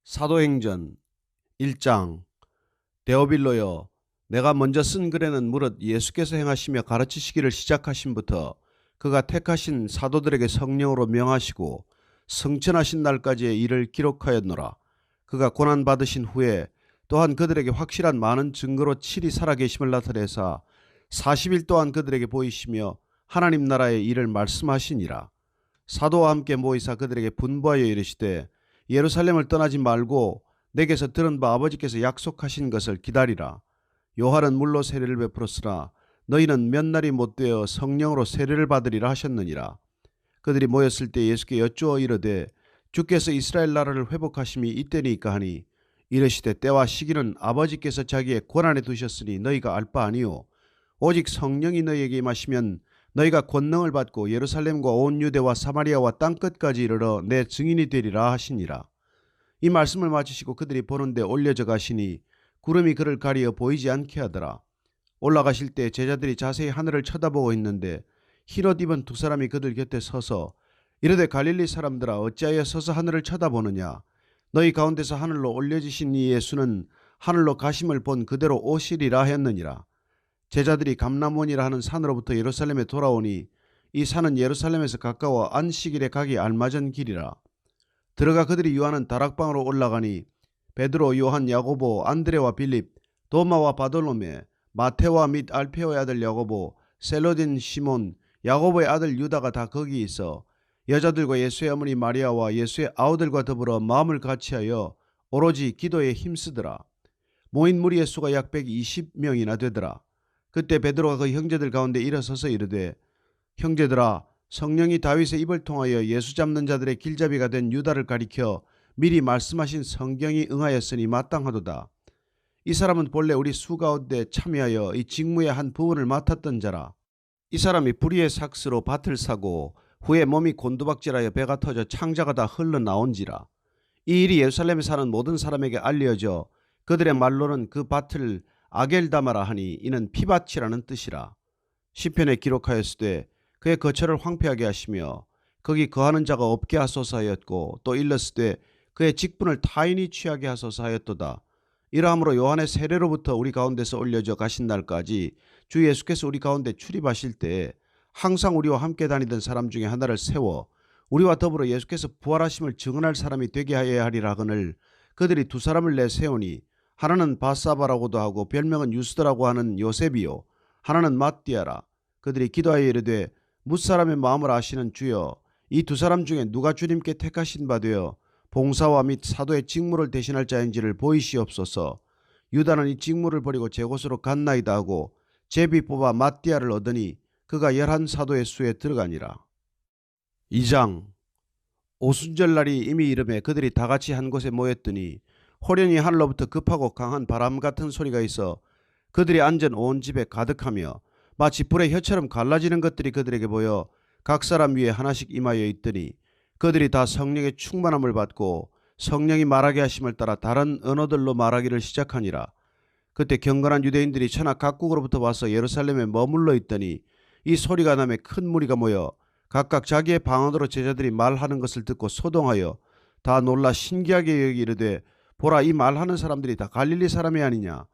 사도행전 1장. 데오빌로여, 내가 먼저 쓴 글에는 무릇 예수께서 행하시며 가르치시기를 시작하심부터 그가 택하신 사도들에게 성령으로 명하시고 성천하신 날까지의 일을 기록하였노라. 그가 고난받으신 후에 또한 그들에게 확실한 많은 증거로 칠이 살아계심을 나타내사 40일 동안 그들에게 보이시며 하나님 나라의 일을 말씀하시니라. 사도와 함께 모이사 그들에게 분부하여 이르시되 예루살렘을 떠나지 말고 내게서 들은 바 아버지께서 약속하신 것을 기다리라. 요한은 물로 세례를 베풀었으나 너희는 몇 날이 못되어 성령으로 세례를 받으리라 하셨느니라. 그들이 모였을 때 예수께 여쭈어 이르되 주께서 이스라엘 나라를 회복하심이 이때니까 하니 이르시되 때와 시기는 아버지께서 자기의 권한에 두셨으니 너희가 알 바 아니요 오직 성령이 너희에게 임하시면 너희가 권능을 받고 예루살렘과 온 유대와 사마리아와 땅끝까지 이르러 내 증인이 되리라 하시니라. 이 말씀을 마치시고 그들이 보는데 올려져 가시니 구름이 그를 가리어 보이지 않게 하더라. 올라가실 때 제자들이 자세히 하늘을 쳐다보고 있는데 흰옷 입은 두 사람이 그들 곁에 서서 이르되 갈릴리 사람들아 어찌하여 서서 하늘을 쳐다보느냐. 너희 가운데서 하늘로 올려지신 이 예수는 하늘로 가심을 본 그대로 오시리라 했느니라. 제자들이 감람원이라 하는 산으로부터 예루살렘에 돌아오니 이 산은 예루살렘에서 가까워 안식일에 가기 알맞은 길이라. 들어가 그들이 요하는 다락방으로 올라가니 베드로, 요한, 야고보, 안드레와 빌립, 도마와 바돌로메, 마테와 및 알페오의 아들 야고보, 셀로딘 시몬, 야고보의 아들 유다가 다 거기 있어 여자들과 예수의 어머니 마리아와 예수의 아우들과 더불어 마음을 같이하여 오로지 기도에 힘쓰더라. 모인 무리의 수가 약 120명이나 되더라. 그때 베드로가 그 형제들 가운데 일어서서 이르되 형제들아, 성령이 다윗의 입을 통하여 예수 잡는 자들의 길잡이가 된 유다를 가리켜 미리 말씀하신 성경이 응하였으니 마땅하도다. 이 사람은 본래 우리 수 가운데 참여하여 이 직무의 한 부분을 맡았던 자라. 이 사람이 불의의 삭스로 밭을 사고 후에 몸이 곤두박질하여 배가 터져 창자가 다 흘러나온지라. 이 일이 예루살렘에 사는 모든 사람에게 알려져 그들의 말로는 그 밭을 아겔다마라 하니 이는 피밭이라는 뜻이라. 시편에 기록하였으되 그의 거처를 황폐하게 하시며 거기 거하는 자가 없게 하소서 하였고 또 일렀으되 그의 직분을 타인이 취하게 하소서 하였도다. 이러함으로 요한의 세례로부터 우리 가운데서 올려져 가신 날까지 주 예수께서 우리 가운데 출입하실 때 항상 우리와 함께 다니던 사람 중에 하나를 세워 우리와 더불어 예수께서 부활하심을 증언할 사람이 되게 하여야 하리라 하거늘 그들이 두 사람을 내세우니 하나는 바사바라고도 하고 별명은 유스더라고 하는 요셉이요 하나는 ματ디아라. 그들이 기도하여 이르되 뭇사람의 마음을 아시는 주여, 이 두 사람 중에 누가 주님께 택하신 바 되어 봉사와 및 사도의 직무를 대신할 자인지를 보이시옵소서. 유다는 이 직무를 버리고 제 곳으로 갔나이다 하고 제비 뽑아 맏디아를 얻으니 그가 11 사도의 수에 들어가니라. 2장. 오순절 날이 이미 이름에 그들이 다 같이 한 곳에 모였더니 호련히 하늘로부터 급하고 강한 바람 같은 소리가 있어 그들이 앉은 온 집에 가득하며 마치 불의 혀처럼 갈라지는 것들이 그들에게 보여 각 사람 위에 하나씩 임하여 있더니 그들이 다 성령의 충만함을 받고 성령이 말하게 하심을 따라 다른 언어들로 말하기를 시작하니라. 그때 경건한 유대인들이 천하 각국으로부터 와서 예루살렘에 머물러 있더니 이 소리가 나매 큰 무리가 모여 각각 자기의 방언으로 제자들이 말하는 것을 듣고 소동하여 다 놀라 신기하게 여기 이르되 보라, 이 말하는 사람들이 다 갈릴리 사람이 아니냐.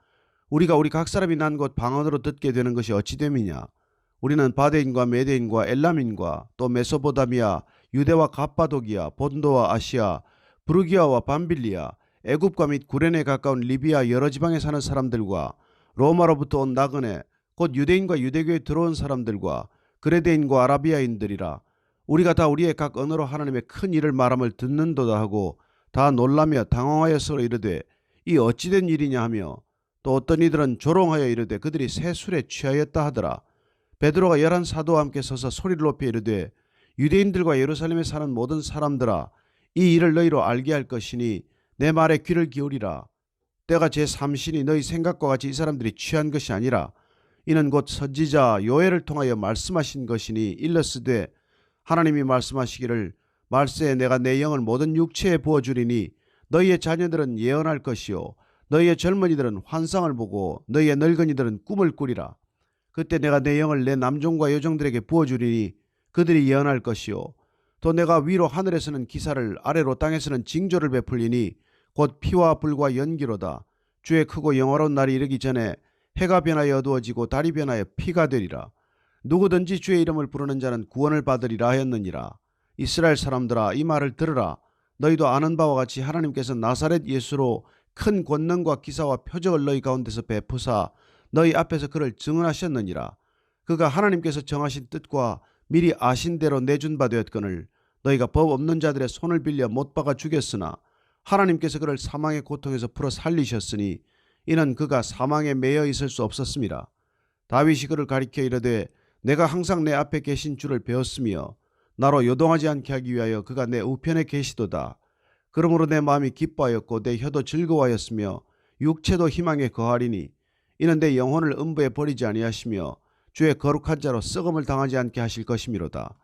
우리가 우리 각 사람이 난 곳 방언으로 듣게 되는 것이 어찌 됨이냐. 우리는 바데인과 메데인과 엘람인과 또 메소포다미아, 유대와 갑바도기아, 본도와 아시아, 부르기아와 밤빌리아, 애굽과 및 구레네 가까운 리비아 여러 지방에 사는 사람들과 로마로부터 온 나그네 곧 유대인과 유대교에 들어온 사람들과 그레데인과 아라비아인들이라. 우리가 다 우리의 각 언어로 하나님의 큰 일을 말함을 듣는도다 하고 다 놀라며 당황하여 서로 이르되 이 어찌된 일이냐 하며 또 어떤 이들은 조롱하여 이르되 그들이 새 술에 취하였다 하더라. 베드로가 11 사도와 함께 서서 소리를 높여 이르되 유대인들과 예루살렘에 사는 모든 사람들아, 이 일을 너희로 알게 할 것이니 내 말에 귀를 기울이라. 때가 제3신이 너희 생각과 같이 이 사람들이 취한 것이 아니라 이는 곧 선지자 요엘을 통하여 말씀하신 것이니 일렀으되 하나님이 말씀하시기를 말세에 내가 내 영을 모든 육체에 부어주리니 너희의 자녀들은 예언할 것이요 너희의 젊은이들은 환상을 보고 너희의 늙은이들은 꿈을 꾸리라. 그때 내가 내 영을 내 남종과 여종들에게 부어주리니 그들이 예언할 것이요 또 내가 위로 하늘에서는 기사를 아래로 땅에서는 징조를 베풀리니 곧 피와 불과 연기로다. 주의 크고 영화로운 날이 이르기 전에 해가 변하여 어두워지고 달이 변하여 피가 되리라. 누구든지 주의 이름을 부르는 자는 구원을 받으리라 하였느니라. 이스라엘 사람들아, 이 말을 들으라. 너희도 아는 바와 같이 하나님께서 나사렛 예수로 큰 권능과 기사와 표적을 너희 가운데서 베푸사 너희 앞에서 그를 증언하셨느니라. 그가 하나님께서 정하신 뜻과 미리 아신 대로 내준 바 되었거늘 너희가 법 없는 자들의 손을 빌려 못 박아 죽였으나 하나님께서 그를 사망의 고통에서 풀어 살리셨으니 이는 그가 사망에 매여 있을 수 없었음이라. 다윗이 그를 가리켜 이르되 내가 항상 내 앞에 계신 주를 배웠으며 나로 요동하지 않게 하기 위하여 그가 내 우편에 계시도다. 그러므로 내 마음이 기뻐하였고 내 혀도 즐거워하였으며 육체도 희망에 거하리니 이는 내 영혼을 음부에 버리지 아니하시며 주의 거룩한 자로 썩음을 당하지 않게 하실 것이미로다.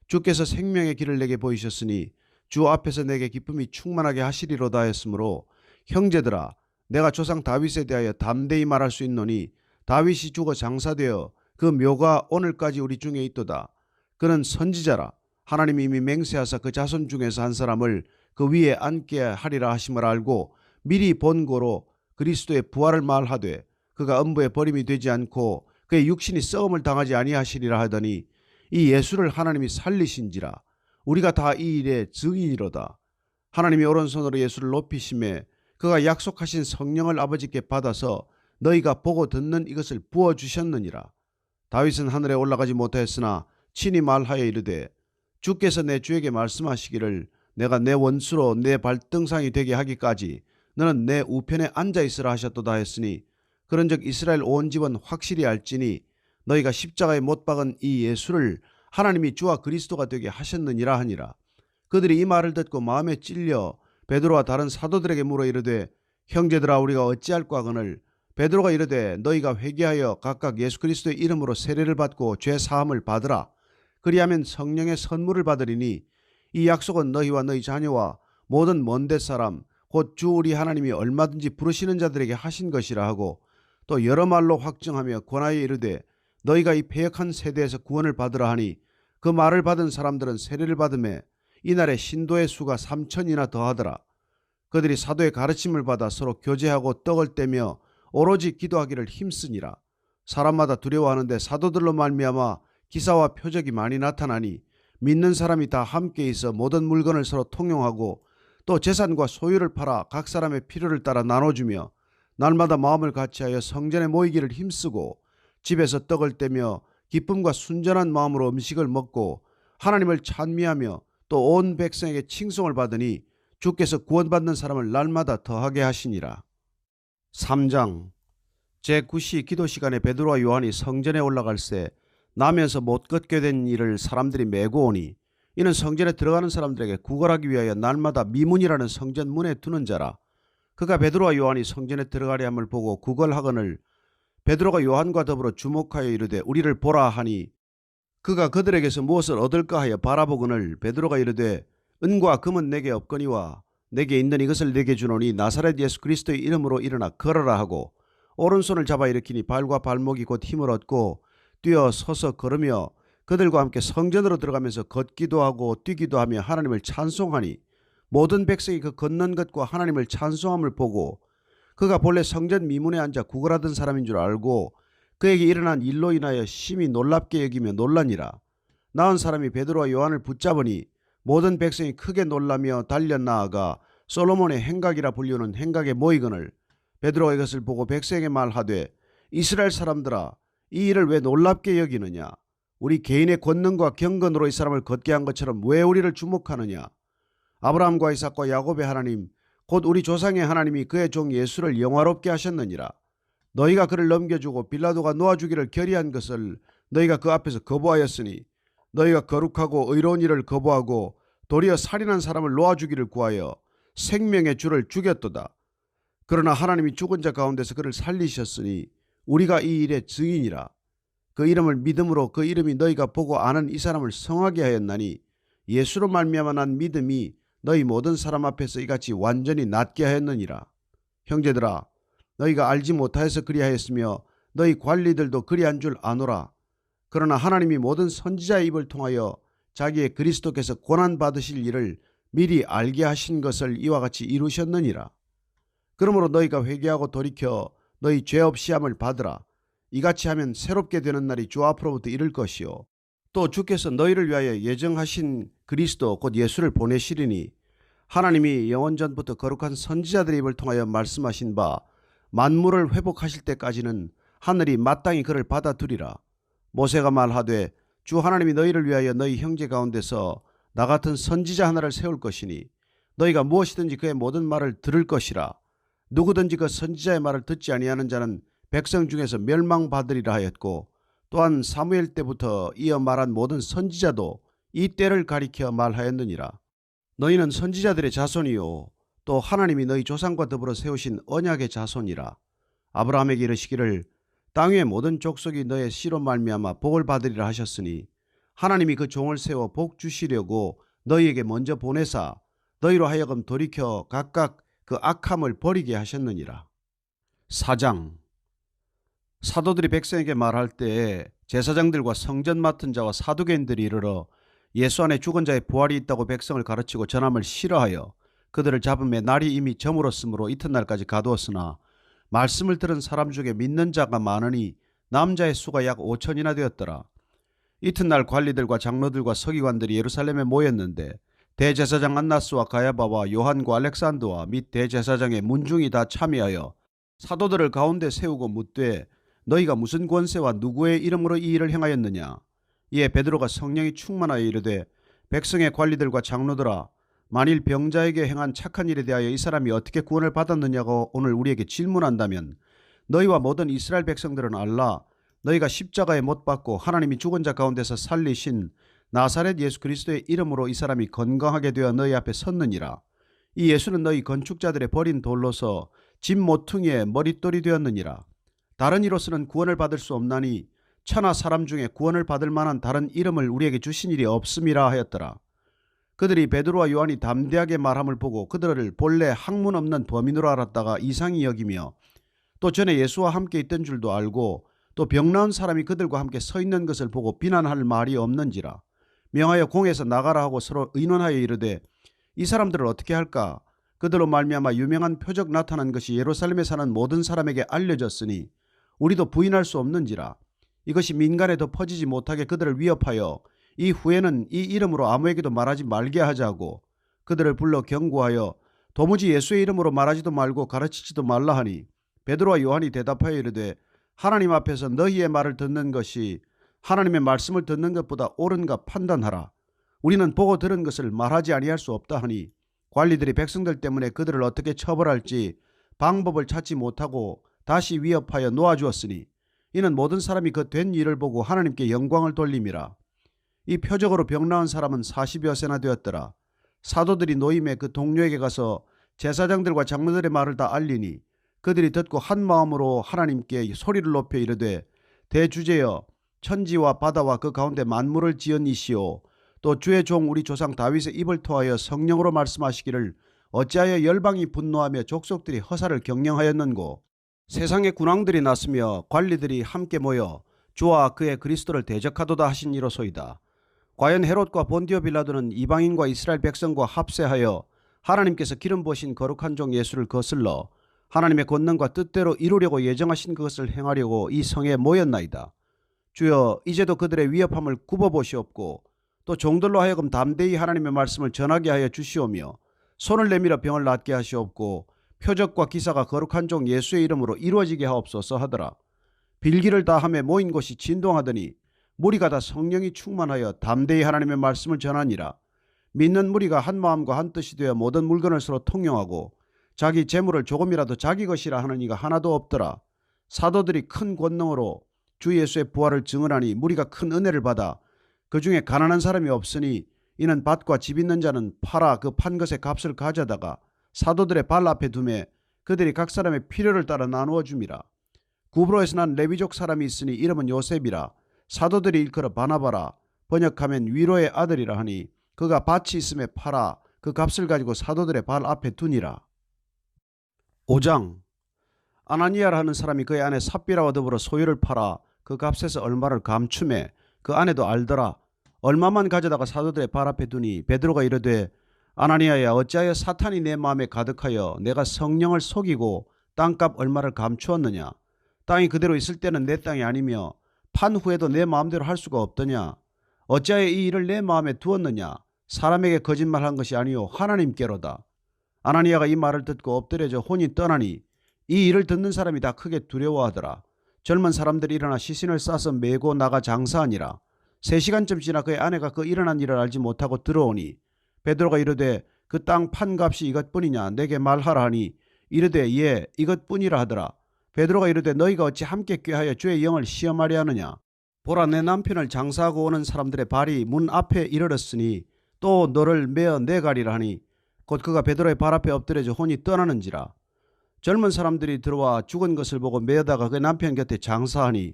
주께서 생명의 길을 내게 보이셨으니 주 앞에서 내게 기쁨이 충만하게 하시리로다 했으므로 형제들아, 내가 조상 다윗에 대하여 담대히 말할 수 있노니 다윗이 죽어 장사되어 그 묘가 오늘까지 우리 중에 있도다. 그는 선지자라. 하나님이 이미 맹세하사 그 자손 중에서 한 사람을 그 위에 앉게 하리라 하심을 알고 미리 본고로 그리스도의 부활을 말하되 그가 음부에 버림이 되지 않고 그의 육신이 썩음을 당하지 아니하시리라 하더니 이 예수를 하나님이 살리신지라. 우리가 다 이 일의 증인이로다. 하나님이 오른손으로 예수를 높이심에 그가 약속하신 성령을 아버지께 받아서 너희가 보고 듣는 이것을 부어주셨느니라. 다윗은 하늘에 올라가지 못하였으나 친히 말하여 이르되 주께서 내 주에게 말씀하시기를 내가 내 원수로 내 발등상이 되게 하기까지 너는 내 우편에 앉아있으라 하셨도다 했으니 그런즉 이스라엘 온 집은 확실히 알지니 너희가 십자가에 못 박은 이 예수를 하나님이 주와 그리스도가 되게 하셨느니라 하니라. 그들이 이 말을 듣고 마음에 찔려 베드로와 다른 사도들에게 물어 이르되 형제들아, 우리가 어찌할까 하거늘 베드로가 이르되 너희가 회개하여 각각 예수 그리스도의 이름으로 세례를 받고 죄 사함을 받으라. 그리하면 성령의 선물을 받으리니 이 약속은 너희와 너희 자녀와 모든 먼 데 사람 곧 주 우리 하나님이 얼마든지 부르시는 자들에게 하신 것이라 하고 또 여러 말로 확증하며 권하여 이르되 너희가 이 패역한 세대에서 구원을 받으라 하니 그 말을 받은 사람들은 세례를 받음에 이날에 신도의 수가 3,000이나 더하더라. 그들이 사도의 가르침을 받아 서로 교제하고 떡을 떼며 오로지 기도하기를 힘쓰니라. 사람마다 두려워하는데 사도들로 말미암아 기사와 표적이 많이 나타나니 믿는 사람이 다 함께 있어 모든 물건을 서로 통용하고 또 재산과 소유를 팔아 각 사람의 필요를 따라 나눠주며 날마다 마음을 같이하여 성전에 모이기를 힘쓰고 집에서 떡을 떼며 기쁨과 순전한 마음으로 음식을 먹고 하나님을 찬미하며 또 온 백성에게 칭송을 받으니 주께서 구원받는 사람을 날마다 더하게 하시니라. 3장 제9시 기도 시간에 베드로와 요한이 성전에 올라갈새 나면서 못 걷게 된 일을 사람들이 메고 오니 이는 성전에 들어가는 사람들에게 구걸하기 위하여 날마다 미문이라는 성전 문에 두는 자라. 그가 베드로와 요한이 성전에 들어가려 함을 보고 구걸하거늘 베드로가 요한과 더불어 주목하여 이르되 우리를 보라 하니 그가 그들에게서 무엇을 얻을까 하여 바라보거늘 베드로가 이르되 은과 금은 내게 없거니와 내게 있는 이것을 내게 주노니 나사렛 예수 그리스도의 이름으로 일어나 걸어라 하고 오른손을 잡아 일으키니 발과 발목이 곧 힘을 얻고 뛰어 서서 걸으며 그들과 함께 성전으로 들어가면서 걷기도 하고 뛰기도 하며 하나님을 찬송하니 모든 백성이 그 걷는 것과 하나님을 찬송함을 보고 그가 본래 성전 미문에 앉아 구걸하던 사람인 줄 알고 그에게 일어난 일로 인하여 심히 놀랍게 여기며 놀라니라. 나은 사람이 베드로와 요한을 붙잡으니 모든 백성이 크게 놀라며 달려 나아가 솔로몬의 행각이라 불리우는 행각에 모이거늘 베드로가 이것을 보고 백성에게 말하되 이스라엘 사람들아, 이 일을 왜 놀랍게 여기느냐? 우리 개인의 권능과 경건으로 이 사람을 걷게 한 것처럼 왜 우리를 주목하느냐? 아브라함과 이삭과 야곱의 하나님 곧 우리 조상의 하나님이 그의 종 예수를 영화롭게 하셨느니라. 너희가 그를 넘겨주고 빌라도가 놓아주기를 결의한 것을 너희가 그 앞에서 거부하였으니 너희가 거룩하고 의로운 일을 거부하고 도리어 살인한 사람을 놓아주기를 구하여 생명의 주를 죽였도다. 그러나 하나님이 죽은 자 가운데서 그를 살리셨으니 우리가 이 일의 증인이라. 그 이름을 믿음으로 그 이름이 너희가 보고 아는 이 사람을 성하게 하였나니 예수로 말미암아 난 믿음이 너희 모든 사람 앞에서 이같이 완전히 낫게 하였느니라. 형제들아, 너희가 알지 못하여서 그리하였으며 너희 관리들도 그리한 줄 아노라. 그러나 하나님이 모든 선지자의 입을 통하여 자기의 그리스도께서 고난 받으실 일을 미리 알게 하신 것을 이와 같이 이루셨느니라. 그러므로 너희가 회개하고 돌이켜 너희 죄 없이 함을 받으라. 이같이 하면 새롭게 되는 날이 주 앞으로부터 이를 것이요 또 주께서 너희를 위하여 예정하신 그리스도 곧 예수를 보내시리니 하나님이 영원전부터 거룩한 선지자들의 입을 통하여 말씀하신 바 만물을 회복하실 때까지는 하늘이 마땅히 그를 받아두리라. 모세가 말하되 주 하나님이 너희를 위하여 너희 형제 가운데서 나 같은 선지자 하나를 세울 것이니 너희가 무엇이든지 그의 모든 말을 들을 것이라. 누구든지 그 선지자의 말을 듣지 아니하는 자는 백성 중에서 멸망받으리라 하였고 또한 사무엘 때부터 이어 말한 모든 선지자도 이 때를 가리켜 말하였느니라. 너희는 선지자들의 자손이요 또 하나님이 너희 조상과 더불어 세우신 언약의 자손이라. 아브라함에게 이르시기를 땅 위의 모든 족속이 너의 씨로 말미암아 복을 받으리라 하셨으니 하나님이 그 종을 세워 복 주시려고 너희에게 먼저 보내사 너희로 하여금 돌이켜 각각 그 악함을 버리게 하셨느니라. 4장. 사도들이 백성에게 말할 때에 제사장들과 성전 맡은 자와 사두개인들이 이르러 예수 안에 죽은 자의 부활이 있다고 백성을 가르치고 전함을 싫어하여 그들을 잡음에 날이 이미 저물었으므로 이튿날까지 가두었으나 말씀을 들은 사람 중에 믿는 자가 많으니 남자의 수가 약 5천이나 되었더라. 이튿날 관리들과 장로들과 서기관들이 예루살렘에 모였는데 대제사장 안나스와 가야바와 요한과 알렉산더와 및 대제사장의 문중이 다 참여하여 사도들을 가운데 세우고 묻되 너희가 무슨 권세와 누구의 이름으로 이 일을 행하였느냐. 이에 베드로가 성령이 충만하여 이르되 백성의 관리들과 장로들아 만일 병자에게 행한 착한 일에 대하여 이 사람이 어떻게 구원을 받았느냐고 오늘 우리에게 질문한다면 너희와 모든 이스라엘 백성들은 알라. 너희가 십자가에 못 박고 하나님이 죽은 자 가운데서 살리신 나사렛 예수 그리스도의 이름으로 이 사람이 건강하게 되어 너희 앞에 섰느니라. 이 예수는 너희 건축자들의 버린 돌로서 집 모퉁이의 머릿돌이 되었느니라. 다른 이로서는 구원을 받을 수 없나니 천하 사람 중에 구원을 받을 만한 다른 이름을 우리에게 주신 일이 없음이라 하였더라. 그들이 베드로와 요한이 담대하게 말함을 보고 그들을 본래 학문 없는 범인으로 알았다가 이상히 여기며 또 전에 예수와 함께 있던 줄도 알고 또 병 나은 사람이 그들과 함께 서 있는 것을 보고 비난할 말이 없는지라. 명하여 공에서 나가라 하고 서로 의논하여 이르되 이 사람들을 어떻게 할까. 그들로 말미암아 유명한 표적 나타난 것이 예루살렘에 사는 모든 사람에게 알려졌으니 우리도 부인할 수 없는지라. 이것이 민간에 더 퍼지지 못하게 그들을 위협하여 이 후에는 이 이름으로 아무에게도 말하지 말게 하자고 그들을 불러 경고하여 도무지 예수의 이름으로 말하지도 말고 가르치지도 말라 하니 베드로와 요한이 대답하여 이르되 하나님 앞에서 너희의 말을 듣는 것이 하나님의 말씀을 듣는 것보다 옳은가 판단하라. 우리는 보고 들은 것을 말하지 아니할 수 없다 하니 관리들이 백성들 때문에 그들을 어떻게 처벌할지 방법을 찾지 못하고 다시 위협하여 놓아주었으니 이는 모든 사람이 그 된 일을 보고 하나님께 영광을 돌림이라. 이 표적으로 병 나은 사람은 40여 세나 되었더라. 사도들이 노임에 그 동료에게 가서 제사장들과 장로들의 말을 다 알리니 그들이 듣고 한 마음으로 하나님께 소리를 높여 이르되 대주제여 천지와 바다와 그 가운데 만물을 지은 이시오 또 주의 종 우리 조상 다윗의 입을 통하여 성령으로 말씀하시기를 어찌하여 열방이 분노하며 족속들이 허사를 경영하였는고. 세상의 군왕들이 났으며 관리들이 함께 모여 주와 그의 그리스도를 대적하도다 하신 이로소이다. 과연 헤롯과 본디오 빌라도는 이방인과 이스라엘 백성과 합세하여 하나님께서 기름 부으신 거룩한 종 예수를 거슬러 하나님의 권능과 뜻대로 이루려고 예정하신 그것을 행하려고 이 성에 모였나이다. 주여 이제도 그들의 위협함을 굽어보시옵고 또 종들로 하여금 담대히 하나님의 말씀을 전하게 하여 주시오며 손을 내밀어 병을 낫게 하시옵고 표적과 기사가 거룩한 종 예수의 이름으로 이루어지게 하옵소서 하더라. 빌기를 다함에 모인 곳이 진동하더니 무리가 다 성령이 충만하여 담대히 하나님의 말씀을 전하니라. 믿는 무리가 한 마음과 한 뜻이 되어 모든 물건을 서로 통용하고 자기 재물을 조금이라도 자기 것이라 하는 이가 하나도 없더라. 사도들이 큰 권능으로 주 예수의 부활을 증언하니 무리가 큰 은혜를 받아 그 중에 가난한 사람이 없으니 이는 밭과 집 있는 자는 팔아 그 판 것의 값을 가져다가 사도들의 발 앞에 두매 그들이 각 사람의 필요를 따라 나누어 줌이라. 구브로에서 난 레위족 사람이 있으니 이름은 요셉이라. 사도들이 일컬어 바나바라 번역하면 위로의 아들이라 하니 그가 밭이 있음에 팔아 그 값을 가지고 사도들의 발 앞에 두니라. 5장. 아나니아라 하는 사람이 그의 아내 삽비라와 더불어 소유를 팔아 그 값에서 얼마를 감춤해 그 아내도 알더라. 얼마만 가져다가 사도들의 발 앞에 두니 베드로가 이르되 아나니아야, 어찌하여 사탄이 내 마음에 가득하여 내가 성령을 속이고 땅값 얼마를 감추었느냐? 땅이 그대로 있을 때는 내 땅이 아니며 판 후에도 내 마음대로 할 수가 없더냐? 어찌하여 이 일을 내 마음에 두었느냐? 사람에게 거짓말한 것이 아니요 하나님께로다. 아나니아가 이 말을 듣고 엎드려져 혼이 떠나니 이 일을 듣는 사람이 다 크게 두려워하더라. 젊은 사람들이 일어나 시신을 싸서 메고 나가 장사하니라. 3시간쯤 지나 그의 아내가 그 일어난 일을 알지 못하고 들어오니 베드로가 이르되 그 땅 판값이 이것뿐이냐? 내게 말하라 하니 이르되 예 이것뿐이라 하더라. 베드로가 이르되 너희가 어찌 함께 꾀하여 주의 영을 시험하려 하느냐? 보라, 내 남편을 장사하고 오는 사람들의 발이 문 앞에 이르렀으니 또 너를 메어 내가리라 하니 곧 그가 베드로의 발 앞에 엎드려져 혼이 떠나는지라. 젊은 사람들이 들어와 죽은 것을 보고 메어다가 그 남편 곁에 장사하니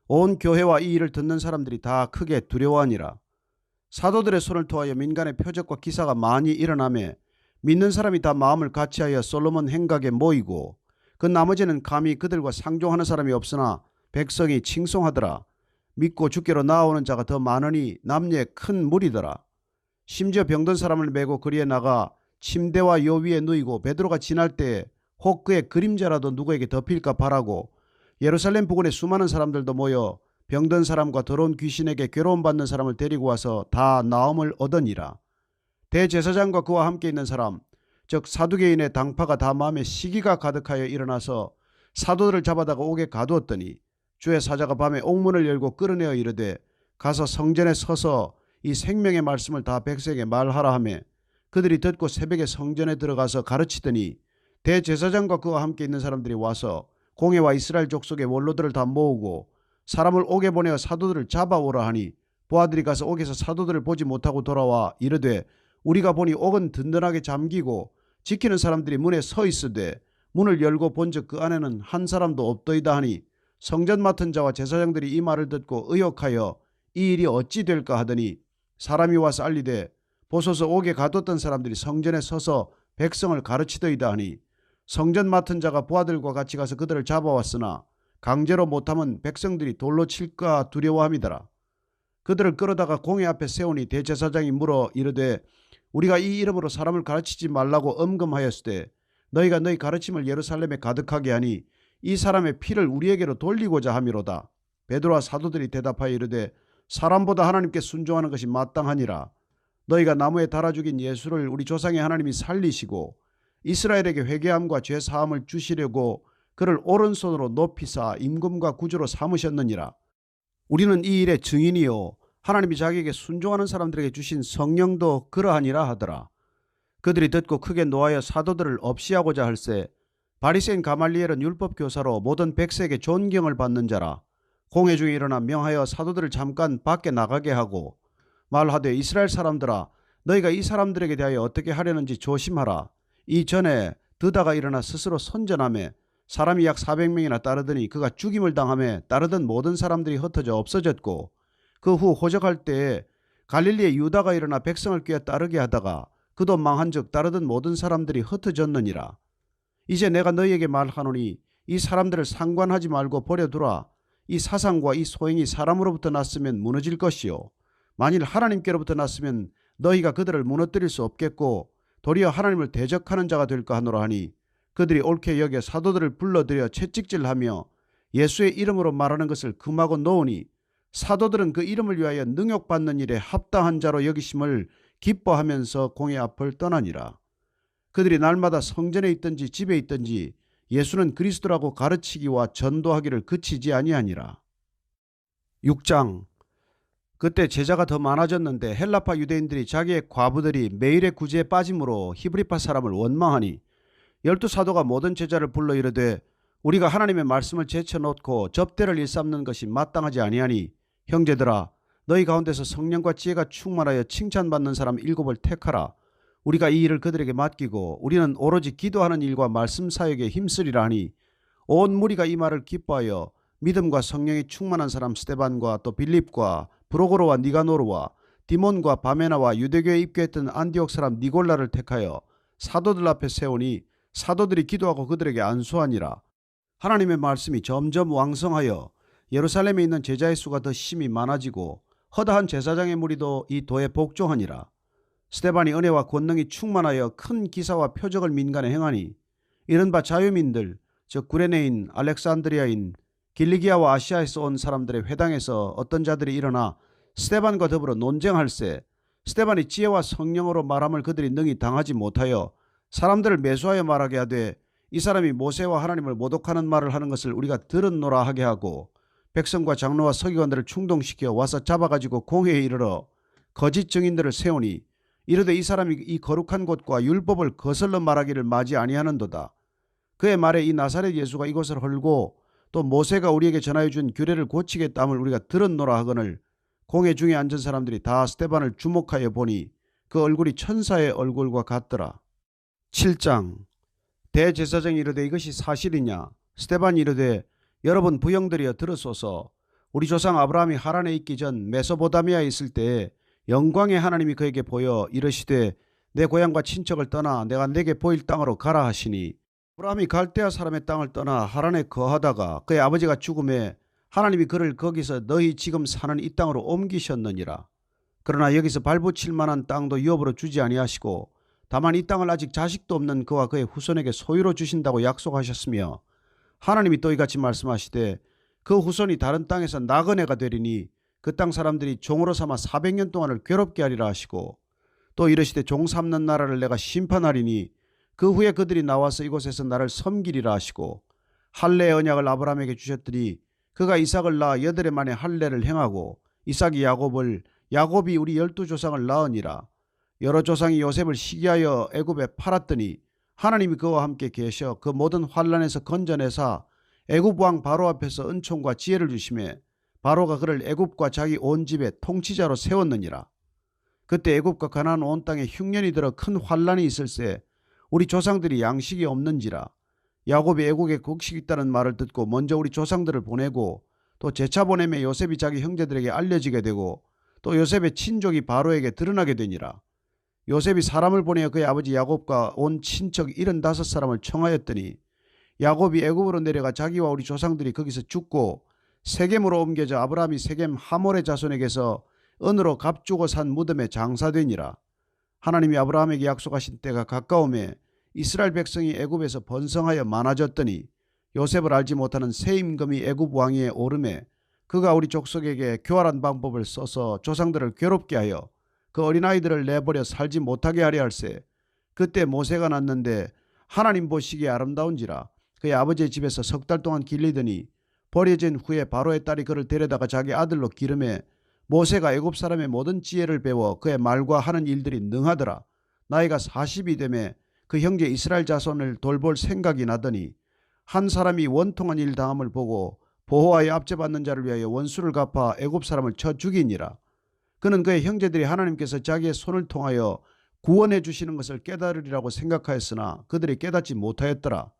온 교회와 이 일을 듣는 사람들이 다 크게 두려워하니라. 사도들의 손을 통하여 민간의 표적과 기사가 많이 일어나며 믿는 사람이 다 마음을 같이하여 솔로몬 행각에 모이고 그 나머지는 감히 그들과 상종하는 사람이 없으나 백성이 칭송하더라. 믿고 주께로 나아오는 자가 더 많으니 남녀의 큰 무리더라. 심지어 병든 사람을 메고 거리에 나가 침대와 요 위에 누이고 베드로가 지날 때에 혹 그의 그림자라도 누구에게 덮일까 바라고 예루살렘 부근에 수많은 사람들도 모여 병든 사람과 더러운 귀신에게 괴로움받는 사람을 데리고 와서 다 나음을 얻으니라. 대제사장과 그와 함께 있는 사람 즉 사두개인의 당파가 다 마음에 시기가 가득하여 일어나서 사도들을 잡아다가 옥에 가두었더니 주의 사자가 밤에 옥문을 열고 끌어내어 이르되 가서 성전에 서서 이 생명의 말씀을 다 백성에게 말하라 하며 그들이 듣고 새벽에 성전에 들어가서 가르치더니 대제사장과 그와 함께 있는 사람들이 와서 공회와 이스라엘 족속의 원로들을 다 모으고 사람을 옥에 보내어 사도들을 잡아오라 하니 부하들이 가서 옥에서 사도들을 보지 못하고 돌아와 이르되 우리가 보니 옥은 든든하게 잠기고 지키는 사람들이 문에 서 있으되 문을 열고 본즉 그 안에는 한 사람도 없더이다 하니 성전 맡은 자와 제사장들이 이 말을 듣고 의혹하여 이 일이 어찌 될까 하더니 사람이 와서 알리되 보소서 옥에 가뒀던 사람들이 성전에 서서 백성을 가르치더이다 하니 성전 맡은 자가 부하들과 같이 가서 그들을 잡아왔으나 강제로 못하면 백성들이 돌로 칠까 두려워함이더라. 그들을 끌어다가 공회 앞에 세우니 대제사장이 물어 이르되 우리가 이 이름으로 사람을 가르치지 말라고 엄금하였으되 너희가 너희 가르침을 예루살렘에 가득하게 하니 이 사람의 피를 우리에게로 돌리고자 함이로다. 베드로와 사도들이 대답하여 이르되 사람보다 하나님께 순종하는 것이 마땅하니라. 너희가 나무에 달아 죽인 예수를 우리 조상의 하나님이 살리시고 이스라엘에게 회개함과 죄 사함을 주시려고 그를 오른손으로 높이사 임금과 구주로 삼으셨느니라. 우리는 이 일의 증인이요 하나님이 자기에게 순종하는 사람들에게 주신 성령도 그러하니라 하더라. 그들이 듣고 크게 노하여 사도들을 없이하고자 할세 바리새인 가말리엘은 율법 교사로 모든 백성에게 존경을 받는 자라. 공회 중에 일어나 명하여 사도들을 잠깐 밖에 나가게 하고 말하되 이스라엘 사람들아 너희가 이 사람들에게 대하여 어떻게 하려는지 조심하라. 이전에 드다가 일어나 스스로 선전하며 사람이 약 400명이나 따르더니 그가 죽임을 당하며 따르던 모든 사람들이 흩어져 없어졌고 그 후 호적할 때에 갈릴리의 유다가 일어나 백성을 꾀어 따르게 하다가 그도 망한즉 따르던 모든 사람들이 흩어졌느니라. 이제 내가 너희에게 말하노니 이 사람들을 상관하지 말고 버려두라. 이 사상과 이 소행이 사람으로부터 났으면 무너질 것이요 만일 하나님께로부터 났으면 너희가 그들을 무너뜨릴 수 없겠고 도리어 하나님을 대적하는 자가 될까 하노라 하니 그들이 옳게 여겨 사도들을 불러들여 채찍질하며 예수의 이름으로 말하는 것을 금하고 놓으니 사도들은 그 이름을 위하여 능욕받는 일에 합당한 자로 여기심을 기뻐하면서 공회 앞을 떠나니라. 그들이 날마다 성전에 있든지 집에 있든지 예수는 그리스도라고 가르치기와 전도하기를 그치지 아니하니라. 6장. 그때 제자가 더 많아졌는데 헬라파 유대인들이 자기의 과부들이 매일의 구제에 빠짐으로 히브리파 사람을 원망하니 12사도가 모든 제자를 불러 이르되 우리가 하나님의 말씀을 제쳐놓고 접대를 일삼는 것이 마땅하지 아니하니 형제들아 너희 가운데서 성령과 지혜가 충만하여 칭찬받는 사람 7을 택하라. 우리가 이 일을 그들에게 맡기고 우리는 오로지 기도하는 일과 말씀 사역에 힘쓰리라 하니 온 무리가 이 말을 기뻐하여 믿음과 성령이 충만한 사람 스데반과 또 빌립과 브로고로와 니가노르와 디몬과 바메나와 유대교에 입교했던 안디옥 사람 니골라를 택하여 사도들 앞에 세우니 사도들이 기도하고 그들에게 안수하니라. 하나님의 말씀이 점점 왕성하여 예루살렘에 있는 제자의 수가 더 심히 많아지고 허다한 제사장의 무리도 이 도에 복종하니라. 스데반이 은혜와 권능이 충만하여 큰 기사와 표적을 민간에 행하니 이른바 자유민들 즉 구레네인, 알렉산드리아인, 길리기아와 아시아에서 온 사람들의 회당에서 어떤 자들이 일어나 스데반과 더불어 논쟁할세 스데반이 지혜와 성령으로 말함을 그들이 능히 당하지 못하여 사람들을 매수하여 말하게 하되 이 사람이 모세와 하나님을 모독하는 말을 하는 것을 우리가 들었노라 하게 하고 백성과 장로와 서기관들을 충동시켜 와서 잡아가지고 공회에 이르러 거짓 증인들을 세우니 이르되 이 사람이 이 거룩한 곳과 율법을 거슬러 말하기를 마지 아니하는도다. 그의 말에 이 나사렛 예수가 이곳을 헐고 또 모세가 우리에게 전하여 준 규례를 고치겠다함을 우리가 들었노라 하거늘 공회 중에 앉은 사람들이 다 스데반을 주목하여 보니 그 얼굴이 천사의 얼굴과 같더라. 7장 대제사장이 이르되 이것이 사실이냐? 스데반이 이르되 여러분 부형들이여 들으소서. 우리 조상 아브라함이 하란에 있기 전 메소포다미아에 있을 때에 영광의 하나님이 그에게 보여 이르시되 내 고향과 친척을 떠나 내가 내게 보일 땅으로 가라 하시니 아브라함이 갈대아 사람의 땅을 떠나 하란에 거하다가 그의 아버지가 죽음에 하나님이 그를 거기서 너희 지금 사는 이 땅으로 옮기셨느니라. 그러나 여기서 발붙일 만한 땅도 유업으로 주지 아니하시고 다만 이 땅을 아직 자식도 없는 그와 그의 후손에게 소유로 주신다고 약속하셨으며 하나님이 또 이같이 말씀하시되 그 후손이 다른 땅에서 나그네가 되리니 그 땅 사람들이 종으로 삼아 400년 동안을 괴롭게 하리라 하시고 또 이르시되 종 삼는 나라를 내가 심판하리니 그 후에 그들이 나와서 이곳에서 나를 섬기리라 하시고 할례의 언약을 아브라함에게 주셨더니 그가 이삭을 낳아 8해 만에 할례를 행하고 이삭이 야곱을 야곱이 우리 12조상을 낳으니라. 여러 조상이 요셉을 시기하여 애굽에 팔았더니 하나님이 그와 함께 계셔 그 모든 환난에서 건져내사 애굽 왕 바로 앞에서 은총과 지혜를 주시매 바로가 그를 애굽과 자기 온 집의 통치자로 세웠느니라. 그때 애굽과 가나안 온 땅에 흉년이 들어 큰 환난이 있을세 우리 조상들이 양식이 없는지라. 야곱이 애국에 곡식이 있다는 말을 듣고 먼저 우리 조상들을 보내고 또 재차 보내매 요셉이 자기 형제들에게 알려지게 되고 또 요셉의 친족이 바로에게 드러나게 되니라. 요셉이 사람을 보내어 그의 아버지 야곱과 온 친척 75사람을 청하였더니 야곱이 애굽으로 내려가 자기와 우리 조상들이 거기서 죽고 세겜으로 옮겨져 아브라함이 세겜 하몰의 자손에게서 은으로 값주고 산 무덤에 장사되니라. 하나님이 아브라함에게 약속하신 때가 가까우매 이스라엘 백성이 애굽에서 번성하여 많아졌더니 요셉을 알지 못하는 새 임금이 애굽 왕위에 오르매 그가 우리 족속에게 교활한 방법을 써서 조상들을 괴롭게 하여 그 어린아이들을 내버려 살지 못하게 하려 할세. 그때 모세가 났는데 하나님 보시기에 아름다운지라. 그의 아버지의 집에서 10달 동안 길리더니 버려진 후에 바로의 딸이 그를 데려다가 자기 아들로 기름해 모세가 애굽 사람의 모든 지혜를 배워 그의 말과 하는 일들이 능하더라. 나이가 40이 되매 그 형제 이스라엘 자손을 돌볼 생각이 나더니 한 사람이 원통한 일 당함을 보고 보호하여 압제받는 자를 위하여 원수를 갚아 애굽 사람을 쳐 죽이니라. 그는 그의 형제들이 하나님께서 자기의 손을 통하여 구원해 주시는 것을 깨달으리라고 생각하였으나 그들이 깨닫지 못하였더라.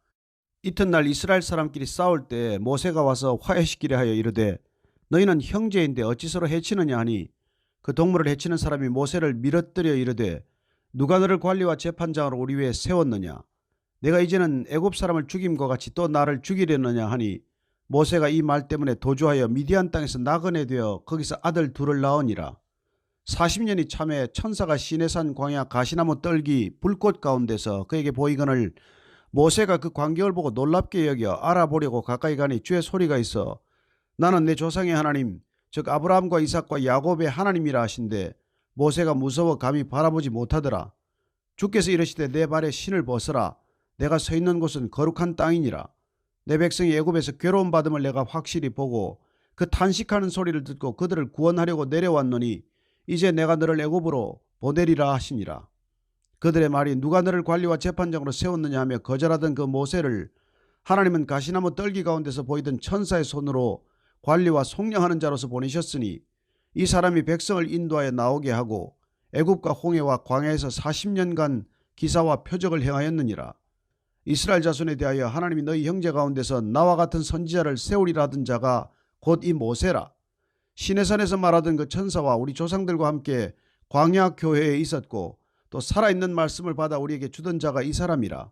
이튿날 이스라엘 사람끼리 싸울 때 모세가 와서 화해시키려 하여 이르되 너희는 형제인데 어찌 서로 해치느냐 하니 그 동물을 해치는 사람이 모세를 밀어뜨려 이르되 누가 너를 관리와 재판장으로 우리 위에 세웠느냐? 내가 이제는 애굽 사람을 죽임과 같이 또 나를 죽이려느냐 하니 모세가 이 말 때문에 도주하여 미디안 땅에서 나그네 되어 거기서 아들 둘을 낳으니라. 40년이 참에 천사가 시내산 광야 가시나무 떨기 불꽃 가운데서 그에게 보이거늘 모세가 그 광경을 보고 놀랍게 여겨 알아보려고 가까이 가니 주의 소리가 있어 나는 내 조상의 하나님 즉 아브라함과 이삭과 야곱의 하나님이라 하신데 모세가 무서워 감히 바라보지 못하더라. 주께서 이르시되 내 발에 신을 벗어라. 내가 서 있는 곳은 거룩한 땅이니라. 내 백성이 애굽에서 괴로움 받음을 내가 확실히 보고 그 탄식하는 소리를 듣고 그들을 구원하려고 내려왔노니 이제 내가 너를 애굽으로 보내리라 하시니라. 그들의 말이 누가 너를 관리와 재판장으로 세웠느냐 하며 거절하던 그 모세를 하나님은 가시나무 떨기 가운데서 보이던 천사의 손으로 관리와 속량하는 자로서 보내셨으니 이 사람이 백성을 인도하여 나오게 하고 애굽과 홍해와 광야에서 40년간 기사와 표적을 행하였느니라. 이스라엘 자손에 대하여 하나님이 너희 형제 가운데서 나와 같은 선지자를 세우리라 하던 자가 곧 이 모세라. 시내산에서 말하던 그 천사와 우리 조상들과 함께 광야 교회에 있었고 또 살아있는 말씀을 받아 우리에게 주던 자가 이 사람이라.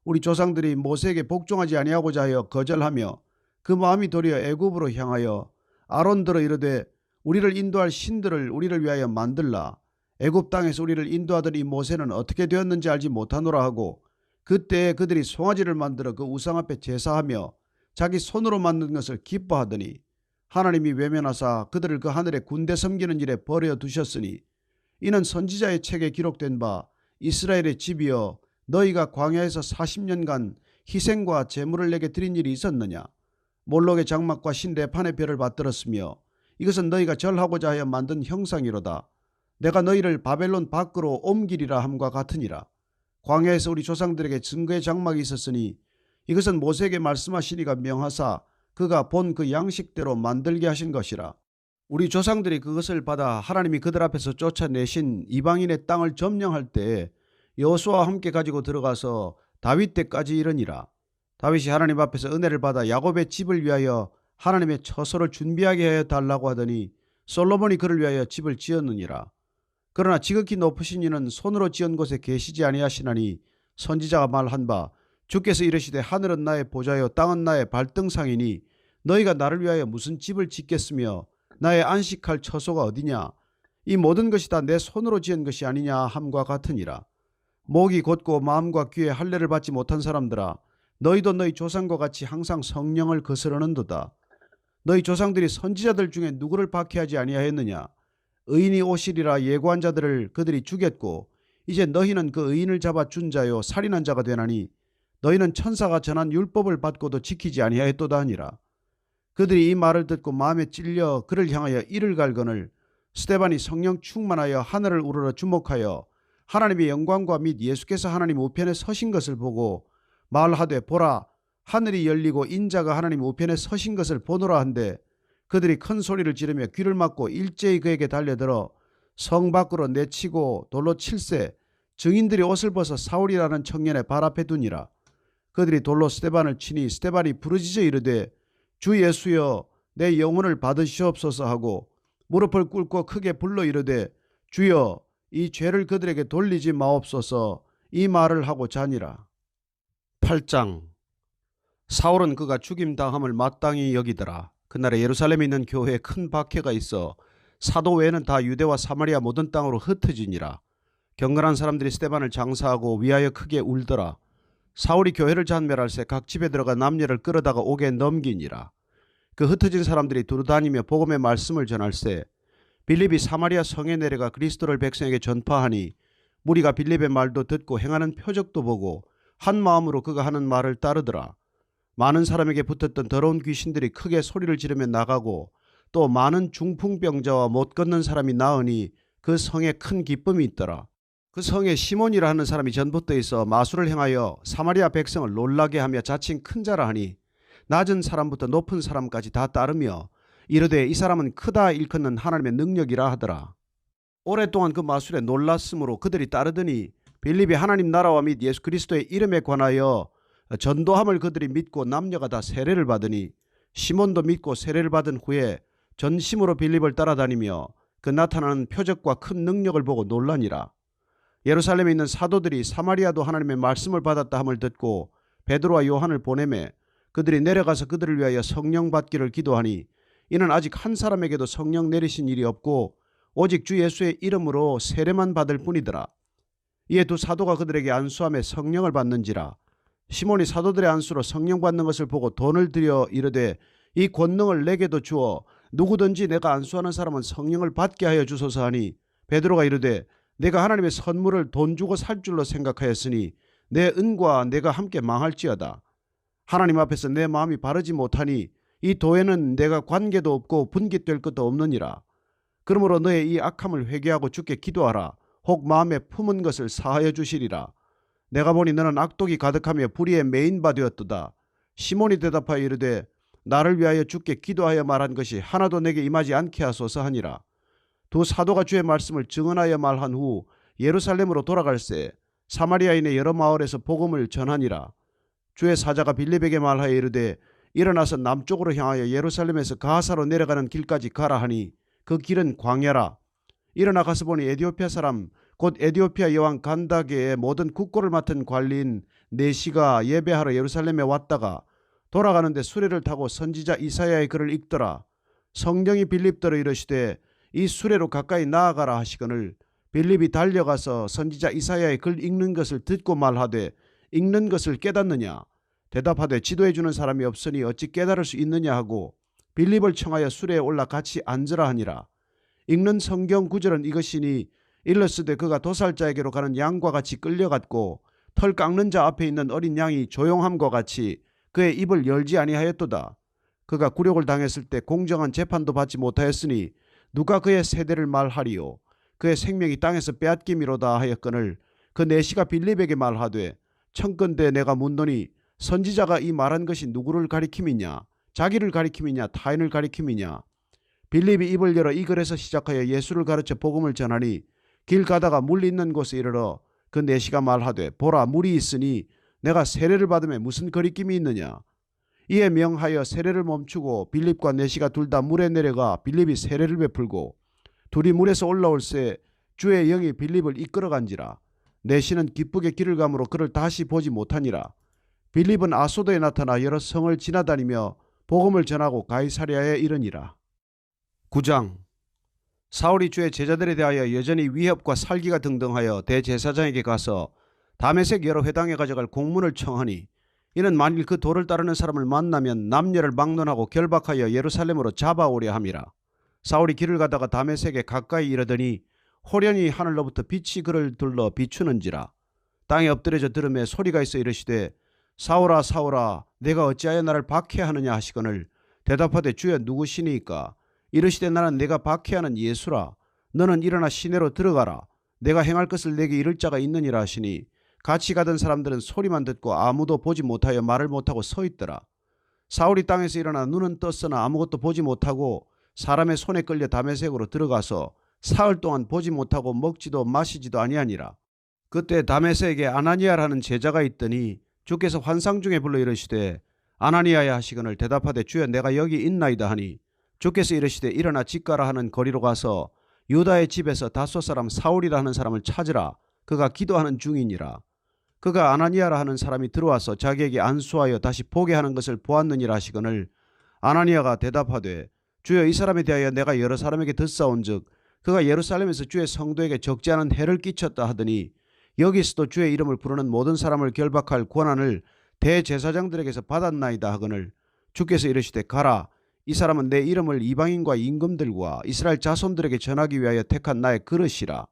우리 조상들이 모세에게 복종하지 아니하고자 하여 거절하며 그 마음이 도리어 애굽으로 향하여 아론들어 이르되 우리를 인도할 신들을 우리를 위하여 만들라. 애굽 땅에서 우리를 인도하던 이 모세는 어떻게 되었는지 알지 못하노라 하고 그때 그들이 송아지를 만들어 그 우상 앞에 제사하며 자기 손으로 만든 것을 기뻐하더니 하나님이 외면하사 그들을 그 하늘의 군대 섬기는 일에 버려 두셨으니 이는 선지자의 책에 기록된 바 이스라엘의 집이여 너희가 광야에서 40년간 희생과 제물을 내게 드린 일이 있었느냐. 몰록의 장막과 신대판의 별을 받들었으며 이것은 너희가 절하고자 하여 만든 형상이로다. 내가 너희를 바벨론 밖으로 옮기리라 함과 같으니라. 광야에서 우리 조상들에게 증거의 장막이 있었으니 이것은 모세에게 말씀하시니가 명하사 그가 본 그 양식대로 만들게 하신 것이라. 우리 조상들이 그것을 받아 하나님이 그들 앞에서 쫓아내신 이방인의 땅을 점령할 때에 여호수아와 함께 가지고 들어가서 다윗 때까지 이르니라. 다윗이 하나님 앞에서 은혜를 받아 야곱의 집을 위하여 하나님의 처소를 준비하게 하여 달라고 하더니 솔로몬이 그를 위하여 집을 지었느니라. 그러나 지극히 높으신 이는 손으로 지은 곳에 계시지 아니하시나니 선지자가 말한 바 주께서 이르시되 하늘은 나의 보좌요 땅은 나의 발등상이니 너희가 나를 위하여 무슨 집을 짓겠으며 나의 안식할 처소가 어디냐. 이 모든 것이 다 내 손으로 지은 것이 아니냐 함과 같으니라. 목이 곧고 마음과 귀에 할례를 받지 못한 사람들아 너희도 너희 조상과 같이 항상 성령을 거스르는도다. 너희 조상들이 선지자들 중에 누구를 박해하지 아니하였느냐. 의인이 오시리라 예고한 자들을 그들이 죽였고 이제 너희는 그 의인을 잡아 준 자요 살인한 자가 되나니 너희는 천사가 전한 율법을 받고도 지키지 아니하였도다 하니라. 그들이 이 말을 듣고 마음에 찔려 그를 향하여 이를 갈거늘 스데반이 성령 충만하여 하늘을 우러러 주목하여 하나님의 영광과 및 예수께서 하나님 우편에 서신 것을 보고 말하되 보라 하늘이 열리고 인자가 하나님 우편에 서신 것을 보노라 한데 그들이 큰 소리를 지르며 귀를 막고 일제히 그에게 달려들어 성 밖으로 내치고 돌로 칠세 증인들이 옷을 벗어 사울이라는 청년의 발 앞에 두니라. 그들이 돌로 스데반을 치니 스데반이 부르짖어 이르되 주 예수여 내 영혼을 받으시옵소서 하고 무릎을 꿇고 크게 불러 이르되 주여 이 죄를 그들에게 돌리지 마옵소서 이 말을 하고 자니라. 8장. 사울은 그가 죽임당함을 마땅히 여기더라. 그날에 예루살렘에 있는 교회에 큰 박해가 있어 사도 외에는 다 유대와 사마리아 모든 땅으로 흩어지니라. 경건한 사람들이 스데반을 장사하고 위하여 크게 울더라. 사울이 교회를 잔멸할새 각 집에 들어가 남녀를 끌어다가 옥에 넘기니라. 그 흩어진 사람들이 두루다니며 복음의 말씀을 전할새 빌립이 사마리아 성에 내려가 그리스도를 백성에게 전파하니 무리가 빌립의 말도 듣고 행하는 표적도 보고 한 마음으로 그가 하는 말을 따르더라. 많은 사람에게 붙었던 더러운 귀신들이 크게 소리를 지르며 나가고 또 많은 중풍병자와 못 걷는 사람이 나으니 그 성에 큰 기쁨이 있더라. 그 성에 시몬이라 하는 사람이 전부터 있어 마술을 행하여 사마리아 백성을 놀라게 하며 자칭 큰 자라 하니 낮은 사람부터 높은 사람까지 다 따르며 이르되 이 사람은 크다 일컫는 하나님의 능력이라 하더라. 오랫동안 그 마술에 놀랐으므로 그들이 따르더니 빌립이 하나님 나라와 및 예수 그리스도의 이름에 관하여 전도함을 그들이 믿고 남녀가 다 세례를 받으니 시몬도 믿고 세례를 받은 후에 전심으로 빌립을 따라다니며 그 나타나는 표적과 큰 능력을 보고 놀라니라. 예루살렘에 있는 사도들이 사마리아도 하나님의 말씀을 받았다 함을 듣고 베드로와 요한을 보내매 그들이 내려가서 그들을 위하여 성령 받기를 기도하니 이는 아직 한 사람에게도 성령 내리신 일이 없고 오직 주 예수의 이름으로 세례만 받을 뿐이더라. 이에 두 사도가 그들에게 안수하며 성령을 받는지라. 시몬이 사도들의 안수로 성령 받는 것을 보고 돈을 들여 이르되 이 권능을 내게도 주어 누구든지 내가 안수하는 사람은 성령을 받게 하여 주소서 하니 베드로가 이르되 내가 하나님의 선물을 돈 주고 살 줄로 생각하였으니 내 은과 내가 함께 망할지어다. 하나님 앞에서 내 마음이 바르지 못하니 이 도에는 내가 관계도 없고 분깃될 것도 없느니라. 그러므로 너의 이 악함을 회개하고 주께 기도하라. 혹 마음에 품은 것을 사하여 주시리라. 내가 보니 너는 악독이 가득하며 불의에 매인 바 되었도다. 시몬이 대답하여 이르되 나를 위하여 주께 기도하여 말한 것이 하나도 내게 임하지 않게 하소서 하니라. 두 사도가 주의 말씀을 증언하여 말한 후 예루살렘으로 돌아갈새 사마리아인의 여러 마을에서 복음을 전하니라. 주의 사자가 빌립에게 말하여 이르되 일어나서 남쪽으로 향하여 예루살렘에서 가사로 내려가는 길까지 가라 하니 그 길은 광야라. 일어나 가서 보니 에디오피아 사람 곧 에디오피아 여왕 간다게의 모든 국고를 맡은 관리인 네시가 예배하러 예루살렘에 왔다가 돌아가는데 수레를 타고 선지자 이사야의 글을 읽더라. 성령이 빌립더러 이르시되 이 수레로 가까이 나아가라 하시거늘 빌립이 달려가서 선지자 이사야의 글 읽는 것을 듣고 말하되 읽는 것을 깨닫느냐? 대답하되 지도해 주는 사람이 없으니 어찌 깨달을 수 있느냐 하고 빌립을 청하여 수레에 올라 같이 앉으라 하니라. 읽는 성경 구절은 이것이니 일러스되 그가 도살자에게로 가는 양과 같이 끌려갔고 털 깎는 자 앞에 있는 어린 양이 조용함과 같이 그의 입을 열지 아니하였도다. 그가 굴욕을 당했을 때 공정한 재판도 받지 못하였으니 누가 그의 세대를 말하리요? 그의 생명이 땅에서 빼앗김이로다 하였거늘 그 내시가 빌립에게 말하되 청컨대 내가 묻노니 선지자가 이 말한 것이 누구를 가리킴이냐? 자기를 가리킴이냐? 타인을 가리킴이냐? 빌립이 입을 열어 이 글에서 시작하여 예수를 가르쳐 복음을 전하니 길 가다가 물 있는 곳에 이르러 그 내시가 말하되 보라 물이 있으니 내가 세례를 받음에 무슨 거리낌이 있느냐? 이에 명하여 세례를 멈추고 빌립과 내시가 둘 다 물에 내려가 빌립이 세례를 베풀고 둘이 물에서 올라올새 주의 영이 빌립을 이끌어간지라. 내시는 기쁘게 길을 가므로 그를 다시 보지 못하니라. 빌립은 아소도에 나타나 여러 성을 지나다니며 복음을 전하고 가이사랴에 이르니라. 9장. 사울이 주의 제자들에 대하여 여전히 위협과 살기가 등등하여 대제사장에게 가서 다메섹 여러 회당에 가져갈 공문을 청하니 이는 만일 그 도를 따르는 사람을 만나면 남녀를 막론하고 결박하여 예루살렘으로 잡아오려 함이라. 사울이 길을 가다가 다메섹에 가까이 이르더니 호련히 하늘로부터 빛이 그를 둘러 비추는지라. 땅에 엎드려져 들음에 소리가 있어 이르시되 사울아 사울아 내가 어찌하여 나를 박해하느냐 하시거늘 대답하되 주여 누구시니까? 이르시되 나는 내가 박해하는 예수라. 너는 일어나 시내로 들어가라. 내가 행할 것을 내게 이를 자가 있느니라 하시니 같이 가던 사람들은 소리만 듣고 아무도 보지 못하여 말을 못하고 서 있더라. 사울이 땅에서 일어나 눈은 떴으나 아무것도 보지 못하고 사람의 손에 끌려 다메섹으로 들어가서 사흘 동안 보지 못하고 먹지도 마시지도 아니하니라. 그때 다메섹에 아나니아라는 제자가 있더니 주께서 환상 중에 불러 이르시되 아나니아야 하시거늘 대답하되 주여 내가 여기 있나이다 하니 주께서 이르시되 일어나 집 가라 하는 거리로 가서 유다의 집에서 다소 사람 사울이라 하는 사람을 찾으라. 그가 기도하는 중이니라. 그가 아나니아라 하는 사람이 들어와서 자기에게 안수하여 다시 보게 하는 것을 보았느니라 하시거늘 아나니아가 대답하되 주여 이 사람에 대하여 내가 여러 사람에게 듣사온즉 그가 예루살렘에서 주의 성도에게 적지 않은 해를 끼쳤다 하더니 여기서도 주의 이름을 부르는 모든 사람을 결박할 권한을 대제사장들에게서 받았나이다 하거늘 주께서 이르시되 가라. 이 사람은 내 이름을 이방인과 임금들과 이스라엘 자손들에게 전하기 위하여 택한 나의 그릇이라.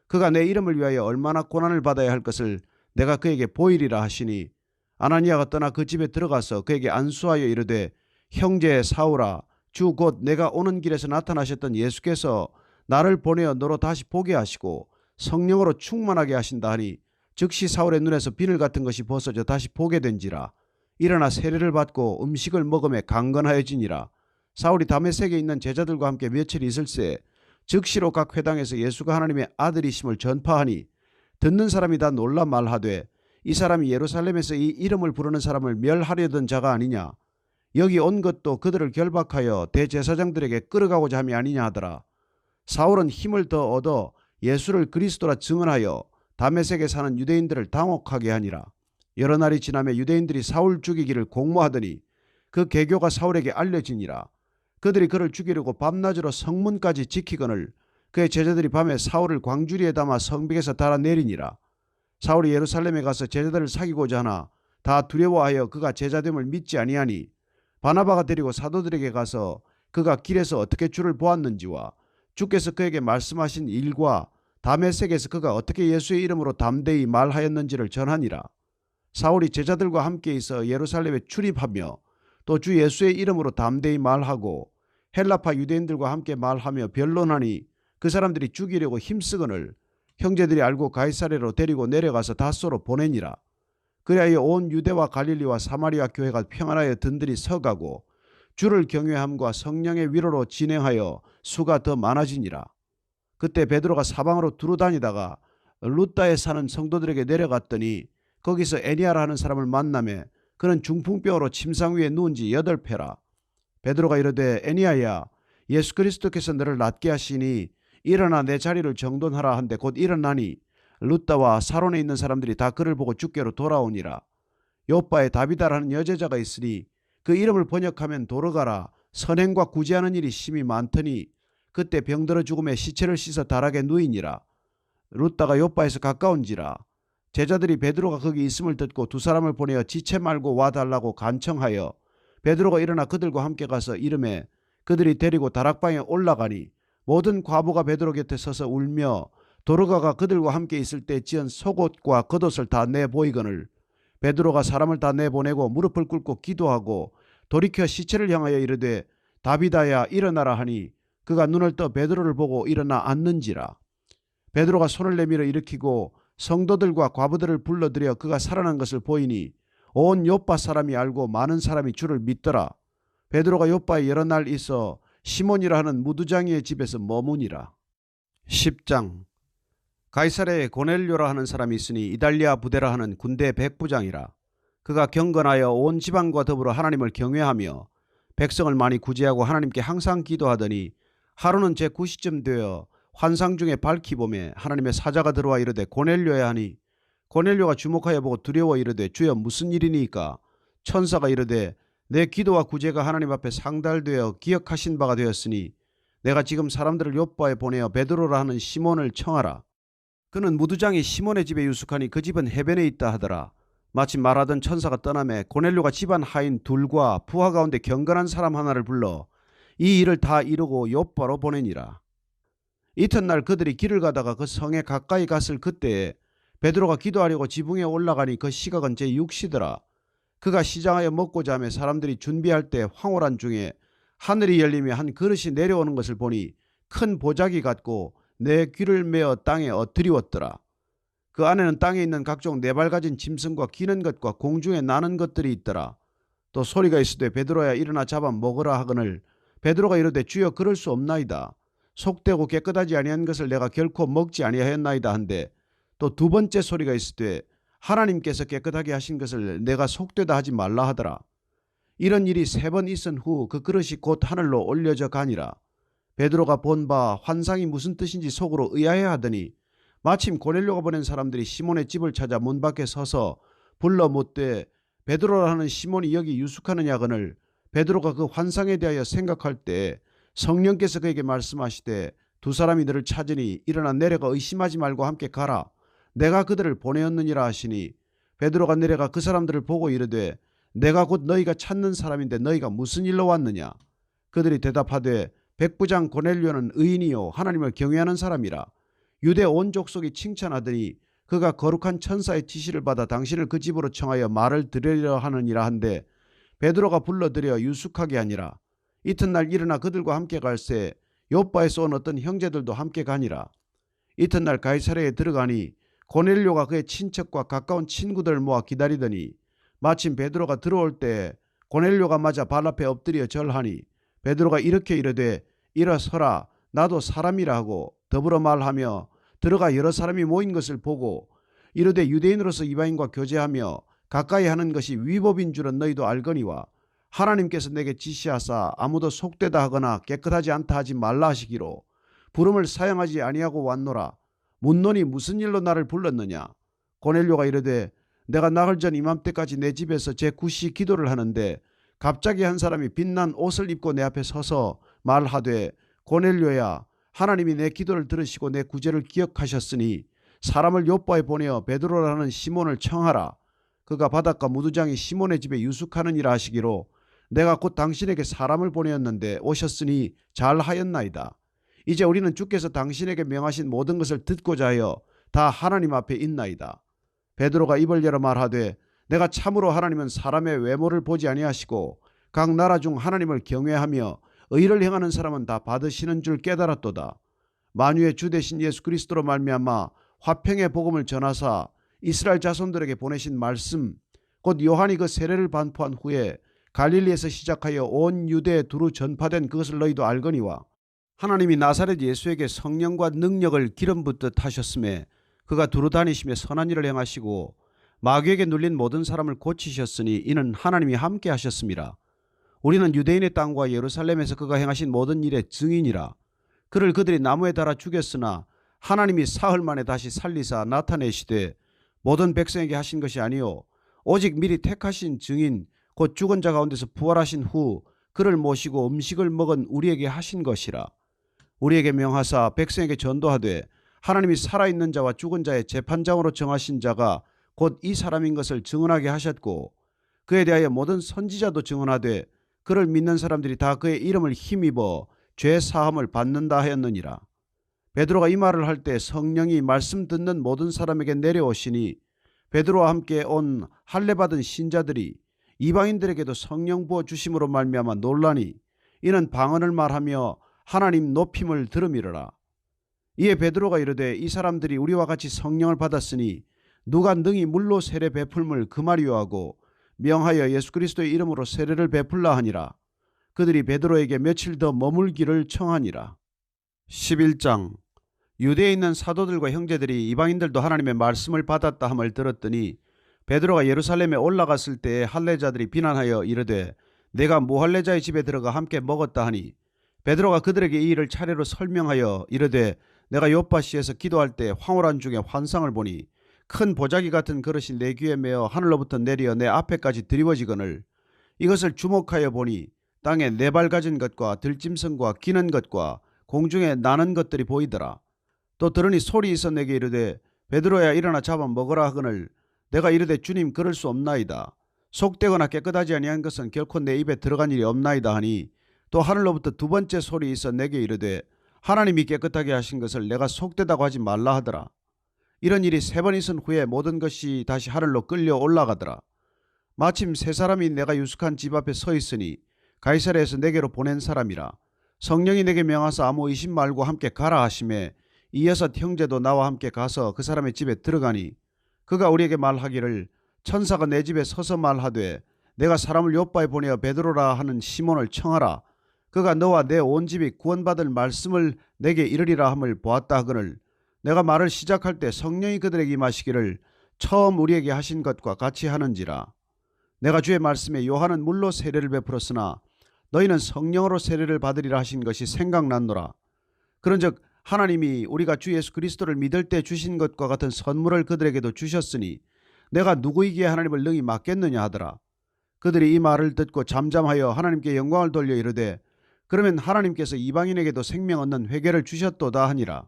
그가 내 이름을 위하여 얼마나 고난을 받아야 할 것을 내가 그에게 보이리라 하시니 아나니아가 떠나 그 집에 들어가서 그에게 안수하여 이르되 형제 사울아 주 곧 내가 오는 길에서 나타나셨던 예수께서 나를 보내어 너로 다시 보게 하시고 성령으로 충만하게 하신다 하니 즉시 사울의 눈에서 비늘 같은 것이 벗어져 다시 보게 된지라. 일어나 세례를 받고 음식을 먹음에 강건하여지니라. 사울이 다메섹에 있는 제자들과 함께 며칠 있을새 즉시로 각 회당에서 예수가 하나님의 아들이심을 전파하니 듣는 사람이 다 놀라 말하되 이 사람이 예루살렘에서 이 이름을 부르는 사람을 멸하려던 자가 아니냐. 여기 온 것도 그들을 결박하여 대제사장들에게 끌어가고자 함이 아니냐 하더라. 사울은 힘을 더 얻어 예수를 그리스도라 증언하여 다메섹에 사는 유대인들을 당혹하게 하니라. 여러 날이 지나며 유대인들이 사울 죽이기를 공모하더니 그 계교가 사울에게 알려지니라. 그들이 그를 죽이려고 밤낮으로 성문까지 지키거늘 그의 제자들이 밤에 사울을 광주리에 담아 성벽에서 달아내리니라. 사울이 예루살렘에 가서 제자들을 사귀고자 하나 다 두려워하여 그가 제자됨을 믿지 아니하니 바나바가 데리고 사도들에게 가서 그가 길에서 어떻게 주를 보았는지와 주께서 그에게 말씀하신 일과 다메섹에서 그가 어떻게 예수의 이름으로 담대히 말하였는지를 전하니라. 사울이 제자들과 함께 있어 예루살렘에 출입하며 또 주 예수의 이름으로 담대히 말하고 헬라파 유대인들과 함께 말하며 변론하니 그 사람들이 죽이려고 힘쓰거늘 형제들이 알고 가이사랴로 데리고 내려가서 다소로 보내니라. 그리하여 온 유대와 갈릴리와 사마리아 교회가 평안하여 든든히 서가고 주를 경외함과 성령의 위로로 진행하여 수가 더 많아지니라. 그때 베드로가 사방으로 두루 다니다가 루다에 사는 성도들에게 내려갔더니 거기서 애니아라 하는 사람을 만나매 그는 중풍병으로 침상 위에 누운 지 8회라. 베드로가 이르되 애니아야 예수 그리스도께서 너를 낫게 하시니 일어나 내 자리를 정돈하라 한데 곧 일어나니 루다와 사론에 있는 사람들이 다 그를 보고 주께로 돌아오니라. 요빠에 다비다라는 여제자가 있으니 그 이름을 번역하면 도르가라. 선행과 구제하는 일이 심히 많더니 그때 병들어 죽음에 시체를 씻어 다락에 누이니라. 룻다가 요빠에서 가까운지라. 제자들이 베드로가 거기 있음을 듣고 두 사람을 보내어 지체 말고 와달라고 간청하여 베드로가 일어나 그들과 함께 가서 이르매 그들이 데리고 다락방에 올라가니 모든 과부가 베드로 곁에 서서 울며 도르가가 그들과 함께 있을 때 지은 속옷과 겉옷을 다 내보이거늘 베드로가 사람을 다 내보내고 무릎을 꿇고 기도하고 돌이켜 시체를 향하여 이르되 다비다야 일어나라 하니 그가 눈을 떠 베드로를 보고 일어나 앉는지라. 베드로가 손을 내밀어 일으키고 성도들과 과부들을 불러들여 그가 살아난 것을 보이니 온 요빠 사람이 알고 많은 사람이 주를 믿더라. 베드로가 요빠에 여러 날 있어 시몬이라 하는 무두장이의 집에서 머무니라. 10장. 가이사랴에 고넬료라 하는 사람이 있으니 이달리아 부대라 하는 군대 백부장이라. 그가 경건하여 온 집안과 더불어 하나님을 경외하며 백성을 많이 구제하고 하나님께 항상 기도하더니 하루는 제9시쯤 되어 환상 중에 밝히 보매 하나님의 사자가 들어와 이르되 고넬료야 하니 고넬료가 주목하여 보고 두려워 이르되 주여 무슨 일이니까. 천사가 이르되 내 기도와 구제가 하나님 앞에 상달되어 기억하신 바가 되었으니 내가 지금 사람들을 요빠에 보내어 베드로라 하는 시몬을 청하라. 그는 무두장이 시몬의 집에 유숙하니 그 집은 해변에 있다 하더라. 마침 말하던 천사가 떠나매 고넬료가 집안 하인 둘과 부하 가운데 경건한 사람 하나를 불러 이 일을 다 이루고 요빠로 보내니라. 이튿날 그들이 길을 가다가 그 성에 가까이 갔을 그때에 베드로가 기도하려고 지붕에 올라가니 그 시각은 제6시더라. 그가 시장하여 먹고자 하며 사람들이 준비할 때 황홀한 중에 하늘이 열리며 한 그릇이 내려오는 것을 보니 큰 보자기 같고 내 귀를 메어 땅에 엎드리웠더라. 그 안에는 땅에 있는 각종 네발 가진 짐승과 기는 것과 공중에 나는 것들이 있더라. 또 소리가 있으되 베드로야 일어나 잡아 먹으라 하거늘 베드로가 이르되 주여 그럴 수 없나이다. 속되고 깨끗하지 아니한 것을 내가 결코 먹지 아니하였나이다 한데 또 두 번째 소리가 있으되 하나님께서 깨끗하게 하신 것을 내가 속되다 하지 말라 하더라. 이런 일이 3번 있은 후 그 그릇이 곧 하늘로 올려져 가니라. 베드로가 본 바 환상이 무슨 뜻인지 속으로 의아해하더니 마침 고넬료가 보낸 사람들이 시몬의 집을 찾아 문 밖에 서서 불러 묻되 베드로라 하는 시몬이 여기 유숙하느냐거늘 베드로가 그 환상에 대하여 생각할 때 성령께서 그에게 말씀하시되 두 사람이 너를 찾으니 일어나 내려가 의심하지 말고 함께 가라. 내가 그들을 보내었느니라 하시니 베드로가 내려가 그 사람들을 보고 이르되 내가 곧 너희가 찾는 사람인데 너희가 무슨 일로 왔느냐. 그들이 대답하되 백부장 고넬료는 의인이요 하나님을 경외하는 사람이라. 유대 온 족속이 칭찬하더니 그가 거룩한 천사의 지시를 받아 당신을 그 집으로 청하여 말을 들으려 하느니라 한데 베드로가 불러들여 유숙하게 하니라. 이튿날 일어나 그들과 함께 갈새 요빠에서 온 어떤 형제들도 함께 가니라. 이튿날 가이사랴에 들어가니 고넬료가 그의 친척과 가까운 친구들을 모아 기다리더니 마침 베드로가 들어올 때 고넬료가 맞아 발 앞에 엎드려 절하니 베드로가 이렇게 이르되 일어서라 나도 사람이라 하고 더불어 말하며 들어가 여러 사람이 모인 것을 보고 이르되 유대인으로서 이방인과 교제하며 가까이 하는 것이 위법인 줄은 너희도 알거니와 하나님께서 내게 지시하사 아무도 속되다 하거나 깨끗하지 않다 하지 말라 하시기로 부름을 사용하지 아니하고 왔노라. 묻노니 무슨 일로 나를 불렀느냐. 고넬료가 이르되 내가 나흘 전 이맘때까지 내 집에서 제9시 기도를 하는데 갑자기 한 사람이 빛난 옷을 입고 내 앞에 서서 말하되 고넬료야 하나님이 내 기도를 들으시고 내 구제를 기억하셨으니 사람을 요빠에 보내어 베드로라는 시몬을 청하라. 그가 바닷가 무두장이 시몬의 집에 유숙하느니라 하시기로 내가 곧 당신에게 사람을 보내었는데 오셨으니 잘하였나이다. 이제 우리는 주께서 당신에게 명하신 모든 것을 듣고자 하여 다 하나님 앞에 있나이다. 베드로가 입을 열어 말하되 내가 참으로 하나님은 사람의 외모를 보지 아니하시고 각 나라 중 하나님을 경외하며 의를 행하는 사람은 다 받으시는 줄 깨달았도다. 만유의 주 되신 예수 그리스도로 말미암아 화평의 복음을 전하사 이스라엘 자손들에게 보내신 말씀 곧 요한이 그 세례를 반포한 후에 갈릴리에서 시작하여 온 유대에 두루 전파된 그것을 너희도 알거니와 하나님이 나사렛 예수에게 성령과 능력을 기름 붓듯 하셨음에 그가 두루 다니시며 선한 일을 행하시고 마귀에게 눌린 모든 사람을 고치셨으니 이는 하나님이 함께 하셨음이라. 우리는 유대인의 땅과 예루살렘에서 그가 행하신 모든 일의 증인이라. 그를 그들이 나무에 달아 죽였으나 하나님이 사흘 만에 다시 살리사 나타내시되 모든 백성에게 하신 것이 아니요 오직 미리 택하신 증인 곧 죽은 자 가운데서 부활하신 후 그를 모시고 음식을 먹은 우리에게 하신 것이라. 우리에게 명하사 백성에게 전도하되 하나님이 살아있는 자와 죽은 자의 재판장으로 정하신 자가 곧 이 사람인 것을 증언하게 하셨고 그에 대하여 모든 선지자도 증언하되 그를 믿는 사람들이 다 그의 이름을 힘입어 죄 사함을 받는다 하였느니라. 베드로가 이 말을 할 때 성령이 말씀 듣는 모든 사람에게 내려오시니 베드로와 함께 온 할례 받은 신자들이 이방인들에게도 성령 부어 주심으로 말미암아 놀라니 이는 방언을 말하며 하나님 높임을 들음이러라. 이에 베드로가 이르되 이 사람들이 우리와 같이 성령을 받았으니 누가 능히 물로 세례 베풀물 금하리요 하고 명하여 예수 그리스도의 이름으로 세례를 베풀라 하니라. 그들이 베드로에게 며칠 더 머물기를 청하니라. 11장. 유대에 있는 사도들과 형제들이 이방인들도 하나님의 말씀을 받았다 함을 들었더니 베드로가 예루살렘에 올라갔을 때에 할례자들이 비난하여 이르되 내가 무할례자의 집에 들어가 함께 먹었다 하니 베드로가 그들에게 이 일을 차례로 설명하여 이르되 내가 요파시에서 기도할 때 황홀한 중에 환상을 보니 큰 보자기 같은 그릇이 내 귀에 매어 하늘로부터 내려 내 앞에까지 드리워지거늘 이것을 주목하여 보니 땅에 네 발 가진 것과 들짐승과 기는 것과 공중에 나는 것들이 보이더라. 또 들으니 소리 있어 내게 이르되 베드로야 일어나 잡아 먹으라 하거늘 내가 이르되 주님 그럴 수 없나이다. 속되거나 깨끗하지 아니한 것은 결코 내 입에 들어간 일이 없나이다 하니 또 하늘로부터 두 번째 소리 있어 내게 이르되 하나님이 깨끗하게 하신 것을 내가 속되다고 하지 말라 하더라. 이런 일이 세 번 있은 후에 모든 것이 다시 하늘로 끌려 올라가더라. 마침 세 사람이 내가 유숙한 집 앞에 서 있으니 가이사랴에서 내게로 보낸 사람이라. 성령이 내게 명하사 아무 의심 말고 함께 가라 하시매 이여섯 형제도 나와 함께 가서 그 사람의 집에 들어가니 그가 우리에게 말하기를 천사가 내 집에 서서 말하되 내가 사람을 요바에 보내어 베드로라 하는 시몬을 청하라. 그가 너와 내 온 집이 구원받을 말씀을 내게 이르리라 함을 보았다 하거늘 내가 말을 시작할 때 성령이 그들에게 임하시기를 처음 우리에게 하신 것과 같이 하는지라. 내가 주의 말씀에 요한은 물로 세례를 베풀었으나 너희는 성령으로 세례를 받으리라 하신 것이 생각났노라. 그런즉 하나님이 우리가 주 예수 그리스도를 믿을 때 주신 것과 같은 선물을 그들에게도 주셨으니 내가 누구이기에 하나님을 능히 맡겠느냐 하더라. 그들이 이 말을 듣고 잠잠하여 하나님께 영광을 돌려 이르되 그러면 하나님께서 이방인에게도 생명 얻는 회개를 주셨도다 하니라.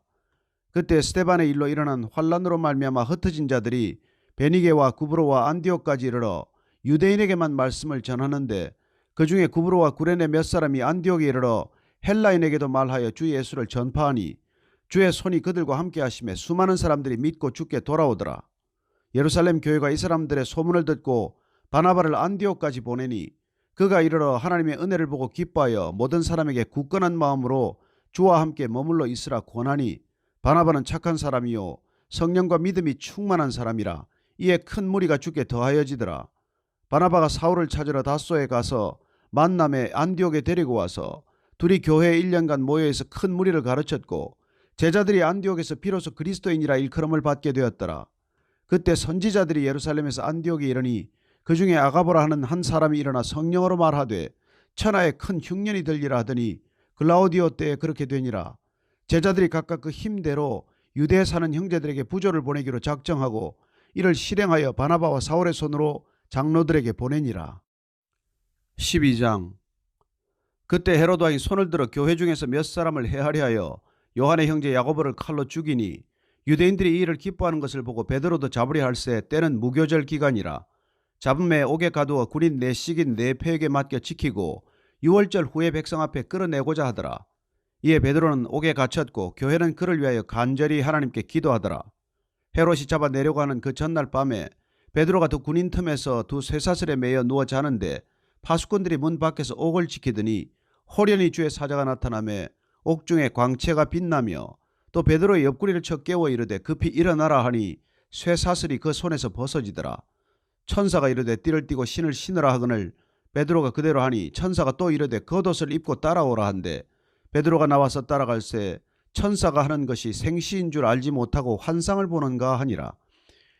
그때 스데반의 일로 일어난 환란으로 말미암아 흩어진 자들이 베니게와 구브로와 안디옥까지 이르러 유대인에게만 말씀을 전하는데 그 중에 구브로와 구레네 몇 사람이 안디옥에 이르러 헬라인에게도 말하여 주 예수를 전파하니 주의 손이 그들과 함께 하심에 수많은 사람들이 믿고 주께 돌아오더라. 예루살렘 교회가 이 사람들의 소문을 듣고 바나바를 안디옥까지 보내니 그가 이르러 하나님의 은혜를 보고 기뻐하여 모든 사람에게 굳건한 마음으로 주와 함께 머물러 있으라 권하니 바나바는 착한 사람이요 성령과 믿음이 충만한 사람이라. 이에 큰 무리가 주께 더하여지더라. 바나바가 사울을 찾으러 다소에 가서 만남에 안디옥에 데리고 와서 둘이 교회에 1년간 모여있어 큰 무리를 가르쳤고 제자들이 안디옥에서 비로소 그리스도인이라 일컬음을 받게 되었더라. 그때 선지자들이 예루살렘에서 안디옥에 이르니 그 중에 아가보라 하는 한 사람이 일어나 성령으로 말하되 천하에 큰 흉년이 들리라 하더니 글라우디오 때에 그렇게 되니라. 제자들이 각각 그 힘대로 유대에 사는 형제들에게 부조를 보내기로 작정하고 이를 실행하여 바나바와 사울의 손으로 장로들에게 보내니라. 12장. 그때 헤롯 왕이 손을 들어 교회 중에서 몇 사람을 해하려 하여 요한의 형제 야고보를 칼로 죽이니 유대인들이 이 일을 기뻐하는 것을 보고 베드로도 잡으려 할새 때는 무교절 기간이라. 잡음에 옥에 가두어 군인 내식인 내패에게 맡겨 지키고 6월절 후에 백성 앞에 끌어내고자 하더라. 이에 베드로는 옥에 갇혔고 교회는 그를 위하여 간절히 하나님께 기도하더라. 헤롯이 잡아내려고 하는 그 전날 밤에 베드로가 두 군인 틈에서 두 쇠사슬에 매여 누워 자는데 파수꾼들이 문 밖에서 옥을 지키더니 호련히 주의 사자가 나타나매 옥중에 광채가 빛나며 또 베드로의 옆구리를 쳐 깨워 이르되 급히 일어나라 하니 쇠사슬이 그 손에서 벗어지더라. 천사가 이르되 띠를 띠고 신을 신으라 하거늘 베드로가 그대로 하니 천사가 또 이르되 겉옷을 입고 따라오라 한데 베드로가 나와서 따라갈새 천사가 하는 것이 생시인 줄 알지 못하고 환상을 보는가 하니라.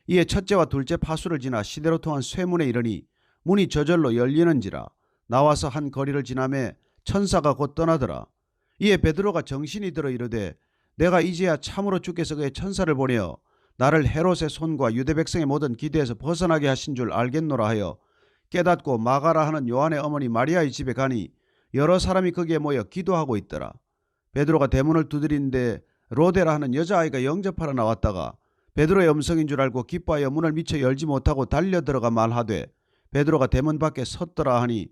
이에 첫째와 둘째 파수를 지나 시대로 통한 쇠문에 이르니 문이 저절로 열리는지라. 나와서 한 거리를 지나매 천사가 곧 떠나더라. 이에 베드로가 정신이 들어 이르되 내가 이제야 참으로 주께서 그의 천사를 보내어 나를 헤롯의 손과 유대 백성의 모든 기대에서 벗어나게 하신 줄 알겠노라 하여 깨닫고 마가라 하는 요한의 어머니 마리아의 집에 가니 여러 사람이 거기에 모여 기도하고 있더라. 베드로가 대문을 두드리는데 로데라 하는 여자아이가 영접하러 나왔다가 베드로의 음성인 줄 알고 기뻐하여 문을 미처 열지 못하고 달려들어가 말하되 베드로가 대문 밖에 섰더라 하니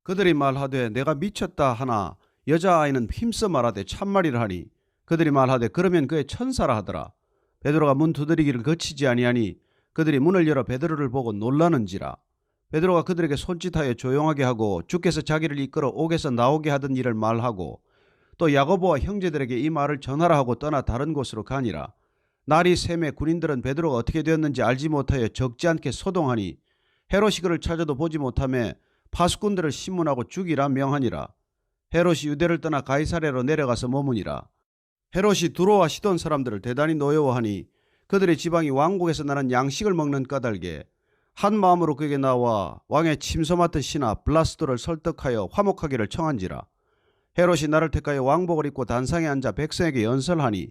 그들이 말하되 내가 미쳤다 하나 여자아이는 힘써 말하되 참말이라 하니 그들이 말하되 그러면 그의 천사라 하더라. 베드로가 문 두드리기를 거치지 아니하니 그들이 문을 열어 베드로를 보고 놀라는지라. 베드로가 그들에게 손짓하여 조용하게 하고 주께서 자기를 이끌어 옥에서 나오게 하던 일을 말하고 또 야고보와 형제들에게 이 말을 전하라 하고 떠나 다른 곳으로 가니라. 날이 새매 군인들은 베드로가 어떻게 되었는지 알지 못하여 적지 않게 소동하니 헤롯이 그를 찾아도 보지 못하며 파수꾼들을 신문하고 죽이라 명하니라. 헤롯이 유대를 떠나 가이사랴로 내려가서 머무니라. 헤롯이 두로와 시돈 사람들을 대단히 노여워하니 그들의 지방이 왕국에서 나는 양식을 먹는 까닭에 한 마음으로 그에게 나와 왕의 침소 맡은 신하 블라스도를 설득하여 화목하기를 청한지라. 헤롯이 나를 택하여 왕복을 입고 단상에 앉아 백성에게 연설하니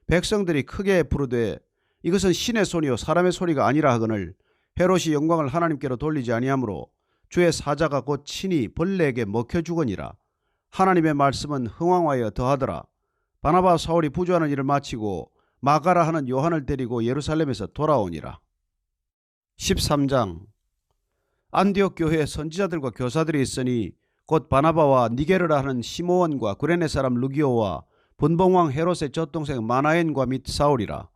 백성들이 크게 부르되 이것은 신의 손이요 사람의 소리가 아니라 하거늘 헤롯이 영광을 하나님께로 돌리지 아니하므로 주의 사자가 곧 친히 벌레에게 먹혀 죽으니라. 하나님의 말씀은 흥왕하여 더하더라. 바나바와 사울이 부조하는 일을 마치고 마가라 하는 요한을 데리고 예루살렘에서 돌아오니라. 13장. 안디옥 교회에 선지자들과 교사들이 있으니 곧 바나바와 니게르라 하는 시므온과 구레네 사람 루기오와 분봉왕 헤롯의 젖동생 마나엔과 및 사울이라.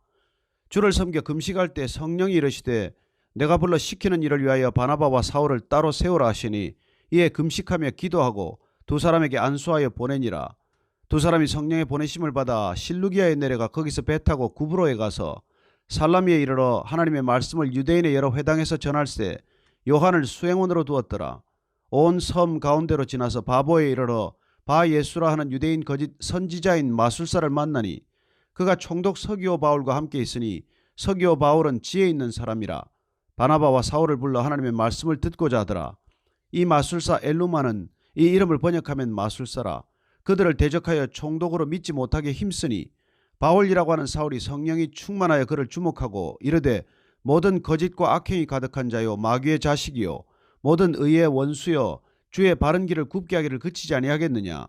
주를 섬겨 금식할 때 성령이 이르시되 내가 불러 시키는 일을 위하여 바나바와 사울을 따로 세우라 하시니 이에 금식하며 기도하고 두 사람에게 안수하여 보내니라. 두 사람이 성령의 보내심을 받아 실루기아에 내려가 거기서 배 타고 구브로에 가서 살라미에 이르러 하나님의 말씀을 유대인의 여러 회당에서 전할세 요한을 수행원으로 두었더라. 온 섬 가운데로 지나서 바보에 이르러 바예수라 하는 유대인 거짓 선지자인 마술사를 만나니 그가 총독 서기오 바울과 함께 있으니 서기오 바울은 지혜 있는 사람이라. 바나바와 사울을 불러 하나님의 말씀을 듣고자 하더라. 이 마술사 엘루마는 이 이름을 번역하면 마술사라. 그들을 대적하여 총독으로 믿지 못하게 힘쓰니 바울이라고 하는 사울이 성령이 충만하여 그를 주목하고 이르되 모든 거짓과 악행이 가득한 자요 마귀의 자식이요 모든 의의 원수여 주의 바른 길을 굽게 하기를 그치지 아니하겠느냐.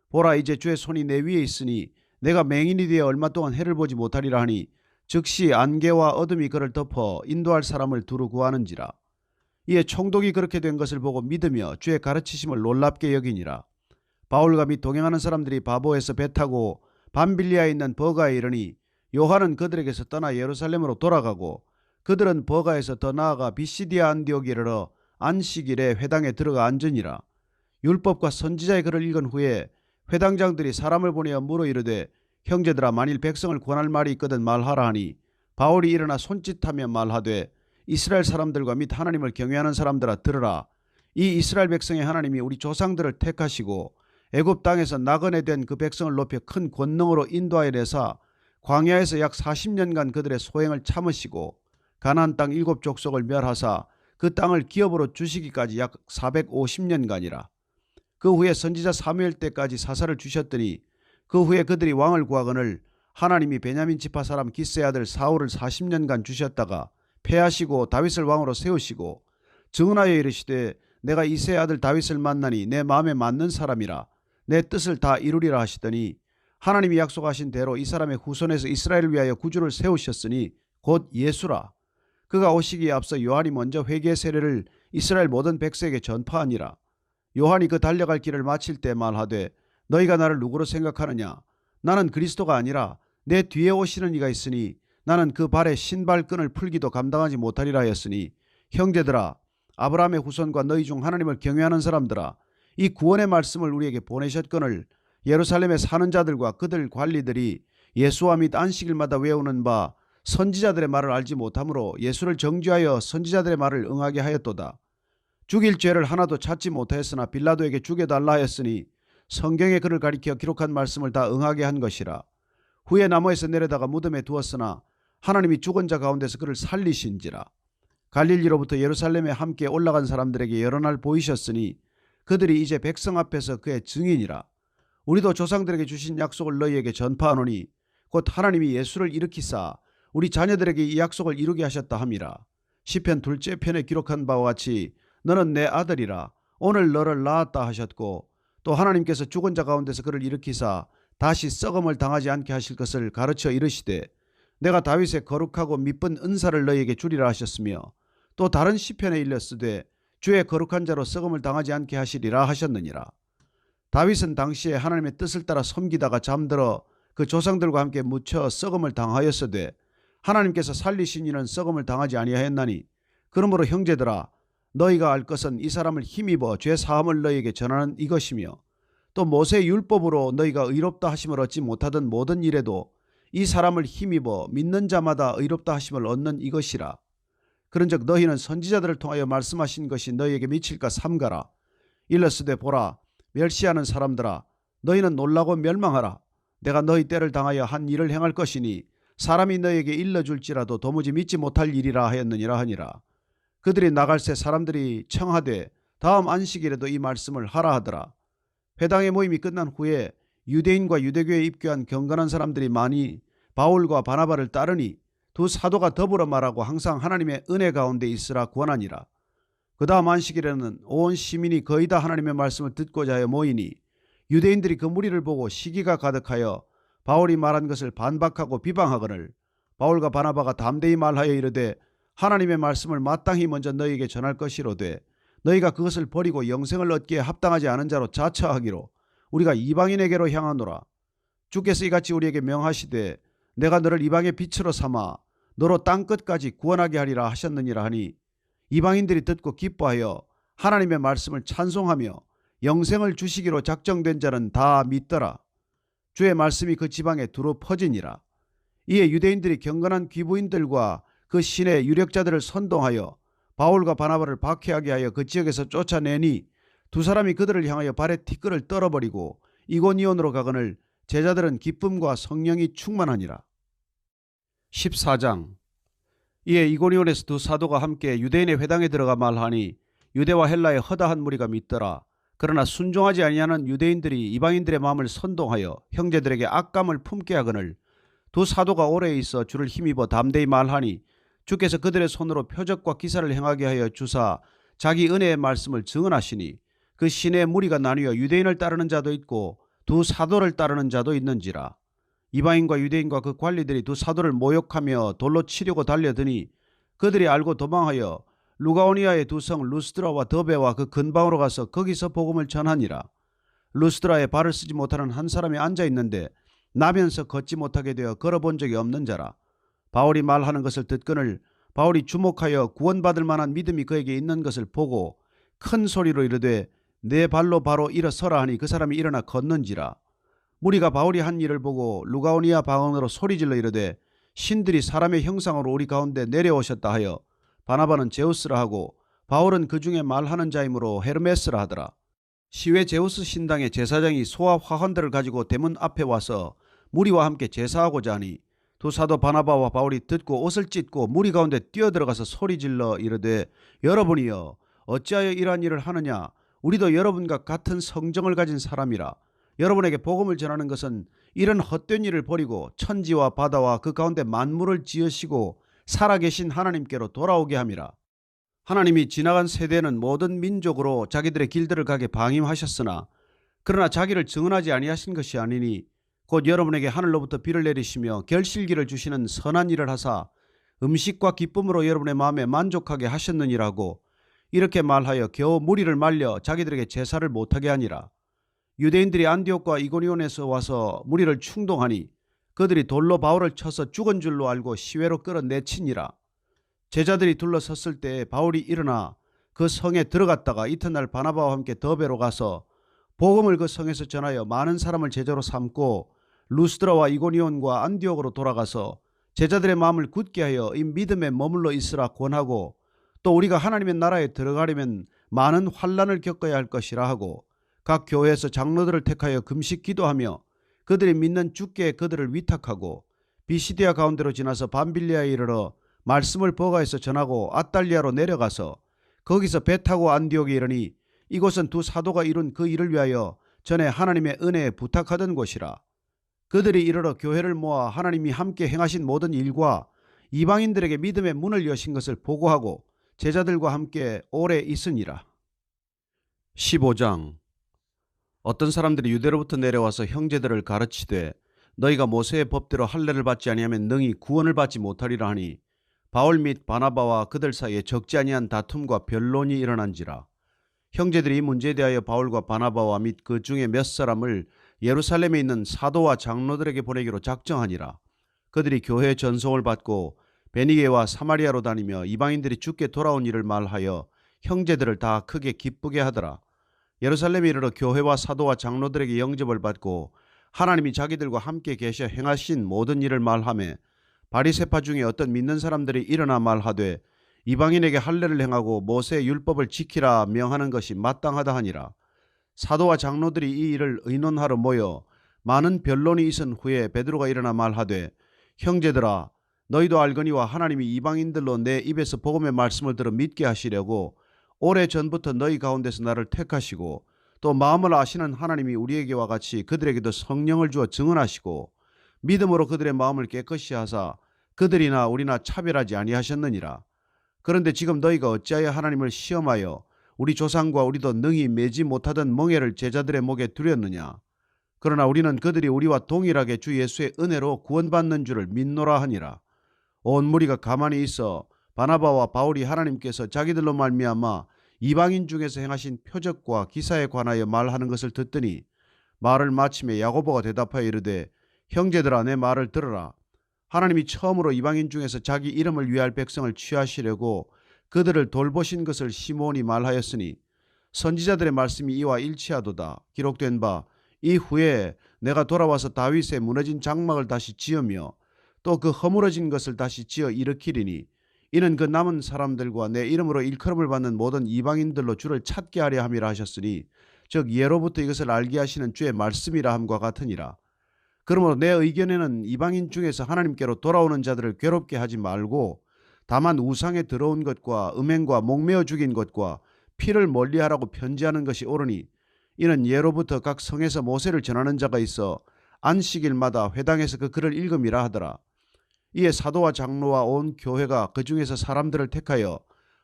보라 이제 주의 손이 내 위에 있으니 내가 맹인이 되어 얼마 동안 해를 보지 못하리라 하니 즉시 안개와 어둠이 그를 덮어 인도할 사람을 두루 구하는지라. 이에 총독이 그렇게 된 것을 보고 믿으며 주의 가르치심을 놀랍게 여기니라. 바울과 및 동행하는 사람들이 바보에서 배 타고 밤빌리아에 있는 버가에 이르니 요한은 그들에게서 떠나 예루살렘으로 돌아가고 그들은 버가에서 더 나아가 비시디아 안디옥에 이르러 안식일에 회당에 들어가 앉으니라. 율법과 선지자의 글을 읽은 후에 회당장들이 사람을 보내어 물어 이르되 형제들아 만일 백성을 권할 말이 있거든 말하라 하니 바울이 일어나 손짓하며 말하되 이스라엘 사람들과 및 하나님을 경외하는 사람들아 들으라. 이 이스라엘 백성의 하나님이 우리 조상들을 택하시고 애굽 땅에서 나그네 된 그 백성을 높여 큰 권능으로 인도하여 내사 광야에서 약 40년간 그들의 소행을 참으시고 가나안 땅 7족속을 멸하사 그 땅을 기업으로 주시기까지 약 450년간이라. 그 후에 선지자 사무엘 때까지 사사를 주셨더니 그 후에 그들이 왕을 구하거늘 하나님이 베냐민 지파 사람 기스의 아들 사울을 40년간 주셨다가 패하시고 다윗을 왕으로 세우시고 증언하여 이르시되 내가 이새의 아들 다윗을 만나니 내 마음에 맞는 사람이라 내 뜻을 다 이루리라 하시더니 하나님이 약속하신 대로 이 사람의 후손에서 이스라엘을 위하여 구주를 세우셨으니 곧 예수라. 그가 오시기에 앞서 요한이 먼저 회개의 세례를 이스라엘 모든 백성에게 전파하니라. 요한이 그 달려갈 길을 마칠 때 말하되 너희가 나를 누구로 생각하느냐. 나는 그리스도가 아니라 내 뒤에 오시는 이가 있으니 나는 그 발에 신발끈을 풀기도 감당하지 못하리라 하였으니 형제들아 아브라함의 후손과 너희 중 하나님을 경외하는 사람들아 이 구원의 말씀을 우리에게 보내셨거늘 예루살렘에 사는 자들과 그들 관리들이 예수와 및 안식일마다 외우는 바 선지자들의 말을 알지 못하므로 예수를 정죄하여 선지자들의 말을 응하게 하였도다. 죽일 죄를 하나도 찾지 못하였으나 빌라도에게 죽여달라 하였으니 성경에 그를 가리켜 기록한 말씀을 다 응하게 한 것이라. 후에 나무에서 내려다가 무덤에 두었으나 하나님이 죽은 자 가운데서 그를 살리신지라. 갈릴리로부터 예루살렘에 함께 올라간 사람들에게 여러 날 보이셨으니 그들이 이제 백성 앞에서 그의 증인이라. 우리도 조상들에게 주신 약속을 너희에게 전파하노니 곧 하나님이 예수를 일으키사 우리 자녀들에게 이 약속을 이루게 하셨다 함이라. 시편 2째 편에 기록한 바와 같이 너는 내 아들이라 오늘 너를 낳았다 하셨고 또 하나님께서 죽은 자 가운데서 그를 일으키사 다시 썩음을 당하지 않게 하실 것을 가르쳐 이르시되 내가 다윗의 거룩하고 미쁜 은사를 너희에게 주리라 하셨으며 또 다른 시편에 일렀으되 주의 거룩한 자로 썩음을 당하지 않게 하시리라 하셨느니라. 다윗은 당시에 하나님의 뜻을 따라 섬기다가 잠들어 그 조상들과 함께 묻혀 썩음을 당하였으되 하나님께서 살리신 이는 썩음을 당하지 아니하였나니 그러므로 형제들아 너희가 알 것은 이 사람을 힘입어 죄 사함을 너희에게 전하는 이것이며 또 모세의 율법으로 너희가 의롭다 하심을 얻지 못하던 모든 일에도 이 사람을 힘입어 믿는 자마다 의롭다 하심을 얻는 이것이라. 그런즉 너희는 선지자들을 통하여 말씀하신 것이 너희에게 미칠까 삼가라. 일렀으되 보라 멸시하는 사람들아 너희는 놀라고 멸망하라. 내가 너희 때를 당하여 한 일을 행할 것이니 사람이 너희에게 일러줄지라도 도무지 믿지 못할 일이라 하였느니라 하니라. 그들이 나갈새 사람들이 청하되 다음 안식일에도 이 말씀을 하라 하더라. 회당의 모임이 끝난 후에 유대인과 유대교에 입교한 경건한 사람들이 많이 바울과 바나바를 따르니 두 사도가 더불어 말하고 항상 하나님의 은혜 가운데 있으라 권하니라. 그 다음 안식일에는 온 시민이 거의 다 하나님의 말씀을 듣고자 하여 모이니 유대인들이 그 무리를 보고 시기가 가득하여 바울이 말한 것을 반박하고 비방하거늘 바울과 바나바가 담대히 말하여 이르되 하나님의 말씀을 마땅히 먼저 너희에게 전할 것이로되 너희가 그것을 버리고 영생을 얻기에 합당하지 않은 자로 자처하기로 우리가 이방인에게로 향하노라. 주께서 이같이 우리에게 명하시되 내가 너를 이방의 빛으로 삼아 너로 땅끝까지 구원하게 하리라 하셨느니라 하니 이방인들이 듣고 기뻐하여 하나님의 말씀을 찬송하며 영생을 주시기로 작정된 자는 다 믿더라. 주의 말씀이 그 지방에 두루 퍼지니라. 이에 유대인들이 경건한 귀부인들과 그 신의 유력자들을 선동하여 바울과 바나바를 박해하게 하여 그 지역에서 쫓아내니 두 사람이 그들을 향하여 발에 티끌을 떨어버리고 이고니온으로 가거늘 제자들은 기쁨과 성령이 충만하니라. 14장. 이에 이고니온에서 두 사도가 함께 유대인의 회당에 들어가 말하니 유대와 헬라의 허다한 무리가 믿더라. 그러나 순종하지 아니하는 유대인들이 이방인들의 마음을 선동하여 형제들에게 악감을 품게 하거늘 두 사도가 오래 있어 주를 힘입어 담대히 말하니 주께서 그들의 손으로 표적과 기사를 행하게 하여 주사 자기 은혜의 말씀을 증언하시니 그 신의 무리가 나뉘어 유대인을 따르는 자도 있고 두 사도를 따르는 자도 있는지라. 이방인과 유대인과 그 관리들이 두 사도를 모욕하며 돌로 치려고 달려드니 그들이 알고 도망하여 루가오니아의 두 성 루스드라와 더베와 그 근방으로 가서 거기서 복음을 전하니라. 루스드라에 발을 쓰지 못하는 한 사람이 앉아 있는데 나면서 걷지 못하게 되어 걸어본 적이 없는 자라. 바울이 말하는 것을 듣거늘 바울이 주목하여 구원받을 만한 믿음이 그에게 있는 것을 보고 큰 소리로 이르되 내 발로 바로 일어서라 하니 그 사람이 일어나 걷는지라. 무리가 바울이 한 일을 보고 루가오니아 방언으로 소리질러 이르되 신들이 사람의 형상으로 우리 가운데 내려오셨다 하여 바나바는 제우스라 하고 바울은 그 중에 말하는 자이므로 헤르메스라 하더라. 시외 제우스 신당의 제사장이 소와 화환들을 가지고 대문 앞에 와서 무리와 함께 제사하고자 하니 두 사도 바나바와 바울이 듣고 옷을 찢고 무리 가운데 뛰어들어가서 소리질러 이르되 여러분이여 어찌하여 이러한 일을 하느냐. 우리도 여러분과 같은 성정을 가진 사람이라. 여러분에게 복음을 전하는 것은 이런 헛된 일을 버리고 천지와 바다와 그 가운데 만물을 지으시고 살아계신 하나님께로 돌아오게 함이라. 하나님이 지나간 세대는 모든 민족으로 자기들의 길들을 가게 방임하셨으나 그러나 자기를 증언하지 아니하신 것이 아니니 곧 여러분에게 하늘로부터 비를 내리시며 결실기를 주시는 선한 일을 하사 음식과 기쁨으로 여러분의 마음에 만족하게 하셨느니라고 이렇게 말하여 겨우 무리를 말려 자기들에게 제사를 못하게 하니라. 유대인들이 안디옥과 이고니온에서 와서 무리를 충동하니 그들이 돌로 바울을 쳐서 죽은 줄로 알고 시외로 끌어내치니라. 제자들이 둘러섰을 때 바울이 일어나 그 성에 들어갔다가 이튿날 바나바와 함께 더베로 가서 복음을 그 성에서 전하여 많은 사람을 제자로 삼고 루스드라와 이고니온과 안디옥으로 돌아가서 제자들의 마음을 굳게 하여 이 믿음에 머물러 있으라 권하고 또 우리가 하나님의 나라에 들어가려면 많은 환난을 겪어야 할 것이라 하고 각 교회에서 장로들을 택하여 금식 기도하며 그들이 믿는 주께 그들을 위탁하고 비시디아 가운데로 지나서 밤빌리아에 이르러 말씀을 버가에서 전하고 아달리아로 내려가서 거기서 배 타고 안디옥에 이르니 이곳은 두 사도가 이룬 그 일을 위하여 전에 하나님의 은혜에 부탁하던 곳이라. 그들이 이르러 교회를 모아 하나님이 함께 행하신 모든 일과 이방인들에게 믿음의 문을 여신 것을 보고하고 제자들과 함께 오래 있으니라. 15장. 어떤 사람들이 유대로부터 내려와서 형제들을 가르치되 너희가 모세의 법대로 할례를 받지 아니하면 능히 구원을 받지 못하리라 하니 바울 및 바나바와 그들 사이에 적지 아니한 다툼과 변론이 일어난지라. 형제들이 이 문제에 대하여 바울과 바나바와 및 그 중에 몇 사람을 예루살렘에 있는 사도와 장로들에게 보내기로 작정하니라. 그들이 교회 전송을 받고 베니게와 사마리아로 다니며 이방인들이 주께 돌아온 일을 말하여 형제들을 다 크게 기쁘게 하더라. 예루살렘에 이르러 교회와 사도와 장로들에게 영접을 받고 하나님이 자기들과 함께 계셔 행하신 모든 일을 말하며 바리새파 중에 어떤 믿는 사람들이 일어나 말하되 이방인에게 할례를 행하고 모세의 율법을 지키라 명하는 것이 마땅하다 하니라. 사도와 장로들이 이 일을 의논하러 모여 많은 변론이 있은 후에 베드로가 일어나 말하되 형제들아 너희도 알거니와 하나님이 이방인들로 내 입에서 복음의 말씀을 들어 믿게 하시려고 오래전부터 너희 가운데서 나를 택하시고 또 마음을 아시는 하나님이 우리에게와 같이 그들에게도 성령을 주어 증언하시고 믿음으로 그들의 마음을 깨끗이 하사 그들이나 우리나 차별하지 아니하셨느니라. 그런데 지금 너희가 어찌하여 하나님을 시험하여 우리 조상과 우리도 능히 매지 못하던 멍에를 제자들의 목에 두렸느냐. 그러나 우리는 그들이 우리와 동일하게 주 예수의 은혜로 구원받는 줄을 믿노라 하니라. 온 무리가 가만히 있어 바나바와 바울이 하나님께서 자기들로 말미암아 이방인 중에서 행하신 표적과 기사에 관하여 말하는 것을 듣더니 말을 마침에 야고보가 대답하여 이르되 형제들아 내 말을 들으라. 하나님이 처음으로 이방인 중에서 자기 이름을 위할 백성을 취하시려고 그들을 돌보신 것을 시몬이 말하였으니 선지자들의 말씀이 이와 일치하도다. 기록된 바 이후에 내가 돌아와서 다윗의 무너진 장막을 다시 지으며 또 그 허물어진 것을 다시 지어 일으키리니 이는 그 남은 사람들과 내 이름으로 일컬음을 받는 모든 이방인들로 주를 찾게 하려 함이라 하셨으니 즉 예로부터 이것을 알게 하시는 주의 말씀이라 함과 같으니라. 그러므로 내 의견에는 이방인 중에서 하나님께로 돌아오는 자들을 괴롭게 하지 말고 다만 우상에 들어온 것과 음행과 목매어 죽인 것과 피를 멀리하라고 편지하는 것이 옳으니 이는 예로부터 각 성에서 모세를 전하는 자가 있어 안식일마다 회당에서 그 글을 읽음이라 하더라. 이에 사도와 장로와 온 교회가 그 중에서 사람들을 택하여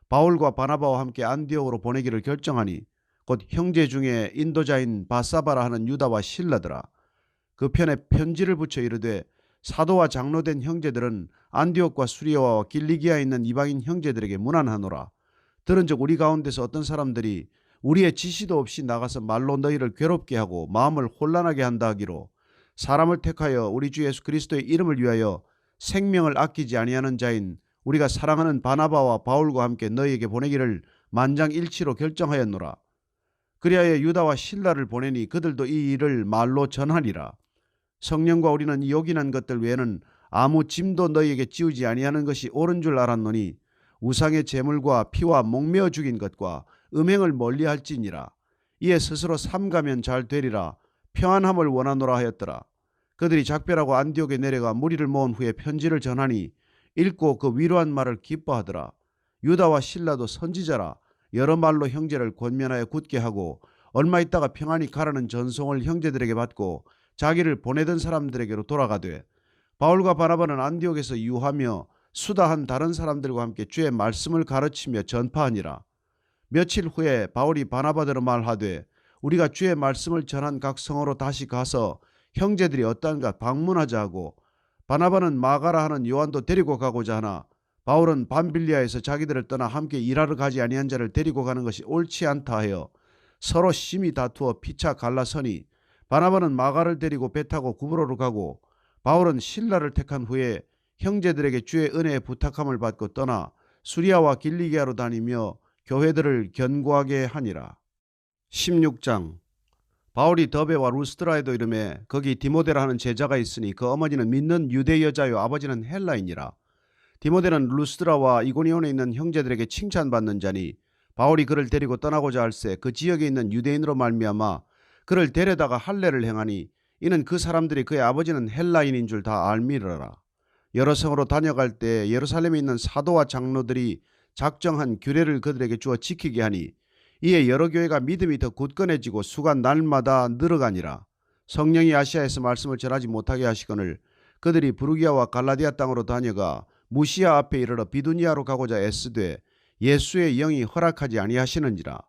바울과 바나바와 함께 안디옥으로 보내기를 결정하니 곧 형제 중에 인도자인 바사바라 하는 유다와 실라더라. 그 편에 편지를 붙여 이르되 사도와 장로된 형제들은 안디옥과 수리아와 길리기아에 있는 이방인 형제들에게 문안하노라. 들은즉 우리 가운데서 어떤 사람들이 우리의 지시도 없이 나가서 말로 너희를 괴롭게 하고 마음을 혼란하게 한다 하기로 사람을 택하여 우리 주 예수 그리스도의 이름을 위하여 생명을 아끼지 아니하는 자인 우리가 사랑하는 바나바와 바울과 함께 너희에게 보내기를 만장일치로 결정하였노라. 그리하여 유다와 실라를 보내니 그들도 이 일을 말로 전하리라. 성령과 우리는 이 요긴한 것들 외에는 아무 짐도 너희에게 지우지 아니하는 것이 옳은 줄 알았노니 우상의 제물과 피와 목매어 죽인 것과 음행을 멀리할지니라. 이에 스스로 삼가면 잘 되리라 평안함을 원하노라 하였더라. 그들이 작별하고 안디옥에 내려가 무리를 모은 후에 편지를 전하니 읽고 그 위로한 말을 기뻐하더라. 유다와 실라도 선지자라 여러 말로 형제를 권면하여 굳게 하고 얼마 있다가 평안히 가라는 전송을 형제들에게 받고 자기를 보내던 사람들에게로 돌아가되 바울과 바나바는 안디옥에서 유하며 수다한 다른 사람들과 함께 주의 말씀을 가르치며 전파하니라. 며칠 후에 바울이 바나바더러 말하되 우리가 주의 말씀을 전한 각 성으로 다시 가서 형제들이 어떠한가 방문하자 하고 바나바는 마가라 하는 요한도 데리고 가고자 하나 바울은 밤빌리아에서 자기들을 떠나 함께 일하러 가지 아니한 자를 데리고 가는 것이 옳지 않다 하여 서로 심히 다투어 피차 갈라서니 바나바는 마가를 데리고 배 타고 구브로로 가고 바울은 실라를 택한 후에 형제들에게 주의 은혜의 부탁함을 받고 떠나 수리아와 길리기아로 다니며 교회들을 견고하게 하니라. 16장. 바울이 더베와 루스드라에도 이르매 거기 디모데라 하는 제자가 있으니 그 어머니는 믿는 유대 여자요 아버지는 헬라인이라. 디모데는 루스드라와 이고니온에 있는 형제들에게 칭찬받는 자니 바울이 그를 데리고 떠나고자 할새 그 지역에 있는 유대인으로 말미암아 그를 데려다가 할례를 행하니 이는 그 사람들이 그의 아버지는 헬라인인 줄 다 알미르라. 여러 성으로 다녀갈 때 예루살렘에 있는 사도와 장로들이 작정한 규례를 그들에게 주어 지키게 하니 이에 여러 교회가 믿음이 더 굳건해지고 수가 날마다 늘어가니라. 성령이 아시아에서 말씀을 전하지 못하게 하시거늘 그들이 부르기아와 갈라디아 땅으로 다녀가 무시아 앞에 이르러 비두니아로 가고자 애쓰되 예수의 영이 허락하지 아니하시는지라.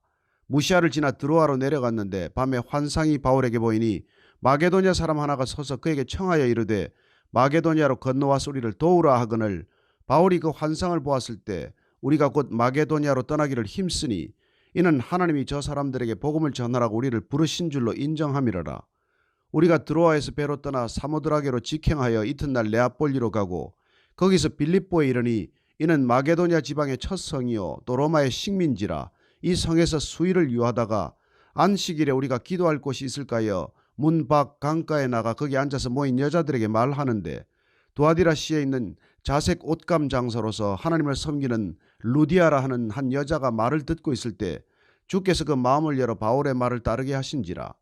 무시아를 지나 드로아로 내려갔는데 밤에 환상이 바울에게 보이니 마게도냐 사람 하나가 서서 그에게 청하여 이르되 마게도냐로 건너와서 우리를 도우라 하거늘 바울이 그 환상을 보았을 때 우리가 곧 마게도냐로 떠나기를 힘쓰니 이는 하나님이 저 사람들에게 복음을 전하라고 우리를 부르신 줄로 인정함이러라. 우리가 드로아에서 배로 떠나 사모드라게로 직행하여 이튿날 네아폴리로 가고 거기서 빌립보에 이르니 이는 마게도냐 지방의 첫 성이요 또 로마의 식민지라. 이 성에서 수일을 유하다가 안식일에 우리가 기도할 곳이 있을까여 문 밖 강가에 나가 거기 앉아서 모인 여자들에게 말하는데 두아디라 시에 있는 자색 옷감 장사로서 하나님을 섬기는 루디아라 하는 한 여자가 말을 듣고 있을 때 주께서 그 마음을 열어 바울의 말을 따르게 하신지라.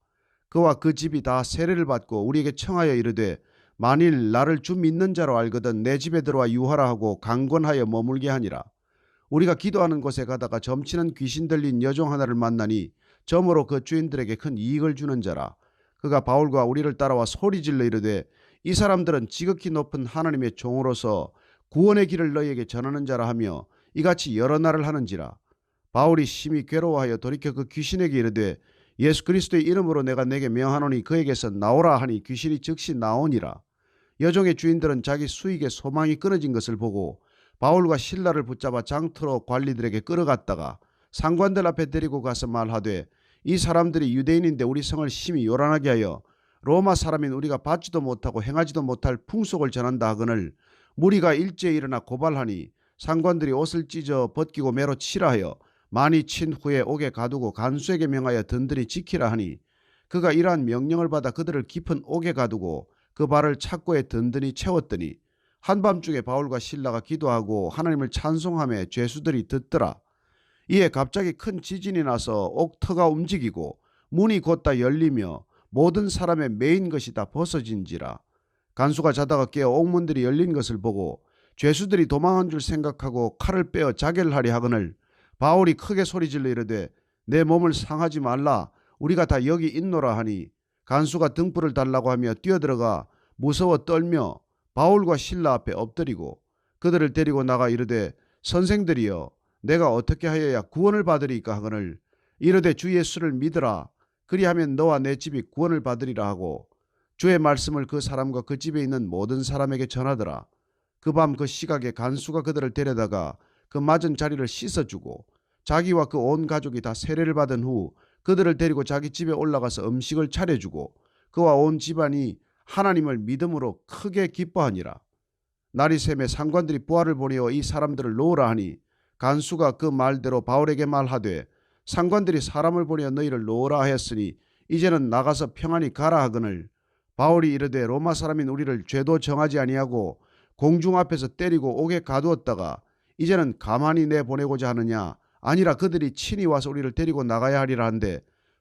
그와 그 집이 다 세례를 받고 우리에게 청하여 이르되 만일 나를 주 믿는 자로 알거든 내 집에 들어와 유하라 하고 강권하여 머물게 하니라. 우리가 기도하는 곳에 가다가 점치는 귀신 들린 여종 하나를 만나니 점으로 그 주인들에게 큰 이익을 주는 자라. 그가 바울과 우리를 따라와 소리질러 이르되 이 사람들은 지극히 높은 하나님의 종으로서 구원의 길을 너희에게 전하는 자라 하며 이같이 여러 날을 하는지라. 바울이 심히 괴로워하여 돌이켜 그 귀신에게 이르되 예수 그리스도의 이름으로 내가 내게 명하노니 그에게서 나오라 하니 귀신이 즉시 나오니라. 여종의 주인들은 자기 수익의 소망이 끊어진 것을 보고 바울과 실라를 붙잡아 장터로 관리들에게 끌어갔다가 상관들 앞에 데리고 가서 말하되 이 사람들이 유대인인데 우리 성을 심히 요란하게 하여 로마 사람인 우리가 받지도 못하고 행하지도 못할 풍속을 전한다 하거늘 무리가 일제히 일어나 고발하니 상관들이 옷을 찢어 벗기고 매로 치라 하여 많이 친 후에 옥에 가두고 간수에게 명하여 든든히 지키라 하니 그가 이러한 명령을 받아 그들을 깊은 옥에 가두고 그 발을 착고에 든든히 채웠더니 한밤중에 바울과 실라가 기도하고 하나님을 찬송하며 죄수들이 듣더라. 이에 갑자기 큰 지진이 나서 옥터가 움직이고 문이 곧다 열리며 모든 사람의 매인 것이 다 벗어진지라. 간수가 자다가 깨어 옥문들이 열린 것을 보고 죄수들이 도망한 줄 생각하고 칼을 빼어 자결 하려 하거늘 바울이 크게 소리질러 이르되 내 몸을 상하지 말라 우리가 다 여기 있노라 하니 간수가 등불을 달라고 하며 뛰어들어가 무서워 떨며 바울과 실라 앞에 엎드리고 그들을 데리고 나가 이르되 선생들이여 내가 어떻게 하여야 구원을 받으리까 하거늘 이르되 주 예수를 믿으라 그리하면 너와 내 집이 구원을 받으리라 하고 주의 말씀을 그 사람과 그 집에 있는 모든 사람에게 전하더라. 그 밤 그 시각에 간수가 그들을 데려다가 그 맞은 자리를 씻어주고 자기와 그 온 가족이 다 세례를 받은 후 그들을 데리고 자기 집에 올라가서 음식을 차려주고 그와 온 집안이 하나님을 믿음으로 크게 기뻐하니라. 날이 새매 상관들이 부하를 보내어 이 사람들을 놓으라 하니 간수가 그 말대로 바울에게 말하되 상관들이 사람을 보내어 너희를 놓으라 하였으니 이제는 나가서 평안히 가라 하거늘 바울이 이르되 로마 사람인 우리를 죄도 정하지 아니하고 공중 앞에서 때리고 옥에 가두었다가 이제는 가만히 내보내고자 하느냐 아니라 그들이 친히 와서 우리를 데리고 나가야 하리라 한데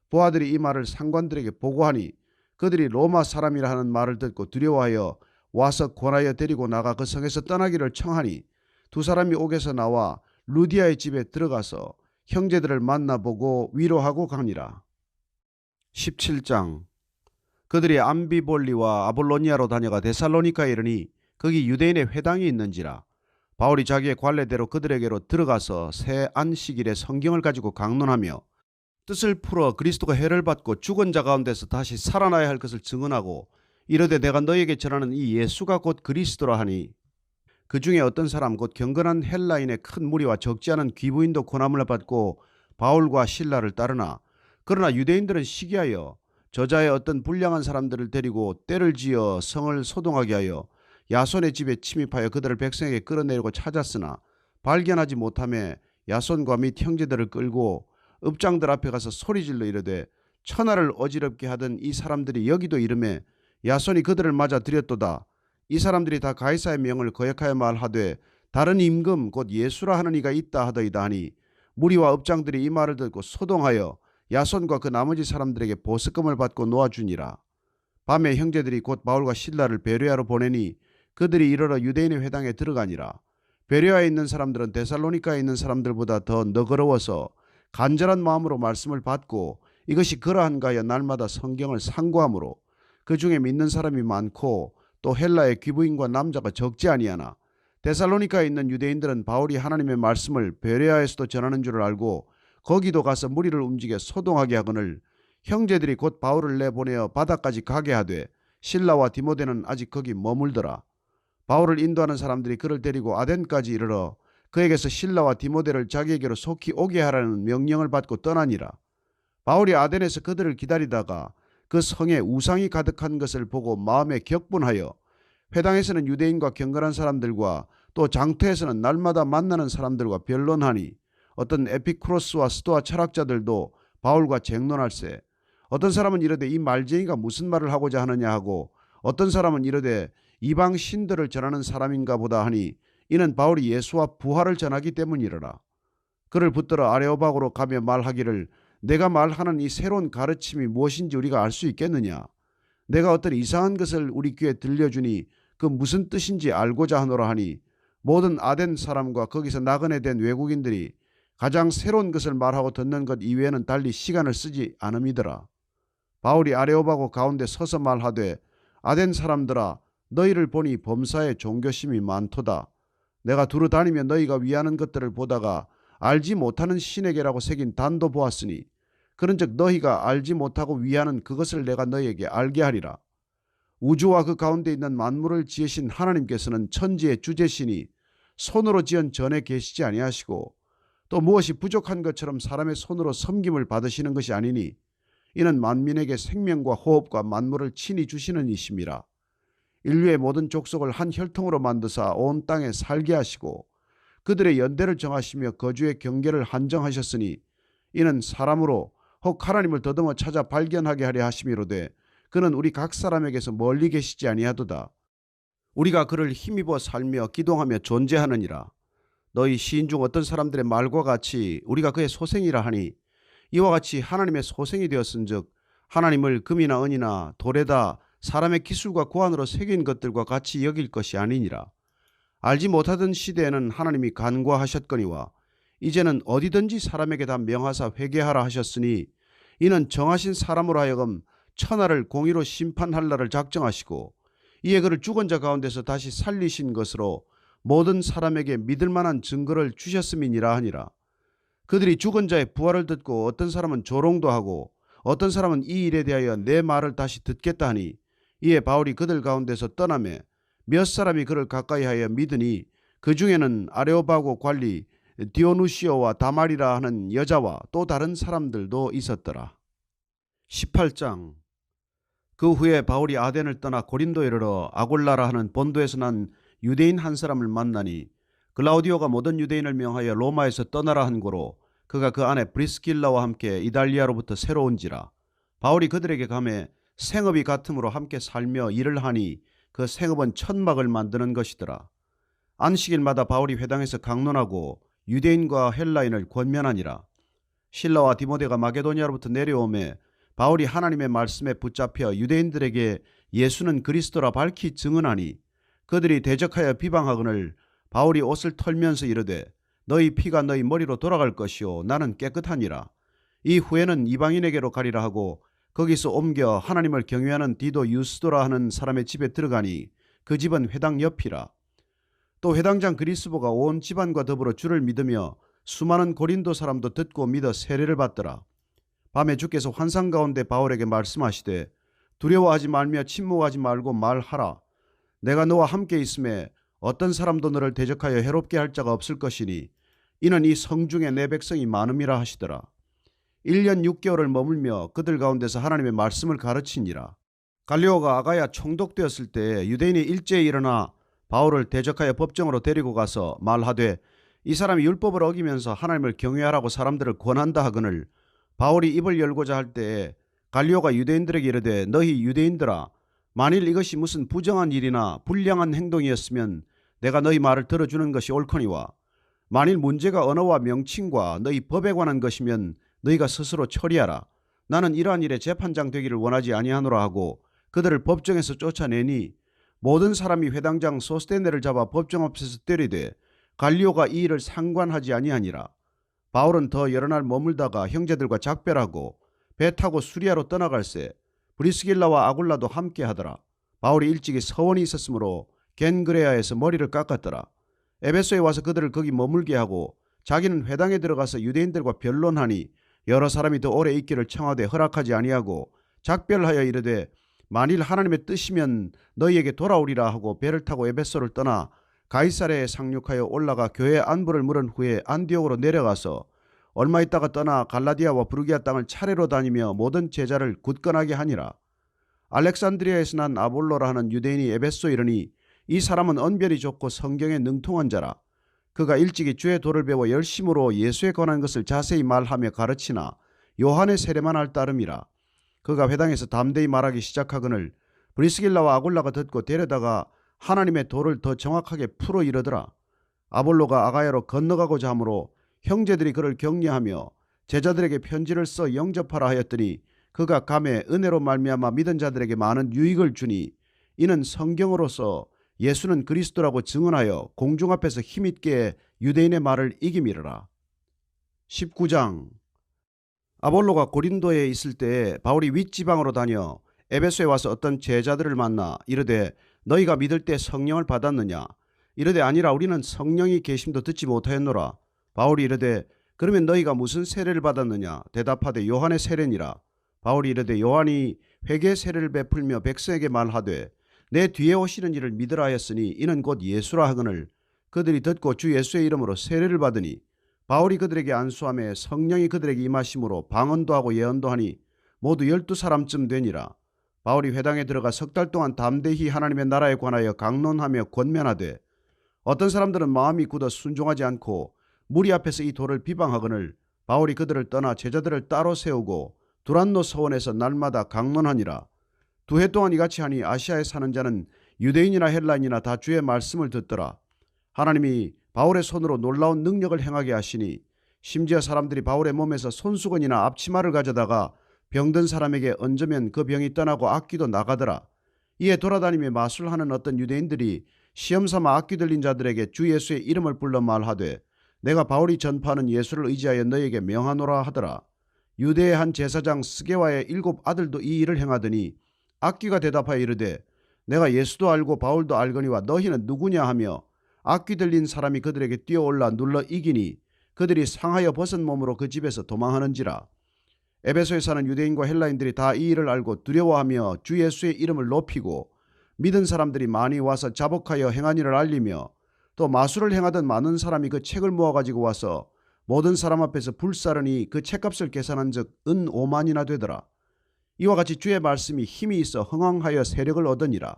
부하들이 이 말을 상관들에게 보고하니 그들이 로마 사람이라 하는 말을 듣고 두려워하여 와서 권하여 데리고 나가 그 성에서 떠나기를 청하니 두 사람이 옥에서 나와 루디아의 집에 들어가서 형제들을 만나보고 위로하고 가니라. 17장. 그들이 암비볼리와 아볼로니아로 다녀가 데살로니카에 이르니 거기 유대인의 회당이 있는지라. 바울이 자기의 관례대로 그들에게로 들어가서 새 안식일에 성경을 가지고 강론하며 뜻을 풀어 그리스도가 해를 받고 죽은 자 가운데서 다시 살아나야 할 것을 증언하고 이르되 내가 너에게 전하는 이 예수가 곧 그리스도라 하니 그 중에 어떤 사람 곧 경건한 헬라인의 큰 무리와 적지 않은 귀부인도 고난을 받고 바울과 실라를 따르나 그러나 유대인들은 시기하여 저자의 어떤 불량한 사람들을 데리고 때를 지어 성을 소동하게 하여 야손의 집에 침입하여 그들을 백성에게 끌어내리고 찾았으나 발견하지 못하며 야손과 및 형제들을 끌고 읍장들 앞에 가서 소리질러 이르되 천하를 어지럽게 하던 이 사람들이 여기도 이르매 야손이 그들을 맞아 들였도다. 이 사람들이 다 가이사의 명을 거역하여 말하되 다른 임금 곧 예수라 하는 이가 있다 하더이다 하니 무리와 읍장들이 이 말을 듣고 소동하여 야손과 그 나머지 사람들에게 보석금을 받고 놓아주니라. 밤에 형제들이 곧 바울과 실라를 베레아로 보내니 그들이 이르러 유대인의 회당에 들어가니라. 베레아에 있는 사람들은 데살로니카에 있는 사람들보다 더 너그러워서 간절한 마음으로 말씀을 받고 이것이 그러한가 하여 날마다 성경을 상고하므로 그 중에 믿는 사람이 많고 또 헬라의 귀부인과 남자가 적지 아니하나 데살로니카에 있는 유대인들은 바울이 하나님의 말씀을 베레아에서도 전하는 줄을 알고 거기도 가서 무리를 움직여 소동하게 하거늘 형제들이 곧 바울을 내보내어 바다까지 가게 하되 실라와 디모데는 아직 거기 머물더라. 바울을 인도하는 사람들이 그를 데리고 아덴까지 이르러 그에게서 실라와 디모데를 자기에게로 속히 오게 하라는 명령을 받고 떠나니라. 바울이 아덴에서 그들을 기다리다가 그 성에 우상이 가득한 것을 보고 마음에 격분하여 회당에서는 유대인과 경건한 사람들과 또 장터에서는 날마다 만나는 사람들과 변론하니 어떤 에피쿠로스와 스토아 철학자들도 바울과 쟁론할세. 어떤 사람은 이르되 이 말쟁이가 무슨 말을 하고자 하느냐 하고 어떤 사람은 이르되 이방 신들을 전하는 사람인가 보다 하니 이는 바울이 예수와 부활을 전하기 때문이러라. 그를 붙들어 아레오바고로 가며 말하기를 내가 말하는 이 새로운 가르침이 무엇인지 우리가 알 수 있겠느냐. 내가 어떤 이상한 것을 우리 귀에 들려주니 그 무슨 뜻인지 알고자 하노라 하니 모든 아덴 사람과 거기서 나그네 된 외국인들이 가장 새로운 것을 말하고 듣는 것 이외에는 달리 시간을 쓰지 않음이더라. 바울이 아레오바고 가운데 서서 말하되 아덴 사람들아 너희를 보니 범사에 종교심이 많도다. 내가 두루 다니며 너희가 위하는 것들을 보다가 알지 못하는 신에게라고 새긴 단도 보았으니 그런즉 너희가 알지 못하고 위하는 그것을 내가 너희에게 알게 하리라. 우주와 그 가운데 있는 만물을 지으신 하나님께서는 천지의 주제시니 손으로 지은 전에 계시지 아니하시고 또 무엇이 부족한 것처럼 사람의 손으로 섬김을 받으시는 것이 아니니 이는 만민에게 생명과 호흡과 만물을 친히 주시는 이심이라. 인류의 모든 족속을 한 혈통으로 만드사 온 땅에 살게 하시고 그들의 연대를 정하시며 거주의 경계를 한정하셨으니 이는 사람으로 혹 하나님을 더듬어 찾아 발견하게 하려 하심이로되 그는 우리 각 사람에게서 멀리 계시지 아니하도다. 우리가 그를 힘입어 살며 기동하며 존재하느니라. 너희 시인 중 어떤 사람들의 말과 같이 우리가 그의 소생이라 하니 이와 같이 하나님의 소생이 되었은즉 하나님을 금이나 은이나 돌에다 사람의 기술과 고안으로 새긴 것들과 같이 여길 것이 아니니라. 알지 못하던 시대에는 하나님이 간과하셨거니와 이제는 어디든지 사람에게 다 명하사 회개하라 하셨으니 이는 정하신 사람으로 하여금 천하를 공의로 심판할 날을 작정하시고 이에 그를 죽은 자 가운데서 다시 살리신 것으로 모든 사람에게 믿을 만한 증거를 주셨음이니라 하니라. 그들이 죽은 자의 부활을 듣고 어떤 사람은 조롱도 하고 어떤 사람은 이 일에 대하여 내 말을 다시 듣겠다 하니 이에 바울이 그들 가운데서 떠나매 몇 사람이 그를 가까이하여 믿으니 그 중에는 아레오바고 관리 디오누시오와 다말이라 하는 여자와 또 다른 사람들도 있었더라. 18장. 그 후에 바울이 아덴을 떠나 고린도에 이르러 아골라라 하는 본도에서 난 유대인 한 사람을 만나니 글라우디오가 모든 유대인을 명하여 로마에서 떠나라 한 고로 그가 그 안에 브리스길라와 함께 이달리아로부터 새로 온지라. 바울이 그들에게 가매 생업이 같음으로 함께 살며 일을 하니 그 생업은 천막을 만드는 것이더라. 안식일마다 바울이 회당에서 강론하고 유대인과 헬라인을 권면하니라. 실라와 디모데가 마게도니아로부터 내려오매 바울이 하나님의 말씀에 붙잡혀 유대인들에게 예수는 그리스도라 밝히 증언하니 그들이 대적하여 비방하거늘 바울이 옷을 털면서 이르되 너희 피가 너희 머리로 돌아갈 것이요 나는 깨끗하니라. 이 후에는 이방인에게로 가리라 하고 거기서 옮겨 하나님을 경외하는 디도 유스도라 하는 사람의 집에 들어가니 그 집은 회당 옆이라. 또 회당장 그리스보가 온 집안과 더불어 주를 믿으며 수많은 고린도 사람도 듣고 믿어 세례를 받더라. 밤에 주께서 환상 가운데 바울에게 말씀하시되 두려워하지 말며 침묵하지 말고 말하라. 내가 너와 함께 있음에 어떤 사람도 너를 대적하여 해롭게 할 자가 없을 것이니 이는 이 성중에 내 백성이 많음이라 하시더라. 1년 6개월을 머물며 그들 가운데서 하나님의 말씀을 가르치니라. 갈리오가 아가야 총독되었을 때 유대인이 일제히 일어나 바울을 대적하여 법정으로 데리고 가서 말하되 이 사람이 율법을 어기면서 하나님을 경외하라고 사람들을 권한다 하거늘 바울이 입을 열고자 할 때에 갈리오가 유대인들에게 이르되 너희 유대인들아 만일 이것이 무슨 부정한 일이나 불량한 행동이었으면 내가 너희 말을 들어주는 것이 옳거니와 만일 문제가 언어와 명칭과 너희 법에 관한 것이면 너희가 스스로 처리하라. 나는 이러한 일에 재판장 되기를 원하지 아니하노라 하고 그들을 법정에서 쫓아내니 모든 사람이 회당장 소스테네를 잡아 법정 앞에서 때리되 갈리오가 이 일을 상관하지 아니하니라. 바울은 더 여러 날 머물다가 형제들과 작별하고 배 타고 수리아로 떠나갈새 브리스길라와 아굴라도 함께 하더라. 바울이 일찍이 서원이 있었으므로 겐그레아에서 머리를 깎았더라. 에베소에 와서 그들을 거기 머물게 하고 자기는 회당에 들어가서 유대인들과 변론하니 여러 사람이 더 오래 있기를 청하되 허락하지 아니하고 작별하여 이르되 만일 하나님의 뜻이면 너희에게 돌아오리라 하고 배를 타고 에베소를 떠나 가이사랴에 상륙하여 올라가 교회 안부를 물은 후에 안디옥으로 내려가서 얼마 있다가 떠나 갈라디아와 부르기아 땅을 차례로 다니며 모든 제자를 굳건하게 하니라. 알렉산드리아에서 난 아볼로라 하는 유대인이 에베소에 이르니 이 사람은 언변이 좋고 성경에 능통한 자라. 그가 일찍이 주의 도를 배워 열심으로 예수에 관한 것을 자세히 말하며 가르치나 요한의 세례만 할 따름이라. 그가 회당에서 담대히 말하기 시작하거늘 브리스길라와 아굴라가 듣고 데려다가 하나님의 도를 더 정확하게 풀어 이르더라. 아볼로가 아가야로 건너가고자 하므로 형제들이 그를 격려하며 제자들에게 편지를 써 영접하라 하였더니 그가 감에 은혜로 말미암아 믿은 자들에게 많은 유익을 주니 이는 성경으로서 예수는 그리스도라고 증언하여 공중 앞에서 힘있게 유대인의 말을 이기미르라. 19장. 아볼로가 고린도에 있을 때에 바울이 윗지방으로 다녀 에베소에 와서 어떤 제자들을 만나 이르되 너희가 믿을 때 성령을 받았느냐? 이르되 아니라 우리는 성령이 계심도 듣지 못하였노라. 바울이 이르되 그러면 너희가 무슨 세례를 받았느냐? 대답하되 요한의 세례니라. 바울이 이르되 요한이 회개 세례를 베풀며 백성에게 말하되 내 뒤에 오시는 이를 믿으라 하였으니 이는 곧 예수라 하거늘 그들이 듣고 주 예수의 이름으로 세례를 받으니 바울이 그들에게 안수하며 성령이 그들에게 임하심으로 방언도 하고 예언도 하니 모두 12사람쯤 되니라. 바울이 회당에 들어가 석 달 동안 담대히 하나님의 나라에 관하여 강론하며 권면하되 어떤 사람들은 마음이 굳어 순종하지 않고 무리 앞에서 이 도를 비방하거늘 바울이 그들을 떠나 제자들을 따로 세우고 두란노 서원에서 날마다 강론하니라. 2해 동안 이같이 하니 아시아에 사는 자는 유대인이나 헬라인이나 다 주의 말씀을 듣더라. 하나님이 바울의 손으로 놀라운 능력을 행하게 하시니 심지어 사람들이 바울의 몸에서 손수건이나 앞치마를 가져다가 병든 사람에게 얹으면 그 병이 떠나고 악귀도 나가더라. 이에 돌아다니며 마술하는 어떤 유대인들이 시험삼아 악귀 들린 자들에게 주 예수의 이름을 불러 말하되 내가 바울이 전파하는 예수를 의지하여 너에게 명하노라 하더라. 유대의 한 제사장 스게와의 7 아들도 이 일을 행하더니 악귀가 대답하여 이르되 내가 예수도 알고 바울도 알거니와 너희는 누구냐 하며 악귀 들린 사람이 그들에게 뛰어올라 눌러 이기니 그들이 상하여 벗은 몸으로 그 집에서 도망하는지라. 에베소에 사는 유대인과 헬라인들이 다 이 일을 알고 두려워하며 주 예수의 이름을 높이고 믿은 사람들이 많이 와서 자복하여 행한 일을 알리며 또 마술을 행하던 많은 사람이 그 책을 모아가지고 와서 모든 사람 앞에서 불사르니 그 책값을 계산한 즉 은 5만이나 되더라. 이와 같이 주의 말씀이 힘이 있어 흥왕하여 세력을 얻으니라.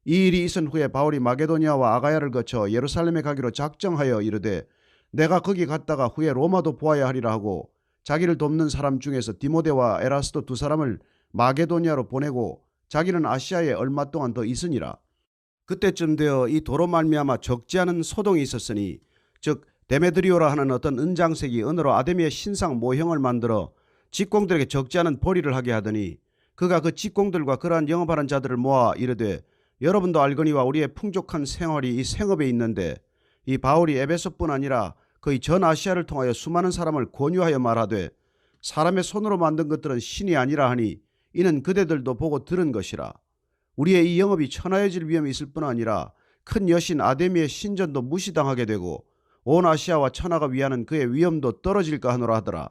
이 일이 있은 후에 바울이 마게도니아와 아가야를 거쳐 예루살렘에 가기로 작정하여 이르되 내가 거기 갔다가 후에 로마도 보아야 하리라 하고 자기를 돕는 사람 중에서 디모데와 에라스도 2사람을 마게도니아로 보내고 자기는 아시아에 얼마 동안 더 있으니라. 그때쯤 되어 이 도로 말미암아 적지 않은 소동이 있었으니 즉 데메드리오라 하는 어떤 은장색이 은으로 아데미의 신상 모형을 만들어 직공들에게 적지 않은 벌이를 하게 하더니 그가 그 직공들과 그러한 영업하는 자들을 모아 이르되 여러분도 알거니와 우리의 풍족한 생활이 이 생업에 있는데 이 바울이 에베소뿐 아니라 거의 전 아시아를 통하여 수많은 사람을 권유하여 말하되 사람의 손으로 만든 것들은 신이 아니라 하니 이는 그대들도 보고 들은 것이라. 우리의 이 영업이 천하여질 위험이 있을 뿐 아니라 큰 여신 아데미의 신전도 무시당하게 되고 온 아시아와 천하가 위하는 그의 위엄도 떨어질까 하노라 하더라.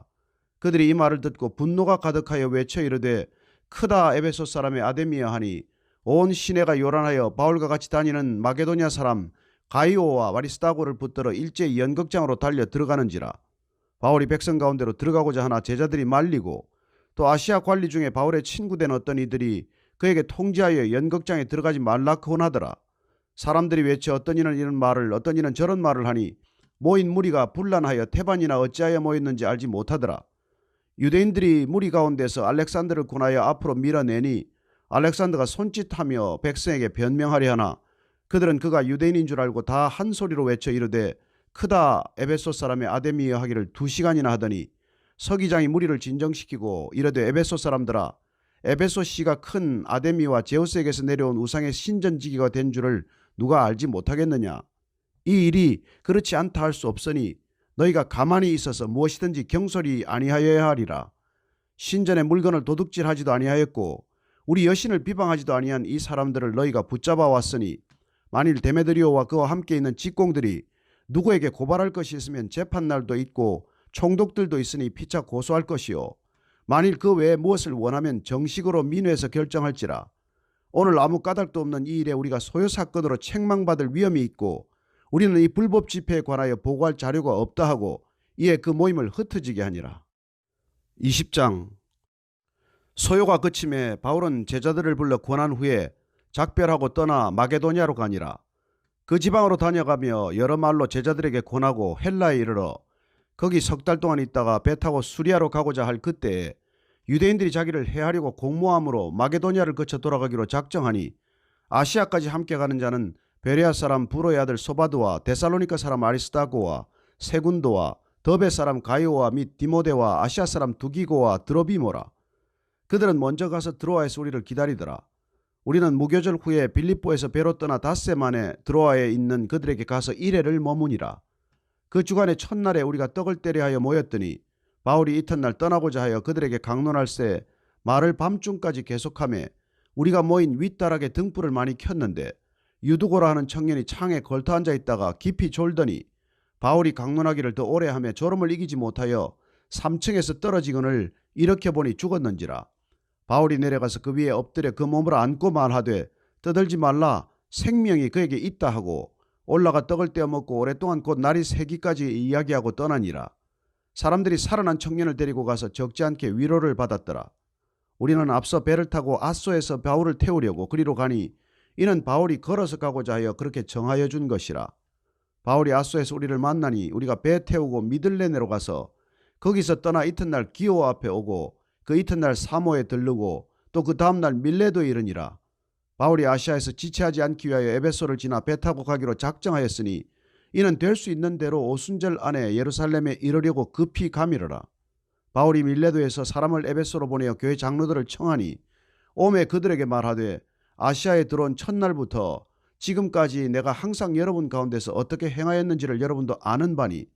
그들이 이 말을 듣고 분노가 가득하여 외쳐 이르되 크다 에베소 사람의 아데미여 하니 온 시내가 요란하여 바울과 같이 다니는 마게도냐 사람 가이오와 와리스다고를 붙들어 일제히 연극장으로 달려 들어가는지라. 바울이 백성 가운데로 들어가고자 하나 제자들이 말리고 또 아시아 관리 중에 바울의 친구된 어떤 이들이 그에게 통지하여 연극장에 들어가지 말라 권하더라. 사람들이 외쳐 어떤 이는 이런 말을 어떤 이는 저런 말을 하니 모인 무리가 분란하여 태반이나 어찌하여 모였는지 알지 못하더라. 유대인들이 무리 가운데서 알렉산더를 권하여 앞으로 밀어내니 알렉산더가 손짓하며 백성에게 변명하려 하나 그들은 그가 유대인인 줄 알고 다 한 소리로 외쳐 이르되 크다 에베소 사람의 아데미여 하기를 2시간이나 하더니 서기장이 무리를 진정시키고 이르되 에베소 사람들아 에베소 시가 큰 아데미와 제우스에게서 내려온 우상의 신전지기가 된 줄을 누가 알지 못하겠느냐. 이 일이 그렇지 않다 할 수 없으니 너희가 가만히 있어서 무엇이든지 경솔히 아니하여야 하리라. 신전의 물건을 도둑질하지도 아니하였고 우리 여신을 비방하지도 아니한 이 사람들을 너희가 붙잡아 왔으니 만일 데메드리오와 그와 함께 있는 직공들이 누구에게 고발할 것이 있으면 재판날도 있고 총독들도 있으니 피차 고소할 것이요. 만일 그 외에 무엇을 원하면 정식으로 민회에서 결정할지라. 오늘 아무 까닭도 없는 이 일에 우리가 소요 사건으로 책망받을 위험이 있고 우리는 이 불법 집회에 관하여 보고할 자료가 없다 하고 이에 그 모임을 흩어지게 하니라. 20장. 소요가 그침에 바울은 제자들을 불러 권한 후에 작별하고 떠나 마게도냐로 가니라. 그 지방으로 다녀가며 여러 말로 제자들에게 권하고 헬라에 이르러 거기 석 달 동안 있다가 배 타고 수리아로 가고자 할 그때에 유대인들이 자기를 해하려고 공모함으로 마게도냐를 거쳐 돌아가기로 작정하니 아시아까지 함께 가는 자는 베레아 사람 부로의 아들 소바드와 데살로니가 사람 아리스다고와 세군도와 더베 사람 가이오와 및 디모데와 아시아 사람 두기고와 드로비모라. 그들은 먼저 가서 드로아에서 우리를 기다리더라. 우리는 무교절 후에 빌립보에서 배로 떠나 닷새 만에 드로아에 있는 그들에게 가서 이레를 머무니라. 그 주간의 첫날에 우리가 떡을 때려 하여 모였더니 바울이 이튿날 떠나고자 하여 그들에게 강론할새 말을 밤중까지 계속하며 우리가 모인 윗다락에 등불을 많이 켰는데 유두고라 하는 청년이 창에 걸터 앉아 있다가 깊이 졸더니 바울이 강론하기를 더 오래 하며 졸음을 이기지 못하여 3층에서 떨어지거늘 일으켜보니 죽었는지라. 바울이 내려가서 그 위에 엎드려 그 몸을 안고 말하되 떠들지 말라, 생명이 그에게 있다 하고 올라가 떡을 떼어 먹고 오랫동안 곧 날이 새기까지 이야기하고 떠나니라. 사람들이 살아난 청년을 데리고 가서 적지 않게 위로를 받았더라. 우리는 앞서 배를 타고 아소에서 바울을 태우려고 그리로 가니 이는 바울이 걸어서 가고자 하여 그렇게 정하여 준 것이라. 바울이 아소에서 우리를 만나니 우리가 배 태우고 미들레네로 가서 거기서 떠나 이튿날 기오 앞에 오고 그 이튿날 사모에 들르고 또 그 다음날 밀레도에 이르니라. 바울이 아시아에서 지체하지 않기 위하여 에베소를 지나 배 타고 가기로 작정하였으니 이는 될 수 있는 대로 오순절 안에 예루살렘에 이르려고 급히 가미르라. 바울이 밀레도에서 사람을 에베소로 보내어 교회 장로들을 청하니 오매 그들에게 말하되 아시아에 들어온 첫날부터 지금까지 내가 항상 여러분 가운데서 어떻게 행하였는지를 여러분도 아는 바니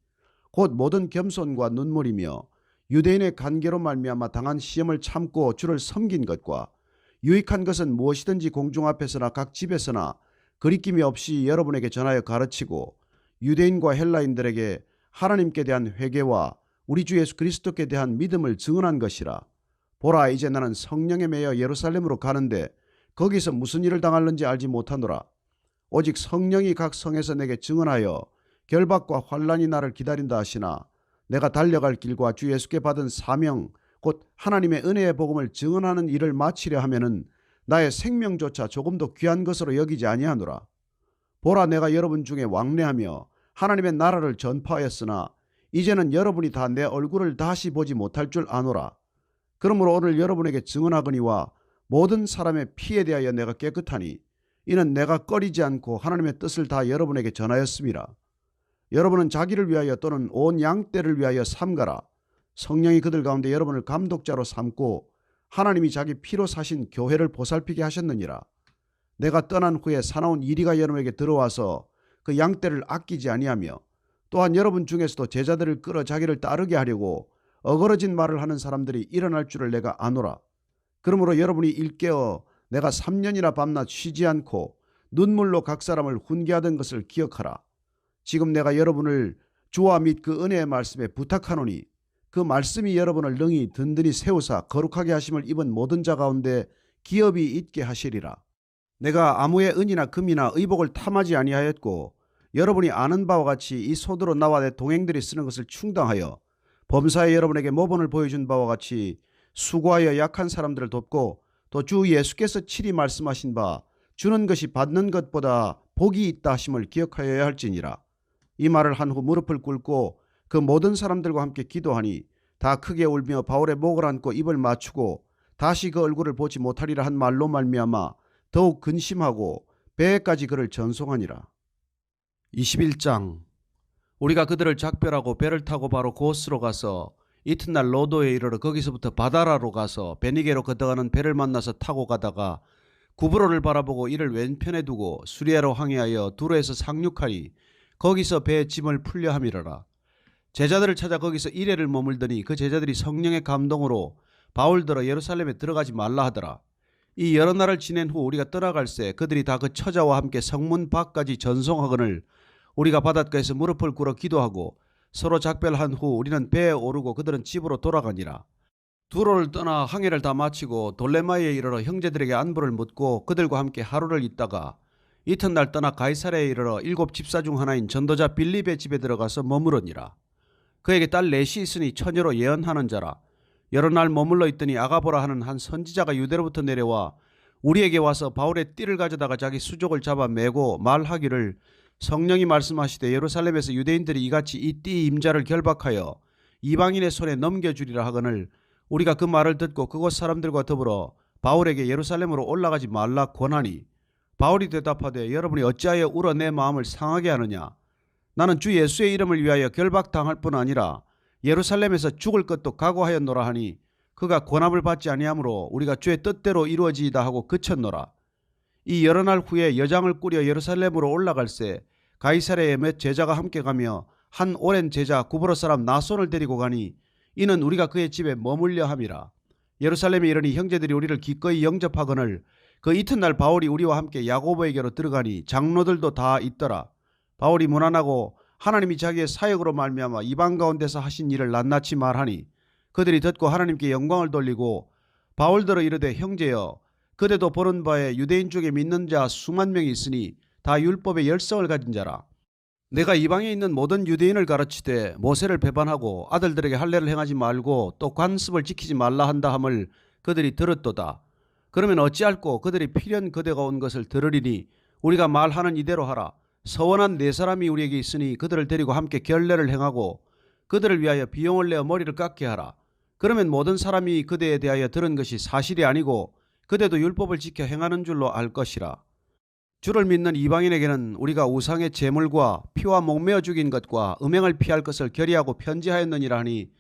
곧 모든 겸손과 눈물이며 유대인의 관계로 말미암아 당한 시험을 참고 주를 섬긴 것과 유익한 것은 무엇이든지 공중 앞에서나 각 집에서나 거리낌이 없이 여러분에게 전하여 가르치고 유대인과 헬라인들에게 하나님께 대한 회개와 우리 주 예수 그리스도께 대한 믿음을 증언한 것이라. 보라, 이제 나는 성령에 매여 예루살렘으로 가는데 거기서 무슨 일을 당할는지 알지 못하노라. 오직 성령이 각 성에서 내게 증언하여 결박과 환란이 나를 기다린다 하시나 내가 달려갈 길과 주 예수께 받은 사명 곧 하나님의 은혜의 복음을 증언하는 일을 마치려 하면은 나의 생명조차 조금도 귀한 것으로 여기지 아니하노라. 보라, 내가 여러분 중에 왕래하며 하나님의 나라를 전파하였으나 이제는 여러분이 다 내 얼굴을 다시 보지 못할 줄 아노라. 그러므로 오늘 여러분에게 증언하거니와 모든 사람의 피에 대하여 내가 깨끗하니 이는 내가 꺼리지 않고 하나님의 뜻을 다 여러분에게 전하였음이라. 여러분은 자기를 위하여 또는 온 양떼를 위하여 삼가라. 성령이 그들 가운데 여러분을 감독자로 삼고 하나님이 자기 피로 사신 교회를 보살피게 하셨느니라. 내가 떠난 후에 사나운 이리가 여러분에게 들어와서 그 양떼를 아끼지 아니하며 또한 여러분 중에서도 제자들을 끌어 자기를 따르게 하려고 어그러진 말을 하는 사람들이 일어날 줄을 내가 아노라. 그러므로 여러분이 일깨어 내가 3년이나 밤낮 쉬지 않고 눈물로 각 사람을 훈계하던 것을 기억하라. 지금 내가 여러분을 주와 및 그 은혜의 말씀에 부탁하노니 그 말씀이 여러분을 능히 든든히 세우사 거룩하게 하심을 입은 모든 자 가운데 기업이 있게 하시리라. 내가 아무의 은이나 금이나 의복을 탐하지 아니하였고 여러분이 아는 바와 같이 이 소대로 나와 내 동행들이 쓰는 것을 충당하여 범사에 여러분에게 모본을 보여준 바와 같이 수고하여 약한 사람들을 돕고 또 주 예수께서 칠이 말씀하신 바 주는 것이 받는 것보다 복이 있다 하심을 기억하여야 할지니라. 이 말을 한 후 무릎을 꿇고 그 모든 사람들과 함께 기도하니 다 크게 울며 바울의 목을 안고 입을 맞추고 다시 그 얼굴을 보지 못하리라 한 말로 말미암아 더욱 근심하고 배에까지 그를 전송하니라. 21장. 우리가 그들을 작별하고 배를 타고 바로 고스로 가서 이튿날 로도에 이르러 거기서부터 바다라로 가서 베니게로 건너가는 배를 만나서 타고 가다가 구브로를 바라보고 이를 왼편에 두고 수리아로 항해하여 두로에서 상륙하니 거기서 배에 짐을 풀려 함이러라. 제자들을 찾아 거기서 이레를 머물더니 그 제자들이 성령의 감동으로 바울더러 예루살렘에 들어가지 말라 하더라. 이 여러 날을 지낸 후 우리가 떠나갈새 그들이 다 그 처자와 함께 성문 밖까지 전송하거늘 우리가 바닷가에서 무릎을 꿇어 기도하고 서로 작별한 후 우리는 배에 오르고 그들은 집으로 돌아가니라. 두로를 떠나 항해를 다 마치고 돌레마이에 이르러 형제들에게 안부를 묻고 그들과 함께 하루를 있다가 이튿날 떠나 가이사랴에 이르러 7 집사 중 하나인 전도자 빌립의 집에 들어가서 머무르니라. 그에게 딸 넷이 있으니 처녀로 예언하는 자라. 여러 날 머물러 있더니 아가보라 하는 한 선지자가 유대로부터 내려와 우리에게 와서 바울의 띠를 가져다가 자기 수족을 잡아 매고 말하기를 성령이 말씀하시되 예루살렘에서 유대인들이 이같이 이 띠 임자를 결박하여 이방인의 손에 넘겨주리라 하거늘 우리가 그 말을 듣고 그곳 사람들과 더불어 바울에게 예루살렘으로 올라가지 말라 권하니 바울이 대답하되 여러분이 어찌하여 울어 내 마음을 상하게 하느냐. 나는 주 예수의 이름을 위하여 결박당할 뿐 아니라 예루살렘에서 죽을 것도 각오하였노라 하니 그가 권함을 받지 아니하므로 우리가 주의 뜻대로 이루어지이다 하고 그쳤노라. 이 여러 날 후에 여장을 꾸려 예루살렘으로 올라갈새 가이사랴에 몇 제자가 함께 가며 한 오랜 제자 구브로 사람 나손을 데리고 가니 이는 우리가 그의 집에 머물려 함이라. 예루살렘에 이르니 형제들이 우리를 기꺼이 영접하거늘 그 이튿날 바울이 우리와 함께 야고보에게로 들어가니 장로들도 다 있더라. 바울이 무난하고 하나님이 자기의 사역으로 말미암아 이방 가운데서 하신 일을 낱낱이 말하니 그들이 듣고 하나님께 영광을 돌리고 바울더러 이르되 형제여 그대도 보는 바에 유대인 중에 믿는 자 수만 명이 있으니 다 율법의 열성을 가진 자라. 내가 이방에 있는 모든 유대인을 가르치되 모세를 배반하고 아들들에게 할례를 행하지 말고 또 관습을 지키지 말라 한다 함을 그들이 들었도다. 그러면 어찌할꼬 그들이 필연 그대가 온 것을 들으리니 우리가 말하는 이대로 하라. 서원한 4사람이 우리에게 있으니 그들을 데리고 함께 결례를 행하고 그들을 위하여 비용을 내어 머리를 깎게 하라. 그러면 모든 사람이 그대에 대하여 들은 것이 사실이 아니고 그대도 율법을 지켜 행하는 줄로 알 것이라. 주를 믿는 이방인에게는 우리가 우상의 제물과 피와 목매어 죽인 것과 음행을 피할 것을 결의하고 편지하였느니라 하니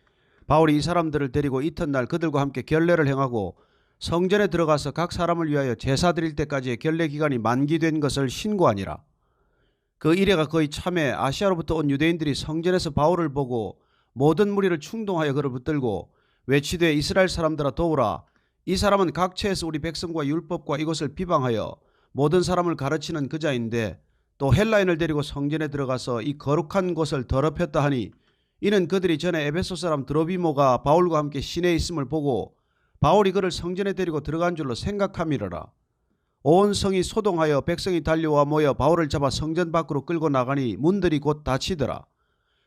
바울이 이 사람들을 데리고 이튿날 그들과 함께 결례를 행하고 성전에 들어가서 각 사람을 위하여 제사 드릴 때까지의 결례 기간이 만기된 것을 신고하니라. 그 이래가 거의 참에 아시아로부터 온 유대인들이 성전에서 바울을 보고 모든 무리를 충동하여 그를 붙들고 외치되 이스라엘 사람들아 도우라. 이 사람은 각처에서 우리 백성과 율법과 이것을 비방하여 모든 사람을 가르치는 그자인데 또 헬라인을 데리고 성전에 들어가서 이 거룩한 곳을 더럽혔다 하니 이는 그들이 전에 에베소 사람 드로비모가 바울과 함께 시내에 있음을 보고 바울이 그를 성전에 데리고 들어간 줄로 생각함이러라. 온 성이 소동하여 백성이 달려와 모여 바울을 잡아 성전 밖으로 끌고 나가니 문들이 곧 닫히더라.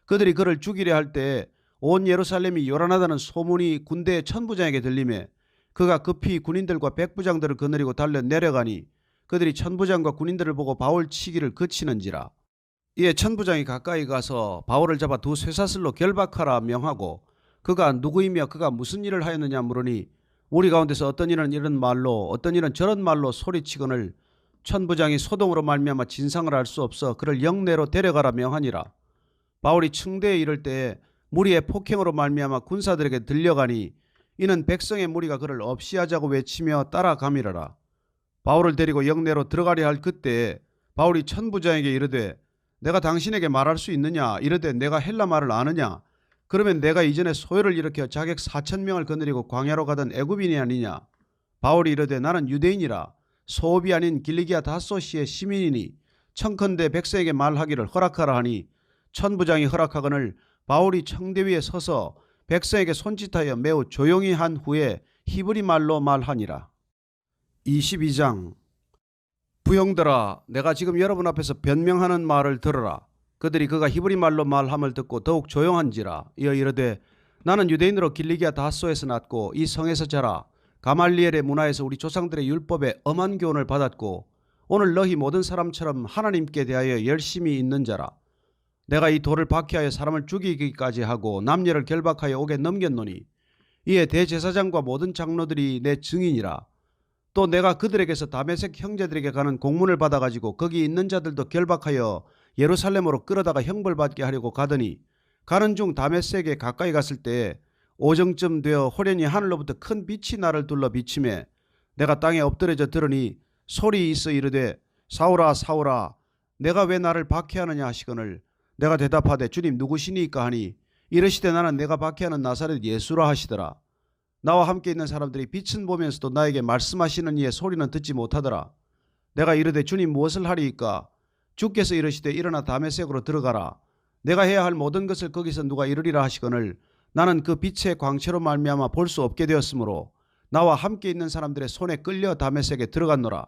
그들이 그를 죽이려 할 때에 온 예루살렘이 요란하다는 소문이 군대의 천부장에게 들리매 그가 급히 군인들과 백부장들을 거느리고 달려 내려가니 그들이 천부장과 군인들을 보고 바울 치기를 그치는지라. 이에 천부장이 가까이 가서 바울을 잡아 2 쇠사슬로 결박하라 명하고 그가 누구이며 그가 무슨 일을 하였느냐 물으니 우리 가운데서 어떤 이는 이런 말로 어떤 이는 저런 말로 소리치거늘 천부장이 소동으로 말미암아 진상을 알 수 없어 그를 영내로 데려가라 명하니라. 바울이 층대에 이를 때에 무리의 폭행으로 말미암아 군사들에게 들려가니 이는 백성의 무리가 그를 없이하자고 외치며 따라가미러라. 바울을 데리고 영내로 들어가려 할 그때에 바울이 천부장에게 이르되 내가 당신에게 말할 수 있느냐. 이르되 내가 헬라 말을 아느냐. 그러면 내가 이전에 소요를 일으켜 자객 4,000명을 거느리고 광야로 가던 애굽인이 아니냐. 바울이 이르되 나는 유대인이라 소읍이 아닌 길리기아 다소시의 시민이니 청컨대 백성에게 말하기를 허락하라 하니 천부장이 허락하거늘 바울이 청대 위에 서서 백성에게 손짓하여 매우 조용히 한 후에 히브리 말로 말하니라. 22장. 부형들아 내가 지금 여러분 앞에서 변명하는 말을 들으라. 그들이 그가 히브리 말로 말함을 듣고 더욱 조용한지라. 이어 이르되 나는 유대인으로 길리기아 다소에서 났고 이 성에서 자라 가말리엘의 문화에서 우리 조상들의 율법에 엄한 교훈을 받았고 오늘 너희 모든 사람처럼 하나님께 대하여 열심히 있는 자라. 내가 이 돌을 박해하여 사람을 죽이기까지 하고 남녀를 결박하여 옥에 넘겼노니 이에 대제사장과 모든 장로들이 내 증인이라. 또 내가 그들에게서 다메섹 형제들에게 가는 공문을 받아가지고 거기 있는 자들도 결박하여 예루살렘으로 끌어다가 형벌받게 하려고 가더니 가는 중 다메섹에 가까이 갔을 때에 오정쯤 되어 호련히 하늘로부터 큰 빛이 나를 둘러 비치매 내가 땅에 엎드려져 들으니 소리 있어 이르되 사울아 사울아 내가 왜 나를 박해하느냐 하시거늘 내가 대답하되 주님 누구시니까 하니 이르시되 나는 내가 박해하는 나사렛 예수라 하시더라. 나와 함께 있는 사람들이 빛은 보면서도 나에게 말씀하시는 이의 소리는 듣지 못하더라. 내가 이르되 주님 무엇을 하리이까. 주께서 이르시되 일어나 다메섹으로 들어가라. 내가 해야 할 모든 것을 거기서 누가 이루리라 하시거늘 나는 그 빛의 광채로 말미암아 볼 수 없게 되었으므로 나와 함께 있는 사람들의 손에 끌려 다메섹에 들어갔노라.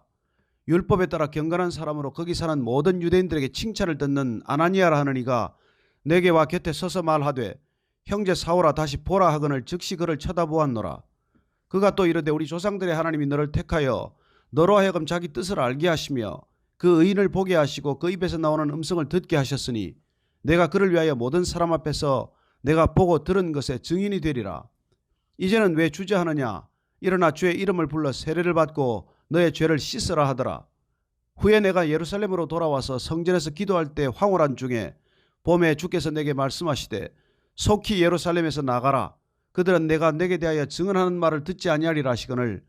율법에 따라 경건한 사람으로 거기 사는 모든 유대인들에게 칭찬을 듣는 아나니아라 하는 이가 내게 와 곁에 서서 말하되 형제 사울아 다시 보라 하거늘 즉시 그를 쳐다보았노라. 그가 또 이르되 우리 조상들의 하나님이 너를 택하여 너로 하여금 자기 뜻을 알게 하시며 그 의인을 보게 하시고 그 입에서 나오는 음성을 듣게 하셨으니 내가 그를 위하여 모든 사람 앞에서 내가 보고 들은 것에 증인이 되리라. 이제는 왜 주저하느냐. 일어나 주의 이름을 불러 세례를 받고 너의 죄를 씻으라 하더라. 후에 내가 예루살렘으로 돌아와서 성전에서 기도할 때 황홀한 중에 봄에 주께서 내게 말씀하시되 속히 예루살렘에서 나가라. 그들은 내가 내게 대하여 증언하는 말을 듣지 아니하리라 하시거늘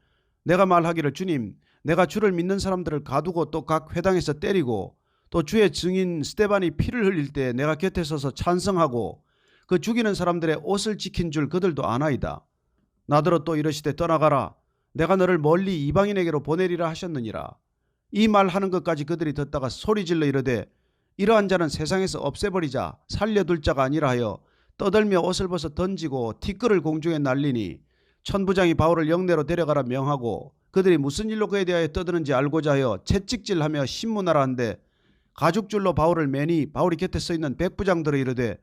내가 말하기를 주님 내가 주를 믿는 사람들을 가두고 또 각 회당에서 때리고 또 주의 증인 스데반이 피를 흘릴 때 내가 곁에 서서 찬성하고 그 죽이는 사람들의 옷을 지킨 줄 그들도 아나이다. 나더러 또 이르시되 떠나가라. 내가 너를 멀리 이방인에게로 보내리라 하셨느니라. 이 말하는 것까지 그들이 듣다가 소리질러 이르되 이러한 자는 세상에서 없애버리자 살려둘 자가 아니라 하여 떠들며 옷을 벗어 던지고 티끌을 공중에 날리니 천부장이 바울을 영내로 데려가라 명하고 그들이 무슨 일로 그에 대하여 떠드는지 알고자 하여 채찍질하며 신문하라 한데 가죽줄로 바울을 매니 바울이 곁에 서있는 백부장들을 이르되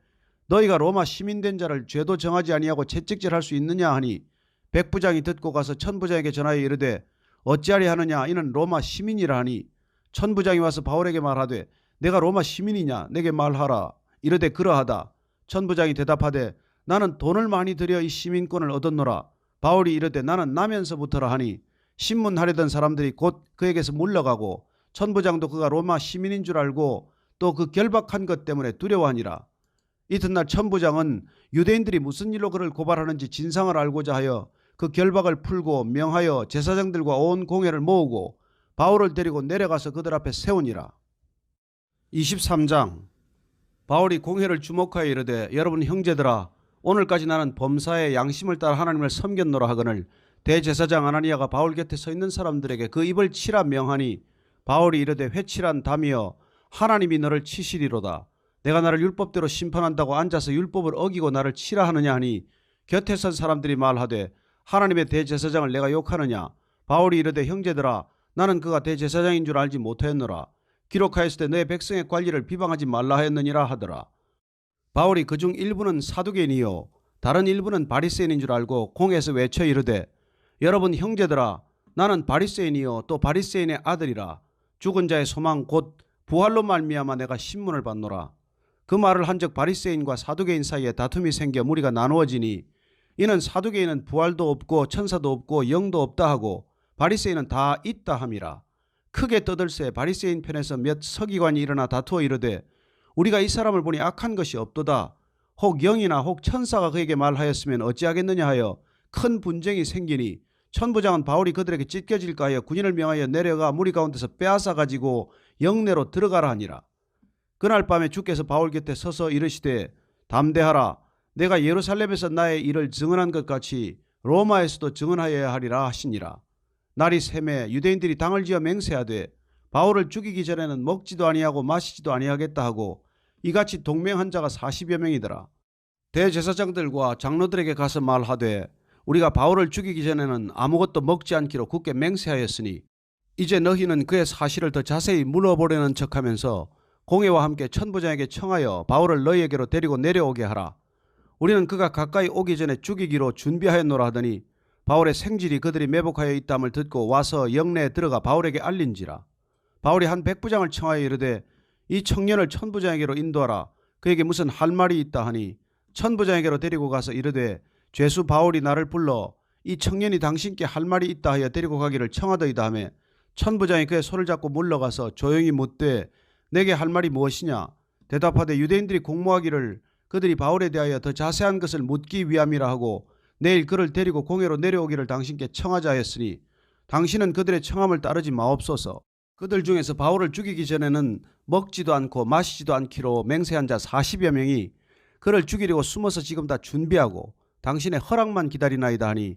너희가 로마 시민된 자를 죄도 정하지 아니하고 채찍질할 수 있느냐 하니 백부장이 듣고 가서 천부장에게 전하여 이르되 어찌하리 하느냐 이는 로마 시민이라 하니 천부장이 와서 바울에게 말하되 내가 로마 시민이냐 내게 말하라. 이르되 그러하다. 천부장이 대답하되 나는 돈을 많이 들여 이 시민권을 얻었노라. 바울이 이르되 나는 나면서부터라 하니 신문하려던 사람들이 곧 그에게서 물러가고 천부장도 그가 로마 시민인 줄 알고 또 그 결박한 것 때문에 두려워하니라. 이튿날 천부장은 유대인들이 무슨 일로 그를 고발하는지 진상을 알고자 하여 그 결박을 풀고 명하여 제사장들과 온 공회를 모으고 바울을 데리고 내려가서 그들 앞에 세우니라. 23장. 바울이 공회를 주목하여 이르되 여러분 형제들아 오늘까지 나는 범사에 양심을 따라 하나님을 섬겼노라 하거늘 대제사장 아나니아가 바울 곁에 서 있는 사람들에게 그 입을 치라 명하니 바울이 이르되 회칠한 담이여 하나님이 너를 치시리로다. 내가 나를 율법대로 심판한다고 앉아서 율법을 어기고 나를 치라 하느냐 하니 곁에 선 사람들이 말하되 하나님의 대제사장을 내가 욕하느냐. 바울이 이르되 형제들아 나는 그가 대제사장인 줄 알지 못하였노라. 기록하였을 때 너의 백성의 관리를 비방하지 말라 하였느니라 하더라. 바울이 그중 일부는 사두개인이요 다른 일부는 바리새인인 줄 알고 공회에서 외쳐 이르되 여러분 형제들아 나는 바리새인이요 또 바리새인의 아들이라. 죽은 자의 소망 곧 부활로 말미암아 내가 신문을 받노라. 그 말을 한즉 바리새인과 사두개인 사이에 다툼이 생겨 무리가 나누어지니 이는 사두개인은 부활도 없고 천사도 없고 영도 없다 하고 바리새인은 다 있다 함이라. 크게 떠들새 바리새인 편에서 몇 서기관이 일어나 다투어 이르되 우리가 이 사람을 보니 악한 것이 없도다. 혹 영이나 혹 천사가 그에게 말하였으면 어찌하겠느냐 하여 큰 분쟁이 생기니 천부장은 바울이 그들에게 찢겨질까 하여 군인을 명하여 내려가 무리 가운데서 빼앗아 가지고 영내로 들어가라 하니라. 그날 밤에 주께서 바울 곁에 서서 이르시되 담대하라. 내가 예루살렘에서 나의 일을 증언한 것 같이 로마에서도 증언하여야 하리라 하시니라. 날이 새매 유대인들이 당을 지어 맹세하되 바울을 죽이기 전에는 먹지도 아니하고 마시지도 아니하겠다 하고 이같이 동맹한 자가 40여 명이더라. 대제사장들과 장로들에게 가서 말하되 우리가 바울을 죽이기 전에는 아무것도 먹지 않기로 굳게 맹세하였으니 이제 너희는 그의 사실을 더 자세히 물어보려는 척하면서 공회와 함께 천부장에게 청하여 바울을 너희에게로 데리고 내려오게 하라. 우리는 그가 가까이 오기 전에 죽이기로 준비하였노라 하더니 바울의 생질이 그들이 매복하여 있담을 듣고 와서 영내에 들어가 바울에게 알린지라. 바울이 한 백부장을 청하여 이르되 이 청년을 천부장에게로 인도하라. 그에게 무슨 할 말이 있다 하니 천부장에게로 데리고 가서 이르되 죄수 바울이 나를 불러 이 청년이 당신께 할 말이 있다 하여 데리고 가기를 청하더이다 하며 천부장이 그의 손을 잡고 물러가서 조용히 묻되 내게 할 말이 무엇이냐. 대답하되 유대인들이 공모하기를 그들이 바울에 대하여 더 자세한 것을 묻기 위함이라 하고 내일 그를 데리고 공회로 내려오기를 당신께 청하자 하였으니 당신은 그들의 청함을 따르지 마옵소서. 그들 중에서 바울을 죽이기 전에는 먹지도 않고 마시지도 않기로 맹세한 자 40여 명이 그를 죽이려고 숨어서 지금 다 준비하고 당신의 허락만 기다리나이다 하니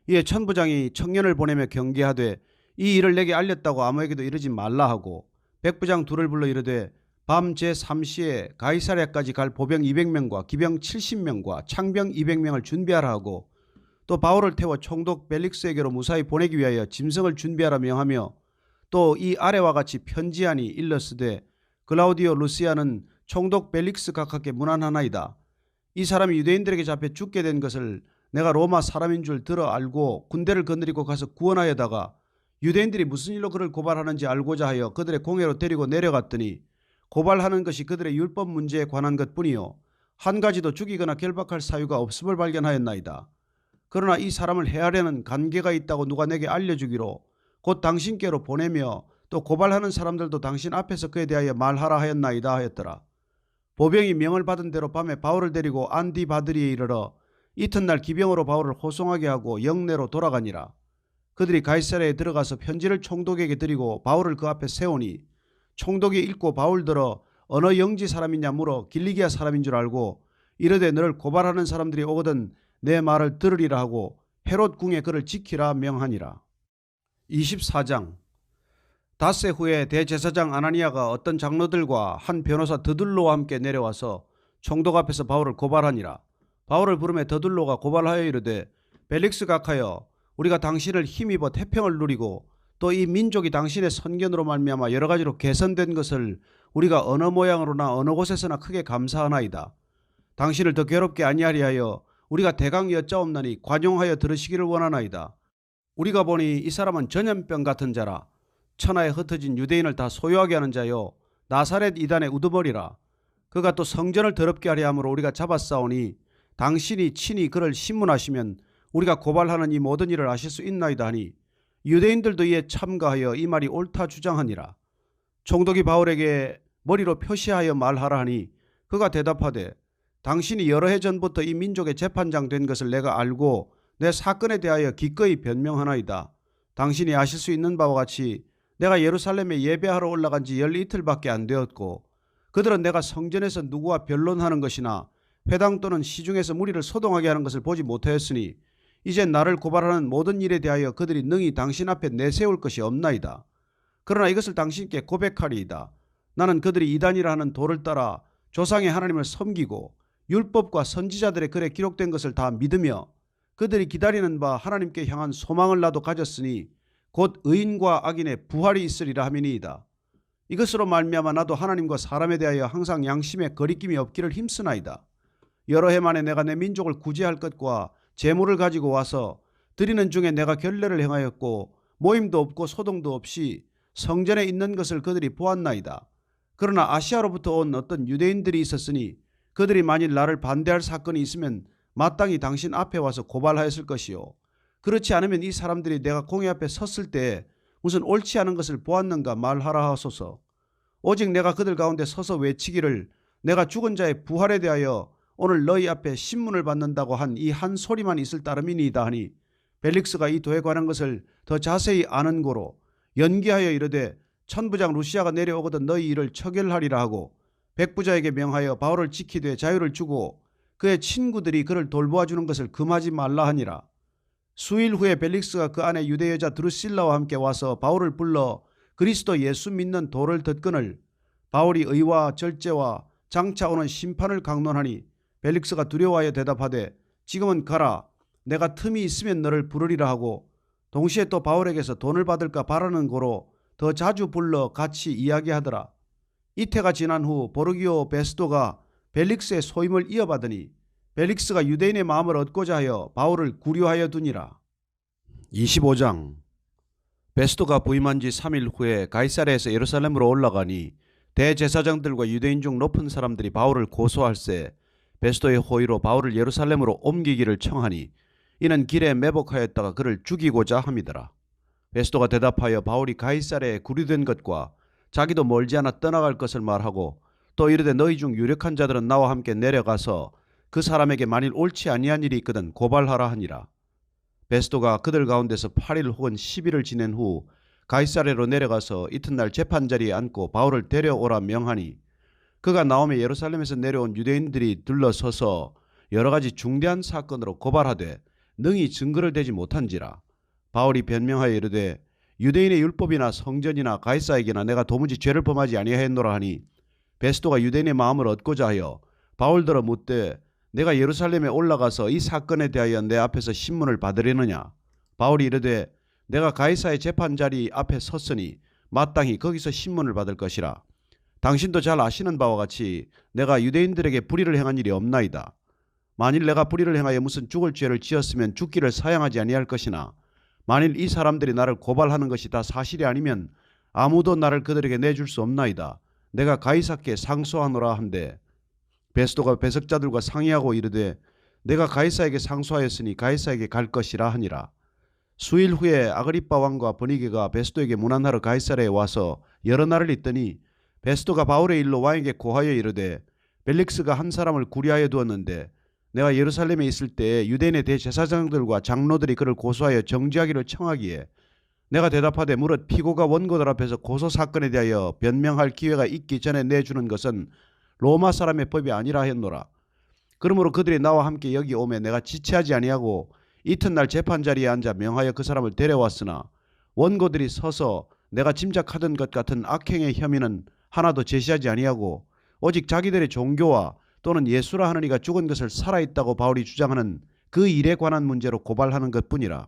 이에 천부장이 청년을 보내며 경계하되 이 일을 내게 알렸다고 아무에게도 이르지 말라 하고 백부장 둘을 불러 이르되 밤 제3시에 가이사랴까지 갈 보병 200명과 기병 70명과 창병 200명을 준비하라 하고 또 바울을 태워 총독 벨릭스에게로 무사히 보내기 위하여 짐승을 준비하라 명하며 또 이 아래와 같이 편지하니 일렀으되 글라우디오 루시아는 총독 벨릭스 각하께 문안하나이다. 이 사람이 유대인들에게 잡혀 죽게 된 것을 내가 로마 사람인 줄 들어 알고 군대를 거느리고 가서 구원하여다가 유대인들이 무슨 일로 그를 고발하는지 알고자 하여 그들의 공회로 데리고 내려갔더니 고발하는 것이 그들의 율법 문제에 관한 것뿐이요 한 가지도 죽이거나 결박할 사유가 없음을 발견하였나이다. 그러나 이 사람을 해하려는 관계가 있다고 누가 내게 알려주기로 곧 당신께로 보내며 또 고발하는 사람들도 당신 앞에서 그에 대하여 말하라 하였나이다 하였더라. 보병이 명을 받은 대로 밤에 바울을 데리고 안디바드리에 이르러 이튿날 기병으로 바울을 호송하게 하고 영내로 돌아가니라. 그들이 가이사랴에 들어가서 편지를 총독에게 드리고 바울을 그 앞에 세우니 총독이 읽고 바울들어 어느 영지 사람이냐 물어 길리기아 사람인 줄 알고 이르되 너를 고발하는 사람들이 오거든 내 말을 들으리라 하고 헤롯 궁에 그를 지키라 명하니라. 24장. 닷새 후에 대제사장 아나니아가 어떤 장로들과 한 변호사 드둘로와 함께 내려와서 총독 앞에서 바울을 고발하니라. 바울을 부르매 드둘로가 고발하여 이르되 벨릭스 각하여 우리가 당신을 힘입어 태평을 누리고 또 이 민족이 당신의 선견으로 말미암아 여러 가지로 개선된 것을 우리가 어느 모양으로나 어느 곳에서나 크게 감사하나이다. 당신을 더 괴롭게 아니하리 하여 우리가 대강 여짜옵나니 관용하여 들으시기를 원하나이다. 우리가 보니 이 사람은 전염병 같은 자라. 천하에 흩어진 유대인을 다 소유하게 하는 자요 나사렛 이단의 우두머리라. 그가 또 성전을 더럽게 하려 함으로 우리가 잡았사오니 당신이 친히 그를 신문하시면 우리가 고발하는 이 모든 일을 아실 수 있나이다 하니 유대인들도 이에 참가하여 이 말이 옳다 주장하니라. 총독이 바울에게 머리로 표시하여 말하라 하니 그가 대답하되 당신이 여러 해 전부터 이 민족의 재판장 된 것을 내가 알고 내 사건에 대하여 기꺼이 변명하나이다. 당신이 아실 수 있는 바와 같이 내가 예루살렘에 예배하러 올라간 지 12이틀밖에 안 되었고 그들은 내가 성전에서 누구와 변론하는 것이나 회당 또는 시중에서 무리를 소동하게 하는 것을 보지 못하였으니 이제 나를 고발하는 모든 일에 대하여 그들이 능히 당신 앞에 내세울 것이 없나이다. 그러나 이것을 당신께 고백하리이다. 나는 그들이 이단이라 하는 도를 따라 조상의 하나님을 섬기고 율법과 선지자들의 글에 기록된 것을 다 믿으며 그들이 기다리는 바 하나님께 향한 소망을 나도 가졌으니 곧 의인과 악인의 부활이 있으리라 함이니이다. 이것으로 말미암아 나도 하나님과 사람에 대하여 항상 양심에 거리낌이 없기를 힘쓰나이다. 여러 해 만에 내가 내 민족을 구제할 것과 재물을 가지고 와서 드리는 중에 내가 결례를 행하였고 모임도 없고 소동도 없이 성전에 있는 것을 그들이 보았나이다. 그러나 아시아로부터 온 어떤 유대인들이 있었으니 그들이 만일 나를 반대할 사건이 있으면 마땅히 당신 앞에 와서 고발하였을 것이요 그렇지 않으면 이 사람들이 내가 공회 앞에 섰을 때 무슨 옳지 않은 것을 보았는가 말하라 하소서. 오직 내가 그들 가운데 서서 외치기를 내가 죽은 자의 부활에 대하여 오늘 너희 앞에 신문을 받는다고 한 이 한 소리만 있을 따름이니이다 하니 벨릭스가 이 도에 관한 것을 더 자세히 아는 고로 연기하여 이르되 천부장 루시아가 내려오거든 너희 일을 처결하리라 하고 백부자에게 명하여 바울을 지키되 자유를 주고 그의 친구들이 그를 돌보아주는 것을 금하지 말라 하니라. 수일 후에 벨릭스가 그 안에 유대 여자 드루실라와 함께 와서 바울을 불러 그리스도 예수 믿는 도를 듣거늘 바울이 의와 절제와 장차 오는 심판을 강론하니 벨릭스가 두려워하여 대답하되 지금은 가라. 내가 틈이 있으면 너를 부르리라 하고 동시에 또 바울에게서 돈을 받을까 바라는 고로 더 자주 불러 같이 이야기하더라. 이태가 지난 후 보르기오 베스도가 벨릭스의 소임을 이어받으니 벨릭스가 유대인의 마음을 얻고자 하여 바울을 구류하여 두니라. 25장. 베스도가 부임한 지 3일 후에 가이사랴에서 예루살렘으로 올라가니 대제사장들과 유대인 중 높은 사람들이 바울을 고소할세 베스도의 호의로 바울을 예루살렘으로 옮기기를 청하니 이는 길에 매복하였다가 그를 죽이고자 함이더라. 베스도가 대답하여 바울이 가이사랴에 구류된 것과 자기도 멀지 않아 떠나갈 것을 말하고 또 이르되 너희 중 유력한 자들은 나와 함께 내려가서 그 사람에게 만일 옳지 아니한 일이 있거든 고발하라 하니라. 베스도가 그들 가운데서 8일 혹은 10일을 지낸 후 가이사랴로 내려가서 이튿날 재판자리에 앉고 바울을 데려오라 명하니 그가 나오며 예루살렘에서 내려온 유대인들이 둘러서서 여러 가지 중대한 사건으로 고발하되 능히 증거를 대지 못한지라. 바울이 변명하여 이르되 유대인의 율법이나 성전이나 가이사에게나 내가 도무지 죄를 범하지 아니하였노라 하니 베스도가 유대인의 마음을 얻고자 하여 바울더러 묻되 내가 예루살렘에 올라가서 이 사건에 대하여 내 앞에서 신문을 받으려느냐. 바울이 이르되 내가 가이사의 재판자리 앞에 섰으니 마땅히 거기서 신문을 받을 것이라. 당신도 잘 아시는 바와 같이 내가 유대인들에게 불의를 행한 일이 없나이다. 만일 내가 불의를 행하여 무슨 죽을 죄를 지었으면 죽기를 사양하지 아니할 것이나 만일 이 사람들이 나를 고발하는 것이 다 사실이 아니면 아무도 나를 그들에게 내줄 수 없나이다. 내가 가이사께 상소하노라 한데 베스도가 배석자들과 상의하고 이르되 내가 가이사에게 상소하였으니 가이사에게 갈 것이라 하니라. 수일 후에 아그리빠 왕과 버니게가 베스도에게 문안하러 가이사랴에 와서 여러 날을 있더니 베스도가 바울의 일로 왕에게 고하여 이르되 벨릭스가 한 사람을 구리하여 두었는데 내가 예루살렘에 있을 때 유대인의 대제사장들과 장로들이 그를 고소하여 정지하기를 청하기에 내가 대답하되 무릇 피고가 원고들 앞에서 고소 사건에 대하여 변명할 기회가 있기 전에 내주는 것은 로마 사람의 법이 아니라 했노라. 그러므로 그들이 나와 함께 여기 오매 내가 지체하지 아니하고 이튿날 재판자리에 앉아 명하여 그 사람을 데려왔으나 원고들이 서서 내가 짐작하던 것 같은 악행의 혐의는 하나도 제시하지 아니하고 오직 자기들의 종교와 또는 예수라 하는 이가 죽은 것을 살아있다고 바울이 주장하는 그 일에 관한 문제로 고발하는 것뿐이라.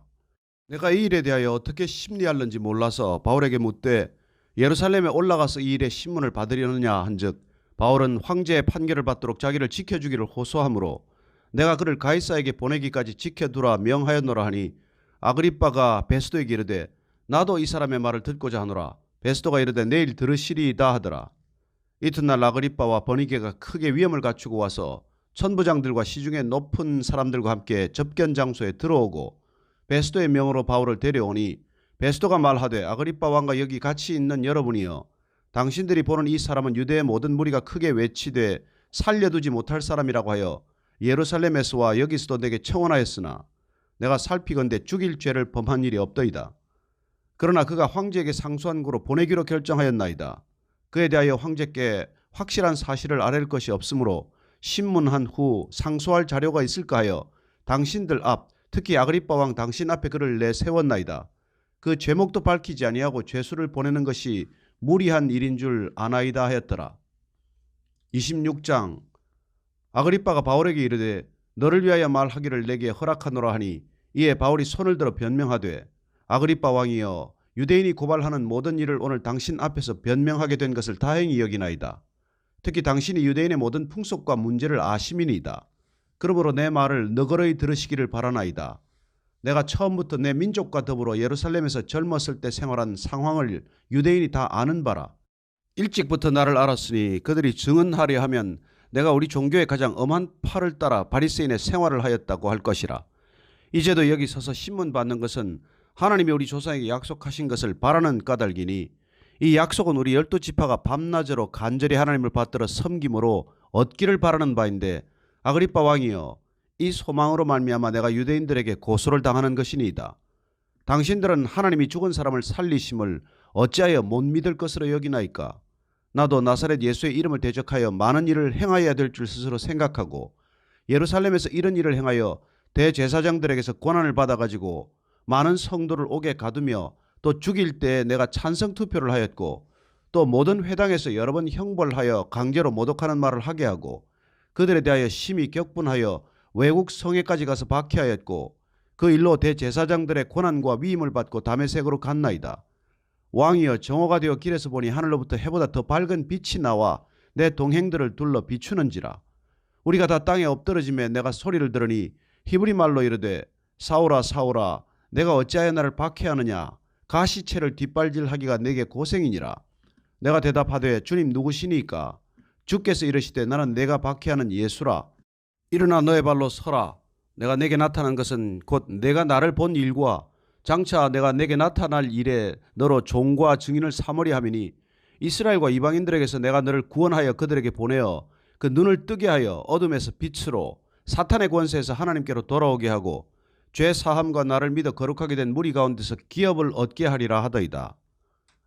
내가 이 일에 대하여 어떻게 심리할는지 몰라서 바울에게 묻되 예루살렘에 올라가서 이 일의 신문을 받으려느냐 한즉 바울은 황제의 판결을 받도록 자기를 지켜주기를 호소하므로 내가 그를 가이사에게 보내기까지 지켜두라 명하였노라 하니 아그리빠가 베스도에게 이르되 나도 이 사람의 말을 듣고자 하노라. 베스도가 이르되 내일 들으시리이다 하더라. 이튿날 아그리빠와 버니게가 크게 위험을 갖추고 와서 천부장들과 시중의 높은 사람들과 함께 접견 장소에 들어오고 베스도의 명으로 바울을 데려오니 베스도가 말하되 아그리빠 왕과 여기 같이 있는 여러분이여 당신들이 보는 이 사람은 유대의 모든 무리가 크게 외치되 살려두지 못할 사람이라고 하여 예루살렘에서와 여기서도 내게 청원하였으나 내가 살피건대 죽일 죄를 범한 일이 없더이다. 그러나 그가 황제에게 상소한 고로 보내기로 결정하였나이다. 그에 대하여 황제께 확실한 사실을 아랠 것이 없으므로 신문한 후 상소할 자료가 있을까 하여 당신들 앞 특히 아그리빠 왕 당신 앞에 그를 내세웠나이다. 그 죄목도 밝히지 아니하고 죄수를 보내는 것이 무리한 일인 줄 아나이다 하였더라. 26장 아그리빠가 바울에게 이르되 너를 위하여 말하기를 내게 허락하노라 하니 이에 바울이 손을 들어 변명하되 아그리빠 왕이여 유대인이 고발하는 모든 일을 오늘 당신 앞에서 변명하게 된 것을 다행히 여기나이다. 특히 당신이 유대인의 모든 풍속과 문제를 아심이니이다. 그러므로 내 말을 너그러이 들으시기를 바라나이다. 내가 처음부터 내 민족과 더불어 예루살렘에서 젊었을 때 생활한 상황을 유대인이 다 아는 바라. 일찍부터 나를 알았으니 그들이 증언하려 하면 내가 우리 종교의 가장 엄한 팔을 따라 바리새인의 생활을 하였다고 할 것이라. 이제도 여기 서서 신문 받는 것은 하나님이 우리 조상에게 약속하신 것을 바라는 까닭이니 이 약속은 우리 12지파가 밤낮으로 간절히 하나님을 받들어 섬김으로 얻기를 바라는 바인데 아그리빠 왕이여 이 소망으로 말미암아 내가 유대인들에게 고소를 당하는 것이니이다. 당신들은 하나님이 죽은 사람을 살리심을 어찌하여 못 믿을 것으로 여기나이까. 나도 나사렛 예수의 이름을 대적하여 많은 일을 행하여야 될 줄 스스로 생각하고 예루살렘에서 이런 일을 행하여 대제사장들에게서 권한을 받아가지고 많은 성도를 옥에 가두며 또 죽일 때 내가 찬성 투표를 하였고 또 모든 회당에서 여러 번 형벌하여 강제로 모독하는 말을 하게 하고 그들에 대하여 심히 격분하여 외국 성에까지 가서 박해하였고 그 일로 대제사장들의 권한과 위임을 받고 다메섹으로 갔나이다. 왕이여 정오가 되어 길에서 보니 하늘로부터 해보다 더 밝은 빛이 나와 내 동행들을 둘러 비추는지라. 우리가 다 땅에 엎드러지며 내가 소리를 들으니 히브리 말로 이르되 사울아 사울아 내가 어찌하여 나를 박해하느냐. 가시채를 뒷발질하기가 내게 고생이니라. 내가 대답하되 주님 누구시니까. 주께서 이르시되 나는 내가 박해하는 예수라. 일어나 너의 발로 서라. 내가 내게 나타난 것은 곧 내가 나를 본 일과 장차 내가 내게 나타날 일에 너로 종과 증인을 삼으리 함이니 이스라엘과 이방인들에게서 내가 너를 구원하여 그들에게 보내어 그 눈을 뜨게 하여 어둠에서 빛으로 사탄의 권세에서 하나님께로 돌아오게 하고 죄 사함과 나를 믿어 거룩하게 된 무리 가운데서 기업을 얻게 하리라 하더이다.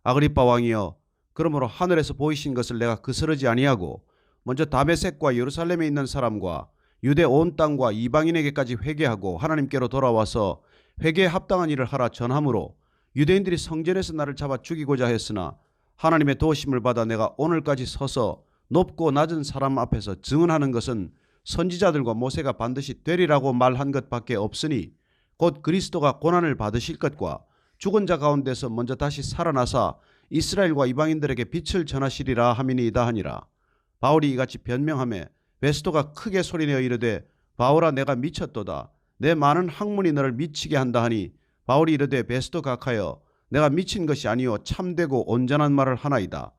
아그리빠 왕이여 그러므로 하늘에서 보이신 것을 내가 그스르지 아니하고 먼저 다메섹과 예루살렘에 있는 사람과 유대 온 땅과 이방인에게까지 회개하고 하나님께로 돌아와서 회개에 합당한 일을 하라 전함으로 유대인들이 성전에서 나를 잡아 죽이고자 했으나 하나님의 도우심을 받아 내가 오늘까지 서서 높고 낮은 사람 앞에서 증언하는 것은 선지자들과 모세가 반드시 되리라고 말한 것밖에 없으니 곧 그리스도가 고난을 받으실 것과 죽은 자 가운데서 먼저 다시 살아나사 이스라엘과 이방인들에게 빛을 전하시리라 함이니이다 하니라. 바울이 이같이 변명하며 베스토가 크게 소리내어 이르되 바울아 내가 미쳤도다. 내 많은 학문이 너를 미치게 한다 하니 바울이 이르되 베스토 각하여 내가 미친 것이 아니요 참되고 온전한 말을 하나이다.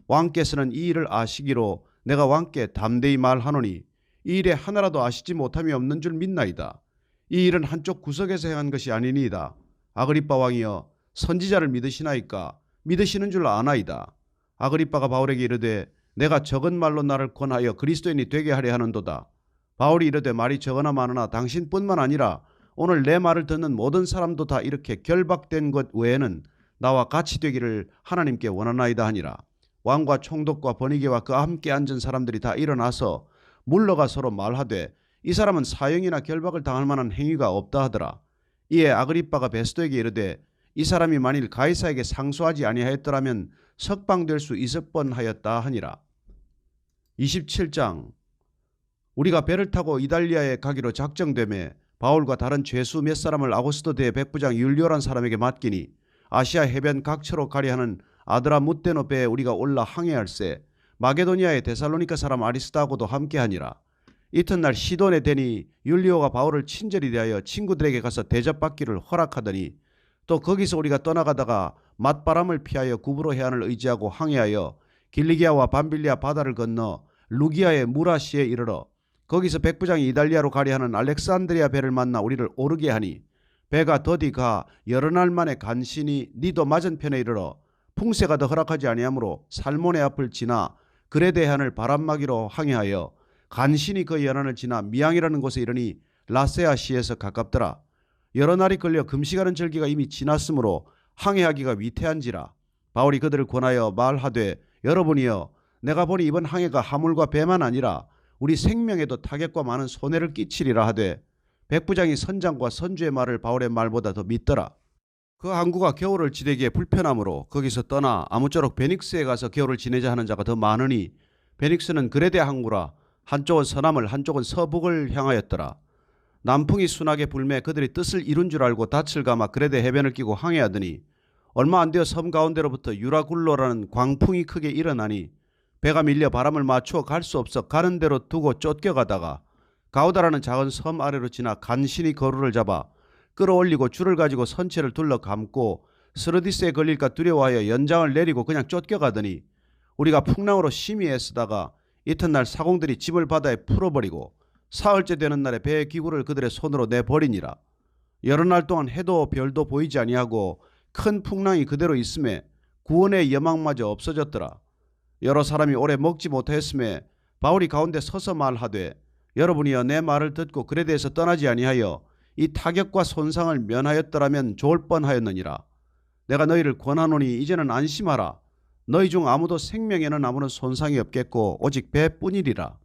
왕께서는 이 일을 아시기로 내가 왕께 담대히 말하노니 이 일에 하나라도 아시지 못함이 없는 줄 믿나이다. 이 일은 한쪽 구석에서 행한 것이 아니니이다. 아그리빠 왕이여 선지자를 믿으시나이까? 믿으시는 줄 아나이다. 아그리빠가 바울에게 이르되 내가 적은 말로 나를 권하여 그리스도인이 되게 하려 하는도다. 바울이 이르되 말이 적으나 많으나 당신뿐만 아니라 오늘 내 말을 듣는 모든 사람도 다 이렇게 결박된 것 외에는 나와 같이 되기를 하나님께 원하나이다 하니라. 왕과 총독과 번이게와 그와 함께 앉은 사람들이 다 일어나서 물러가 서로 말하되 이 사람은 사형이나 결박을 당할 만한 행위가 없다 하더라. 이에 아그리빠가 베스도에게 이르되 이 사람이 만일 가이사에게 상소하지 아니하였더라면 석방될 수 있을 뻔하였다 하니라. 27장. 우리가 배를 타고 이달리아에 가기로 작정되매 바울과 다른 죄수 몇 사람을 아고스도 대 백부장 율리오란 사람에게 맡기니 아시아 해변 각처로 가려 하는 아드라 무테노 배에 우리가 올라 항해할세 마게도니아의 데살로니가 사람 아리스다고도 함께하니라. 이튿날 시돈에 대니 율리오가 바울을 친절히 대하여 친구들에게 가서 대접받기를 허락하더니 또 거기서 우리가 떠나가다가 맞바람을 피하여 구브로 해안을 의지하고 항해하여 길리기아와 밤빌리아 바다를 건너 루기아의 무라시에 이르러 거기서 백부장이 이달리아로 가려 하는 알렉산드리아 배를 만나 우리를 오르게 하니 배가 더디 가 여러 날 만에 간신히 니도 맞은편에 이르러 풍세가 더 허락하지 아니하므로 살몬의 앞을 지나 그레데 해안을 바람막이로 항해하여 간신히 그 연안을 지나 미앙이라는 곳에 이르니 라세아시에서 가깝더라. 여러 날이 걸려 금시가는 절기가 이미 지났으므로 항해하기가 위태한지라. 바울이 그들을 권하여 말하되 여러분이여 내가 보니 이번 항해가 하물과 배만 아니라 우리 생명에도 타격과 많은 손해를 끼치리라 하되 백부장이 선장과 선주의 말을 바울의 말보다 더 믿더라. 그 항구가 겨울을 지내기에 불편하므로 거기서 떠나 아무쪼록 베닉스에 가서 겨울을 지내자 하는 자가 더 많으니 베닉스는 그레데 항구라. 한쪽은 서남을 한쪽은 서북을 향하였더라. 남풍이 순하게 불매 그들이 뜻을 이룬 줄 알고 닻을 감아 그레데 해변을 끼고 항해하더니 얼마 안 되어 섬 가운데로부터 유라굴로라는 광풍이 크게 일어나니 배가 밀려 바람을 맞추어 갈 수 없어 가는 대로 두고 쫓겨가다가 가우다라는 작은 섬 아래로 지나 간신히 거루를 잡아 끌어올리고 줄을 가지고 선체를 둘러 감고 스르디스에 걸릴까 두려워하여 연장을 내리고 그냥 쫓겨가더니 우리가 풍랑으로 심히 애쓰다가 이튿날 사공들이 집을 바다에 풀어버리고 사흘째 되는 날에 배의 기구를 그들의 손으로 내버리니라. 여러 날 동안 해도 별도 보이지 아니하고 큰 풍랑이 그대로 있음에 구원의 여망마저 없어졌더라. 여러 사람이 오래 먹지 못하였음에 바울이 가운데 서서 말하되 여러분이여 내 말을 듣고 그레데에서 떠나지 아니하여 이 타격과 손상을 면하였더라면 좋을 뻔하였느니라. 내가 너희를 권하노니 이제는 안심하라. 너희 중 아무도 생명에는 아무런 손상이 없겠고 오직 배뿐이리라.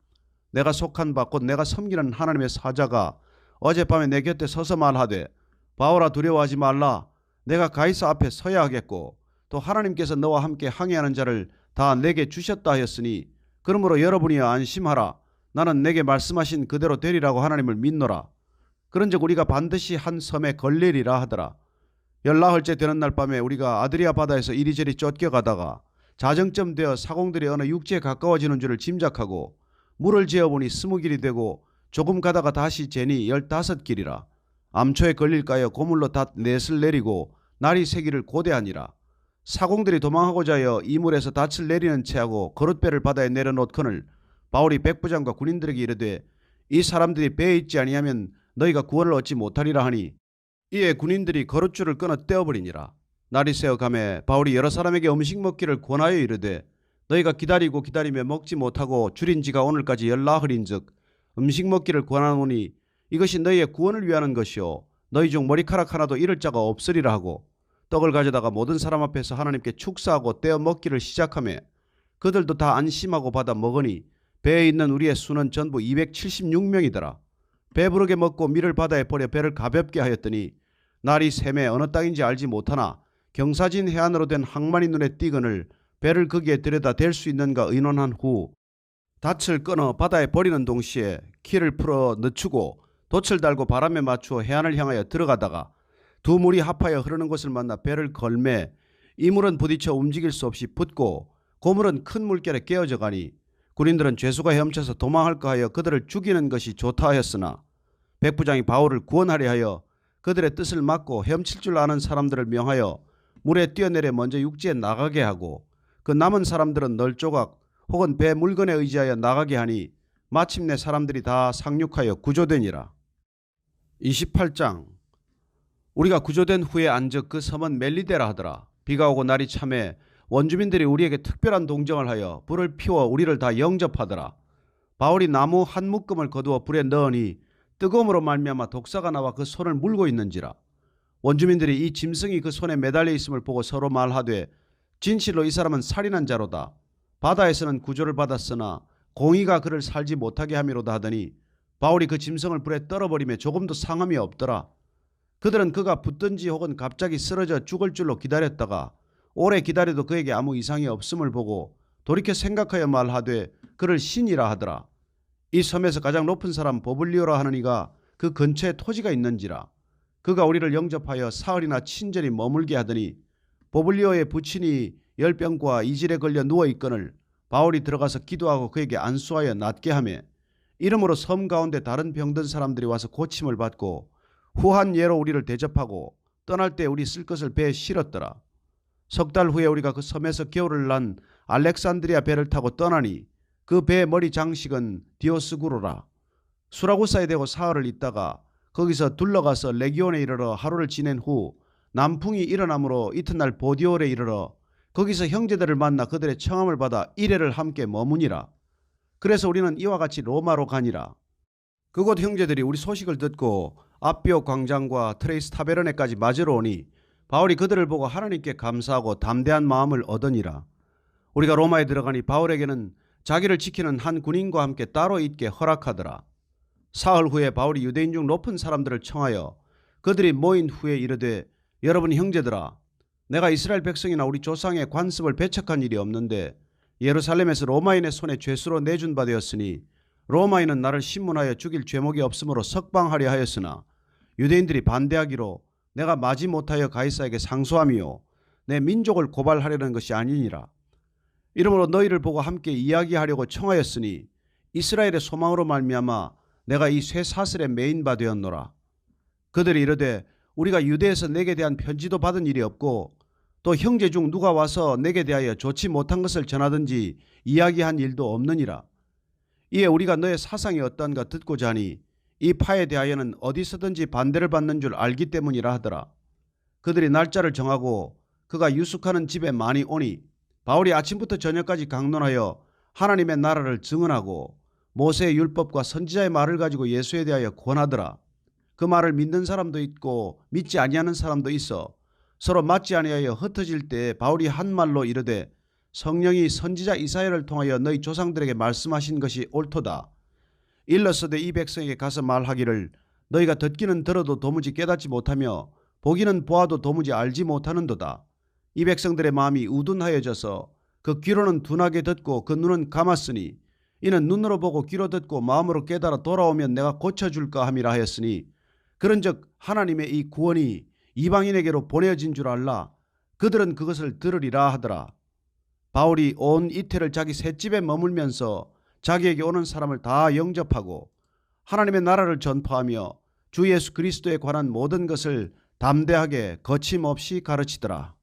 내가 속한 바 곧 내가 섬기는 하나님의 사자가 어젯밤에 내 곁에 서서 말하되 바울아 두려워하지 말라. 내가 가이사 앞에 서야 하겠고 또 하나님께서 너와 함께 항해하는 자를 다 내게 주셨다 하였으니 그러므로 여러분이여 안심하라. 나는 내게 말씀하신 그대로 되리라고 하나님을 믿노라. 그런즉 우리가 반드시 한 섬에 걸리리라 하더라. 열나흘째 되는 날 밤에 우리가 아드리아 바다에서 이리저리 쫓겨가다가 자정쯤 되어 사공들이 어느 육지에 가까워지는 줄을 짐작하고 물을 지어보니 20길이 되고 조금 가다가 다시 재니 15길이라. 암초에 걸릴까 하여 고물로 닷 넷을 내리고 날이 새기를 고대하니라. 사공들이 도망하고자 하여 이물에서 닻을 내리는 채하고 거룻배를 바다에 내려놓거늘 바울이 백부장과 군인들에게 이르되 이 사람들이 배에 있지 아니하면 너희가 구원을 얻지 못하리라 하니 이에 군인들이 거룻줄을 끊어 떼어버리니라. 날이 새어 가매 바울이 여러 사람에게 음식 먹기를 권하여 이르되 너희가 기다리고 기다리며 먹지 못하고 줄인 지가 오늘까지 열나흘인즉 음식 먹기를 권하노니 이것이 너희의 구원을 위하는 것이요 너희 중 머리카락 하나도 잃을 자가 없으리라 하고 떡을 가져다가 모든 사람 앞에서 하나님께 축사하고 떼어 먹기를 시작하며 그들도 다 안심하고 받아 먹으니 배에 있는 우리의 수는 전부 276명이더라. 배부르게 먹고 밀을 바다에 버려 배를 가볍게 하였더니 날이 샘에 어느 땅인지 알지 못하나 경사진 해안으로 된 항만이 눈에 띄거늘 배를 거기에 들여다 댈 수 있는가 의논한 후 닻을 끊어 바다에 버리는 동시에 키를 풀어 늦추고 돛을 달고 바람에 맞추어 해안을 향하여 들어가다가 두 물이 합하여 흐르는 곳을 만나 배를 걸매 이 물은 부딪혀 움직일 수 없이 붙고 고물은 큰 물결에 깨어져 가니 군인들은 죄수가 헤엄쳐서 도망할까 하여 그들을 죽이는 것이 좋다 하였으나 백부장이 바울을 구원하려 하여 그들의 뜻을 막고 헤엄칠 줄 아는 사람들을 명하여 물에 뛰어내려 먼저 육지에 나가게 하고 그 남은 사람들은 널조각 혹은 배 물건에 의지하여 나가게 하니 마침내 사람들이 다 상륙하여 구조되니라. 28장. 우리가 구조된 후에 안적 그 섬은 멜리데라 하더라. 비가 오고 날이 참해 원주민들이 우리에게 특별한 동정을 하여 불을 피워 우리를 다 영접하더라. 바울이 나무 한 묶음을 거두어 불에 넣으니 뜨거움으로 말미암아 독사가 나와 그 손을 물고 있는지라. 원주민들이 이 짐승이 그 손에 매달려 있음을 보고 서로 말하되 진실로 이 사람은 살인한 자로다. 바다에서는 구조를 받았으나 공의가 그를 살지 못하게 함이로다 하더니 바울이 그 짐승을 불에 떨어버리며 조금도 상함이 없더라. 그들은 그가 붙든지 혹은 갑자기 쓰러져 죽을 줄로 기다렸다가 오래 기다려도 그에게 아무 이상이 없음을 보고 돌이켜 생각하여 말하되 그를 신이라 하더라. 이 섬에서 가장 높은 사람 보블리오라 하는 이가 그 근처에 토지가 있는지라. 그가 우리를 영접하여 사흘이나 친절히 머물게 하더니 보블리오의 부친이 열병과 이질에 걸려 누워있거늘 바울이 들어가서 기도하고 그에게 안수하여 낫게 하며 이러므로 섬 가운데 다른 병든 사람들이 와서 고침을 받고 후한 예로 우리를 대접하고 떠날 때 우리 쓸 것을 배에 실었더라. 석 달 후에 우리가 그 섬에서 겨울을 난 알렉산드리아 배를 타고 떠나니 그 배의 머리 장식은 디오스구로라. 수라구사에 대고 사흘을 있다가 거기서 둘러가서 레기온에 이르러 하루를 지낸 후 남풍이 일어나므로 이튿날 보디올에 이르러 거기서 형제들을 만나 그들의 청함을 받아 이레를 함께 머무니라. 그래서 우리는 이와 같이 로마로 가니라. 그곳 형제들이 우리 소식을 듣고 앞비오 광장과 트레이스 타베르네까지 맞으러 오니 바울이 그들을 보고 하나님께 감사하고 담대한 마음을 얻으니라. 우리가 로마에 들어가니 바울에게는 자기를 지키는 한 군인과 함께 따로 있게 허락하더라. 사흘 후에 바울이 유대인 중 높은 사람들을 청하여 그들이 모인 후에 이르되 여러분 형제들아, 내가 이스라엘 백성이나 우리 조상의 관습을 배척한 일이 없는데 예루살렘에서 로마인의 손에 죄수로 내준 바 되었으니 로마인은 나를 신문하여 죽일 죄목이 없으므로 석방하려 하였으나 유대인들이 반대하기로 내가 마지 못하여 가이사에게 상소함이요 내 민족을 고발하려는 것이 아니니라. 이러므로 너희를 보고 함께 이야기하려고 청하였으니 이스라엘의 소망으로 말미암아 내가 이 쇠 사슬에 매인 바 되었노라. 그들이 이르되 우리가 유대에서 내게 대한 편지도 받은 일이 없고 또 형제 중 누가 와서 내게 대하여 좋지 못한 것을 전하든지 이야기한 일도 없느니라. 이에 우리가 너의 사상이 어떠한가 듣고자 하니 이 파에 대하여는 어디서든지 반대를 받는 줄 알기 때문이라 하더라. 그들이 날짜를 정하고 그가 유숙하는 집에 많이 오니 바울이 아침부터 저녁까지 강론하여 하나님의 나라를 증언하고 모세의 율법과 선지자의 말을 가지고 예수에 대하여 권하더라. 그 말을 믿는 사람도 있고 믿지 아니하는 사람도 있어 서로 맞지 아니하여 흩어질 때 바울이 한 말로 이르되 성령이 선지자 이사야를 통하여 너희 조상들에게 말씀하신 것이 옳도다. 일러서되 이 백성에게 가서 말하기를 너희가 듣기는 들어도 도무지 깨닫지 못하며 보기는 보아도 도무지 알지 못하는도다. 이 백성들의 마음이 우둔하여져서 그 귀로는 둔하게 듣고 그 눈은 감았으니 이는 눈으로 보고 귀로 듣고 마음으로 깨달아 돌아오면 내가 고쳐줄까 함이라 하였으니 그런즉 하나님의 이 구원이 이방인에게로 보내어진 줄 알라. 그들은 그것을 들으리라 하더라. 바울이 온 이태를 자기 셋집에 머물면서 자기에게 오는 사람을 다 영접하고 하나님의 나라를 전파하며 주 예수 그리스도에 관한 모든 것을 담대하게 거침없이 가르치더라.